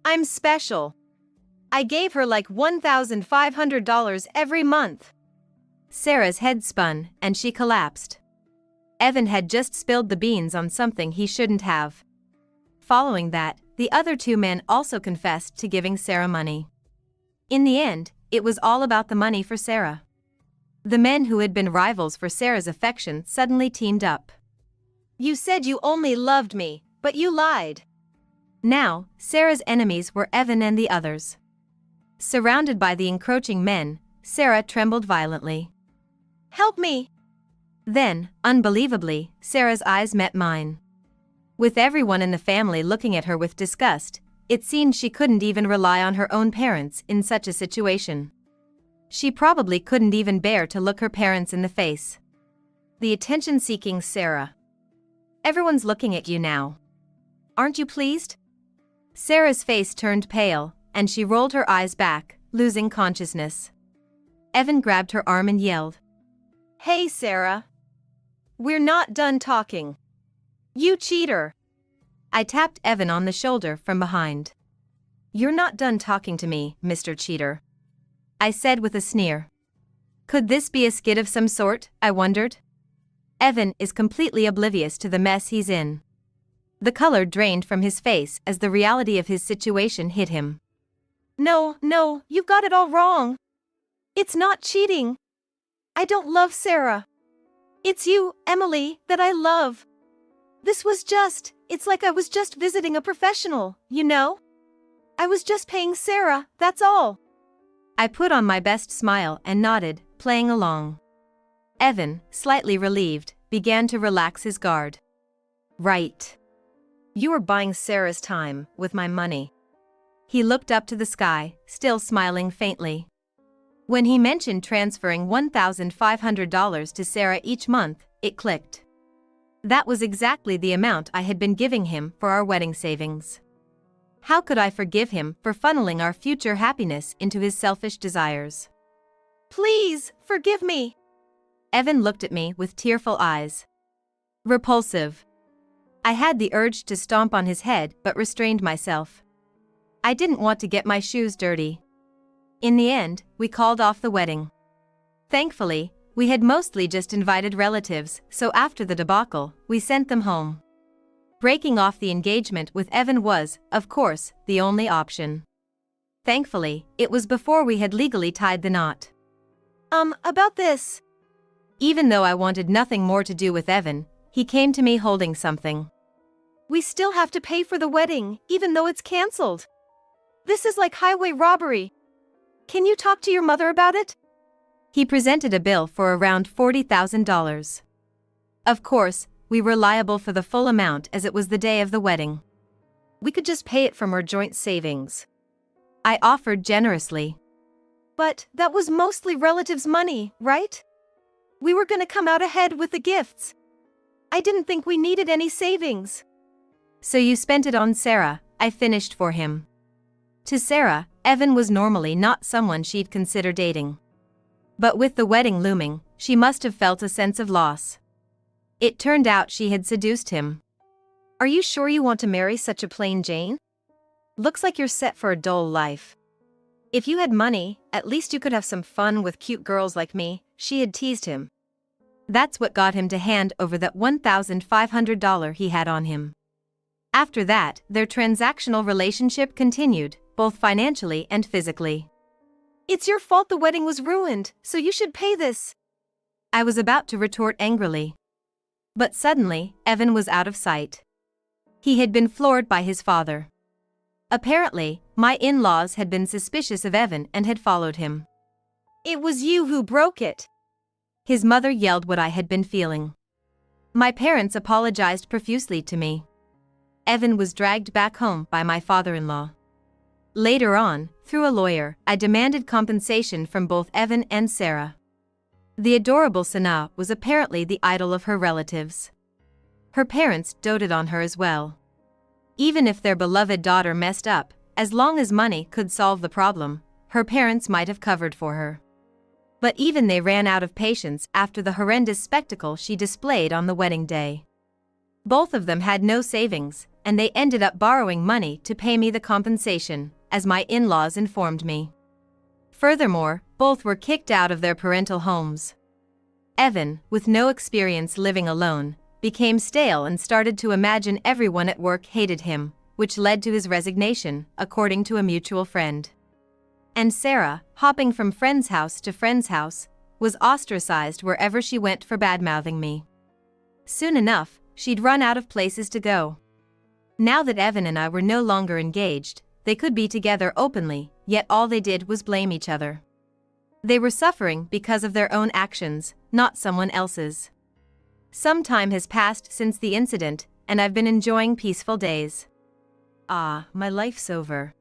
I'm special. I gave her like $1,500 every month. Sarah's head spun, and she collapsed. Evan had just spilled the beans on something he shouldn't have. Following that, the other 2 men also confessed to giving Sarah money. In the end, it was all about the money for Sarah. The men who had been rivals for Sarah's affection suddenly teamed up. You said you only loved me, but you lied. Now, Sarah's enemies were Evan and the others. Surrounded by the encroaching men, Sarah trembled violently. Help me! Then, unbelievably, Sarah's eyes met mine. With everyone in the family looking at her with disgust, it seemed she couldn't even rely on her own parents in such a situation. She probably couldn't even bear to look her parents in the face. The attention-seeking Sarah. Everyone's looking at you now. Aren't you pleased? Sarah's face turned pale, and she rolled her eyes back, losing consciousness. Evan grabbed her arm and yelled. Hey Sarah. We're not done talking. You cheater. I tapped Evan on the shoulder from behind. You're not done talking to me, Mr. Cheater. I said with a sneer. Could this be a skit of some sort, I wondered? Evan is completely oblivious to the mess he's in. The color drained from his face as the reality of his situation hit him. No, you've got it all wrong. It's not cheating. I don't love Sarah. It's you, Emily, that I love. It's like I was just visiting a professional, you know? I was just paying Sarah, that's all. I put on my best smile and nodded, playing along. Evan, slightly relieved, began to relax his guard. Right. You were buying Sarah's time with my money. He looked up to the sky, still smiling faintly. When he mentioned transferring $1,500 to Sarah each month, it clicked. That was exactly the amount I had been giving him for our wedding savings. How could I forgive him for funneling our future happiness into his selfish desires? Please, forgive me. Evan looked at me with tearful eyes. Repulsive. I had the urge to stomp on his head but restrained myself. I didn't want to get my shoes dirty. In the end, we called off the wedding. Thankfully, we had mostly just invited relatives, so after the debacle, we sent them home. Breaking off the engagement with Evan was, of course, the only option. Thankfully, it was before we had legally tied the knot. About this. Even though I wanted nothing more to do with Evan, he came to me holding something. We still have to pay for the wedding, even though it's cancelled. This is like highway robbery. Can you talk to your mother about it? He presented a bill for around $40,000. Of course, we were liable for the full amount as it was the day of the wedding. We could just pay it from our joint savings. I offered generously. But that was mostly relatives' money, right? We were gonna come out ahead with the gifts. I didn't think we needed any savings. So you spent it on Sarah, I finished for him. To Sarah, Evan was normally not someone she'd consider dating. But with the wedding looming, she must have felt a sense of loss. It turned out she had seduced him. Are you sure you want to marry such a plain Jane? Looks like you're set for a dull life. If you had money, at least you could have some fun with cute girls like me, she had teased him. That's what got him to hand over that $1,500 he had on him. After that, their transactional relationship continued, both financially and physically. It's your fault the wedding was ruined, so you should pay this. I was about to retort angrily. But suddenly, Evan was out of sight. He had been floored by his father. Apparently, my in-laws had been suspicious of Evan and had followed him. It was you who broke it. His mother yelled what I had been feeling. My parents apologized profusely to me. Evan was dragged back home by my father-in-law. Later on, through a lawyer, I demanded compensation from both Evan and Sarah. The adorable Sana was apparently the idol of her relatives. Her parents doted on her as well. Even if their beloved daughter messed up, as long as money could solve the problem, her parents might have covered for her. But even they ran out of patience after the horrendous spectacle she displayed on the wedding day. Both of them had no savings, and they ended up borrowing money to pay me the compensation, as my in-laws informed me. Furthermore, both were kicked out of their parental homes. Evan, with no experience living alone, became stale and started to imagine everyone at work hated him, which led to his resignation, according to a mutual friend. And Sarah, hopping from friend's house to friend's house, was ostracized wherever she went for badmouthing me. Soon enough, she'd run out of places to go. Now that Evan and I were no longer engaged, they could be together openly, yet all they did was blame each other. They were suffering because of their own actions, not someone else's. Some time has passed since the incident, and I've been enjoying peaceful days. Ah, my life's over.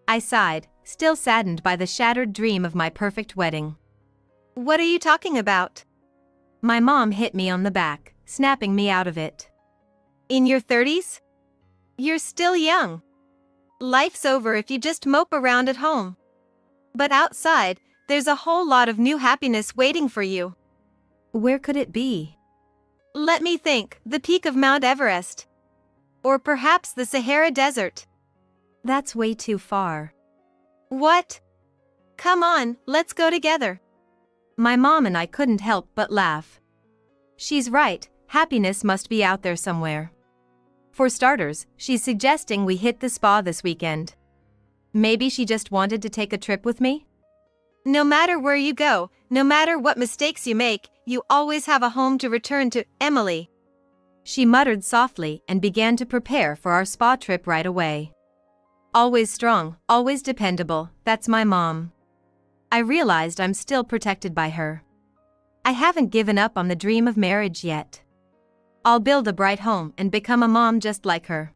I sighed, still saddened by the shattered dream of my perfect wedding. What are you talking about? My mom hit me on the back, snapping me out of it. In your 30s? You're still young. Life's over if you just mope around at home. But outside, there's a whole lot of new happiness waiting for you. Where could it be? Let me think, the peak of Mount Everest. Or perhaps the Sahara Desert. That's way too far. What? Come on, let's go together. My mom and I couldn't help but laugh. She's right, happiness must be out there somewhere. For starters, she's suggesting we hit the spa this weekend. Maybe she just wanted to take a trip with me? No matter where you go, no matter what mistakes you make, you always have a home to return to, Emily. She muttered softly and began to prepare for our spa trip right away. Always strong, always dependable, that's my mom. I realized I'm still protected by her. I haven't given up on the dream of marriage yet. I'll build a bright home and become a mom just like her.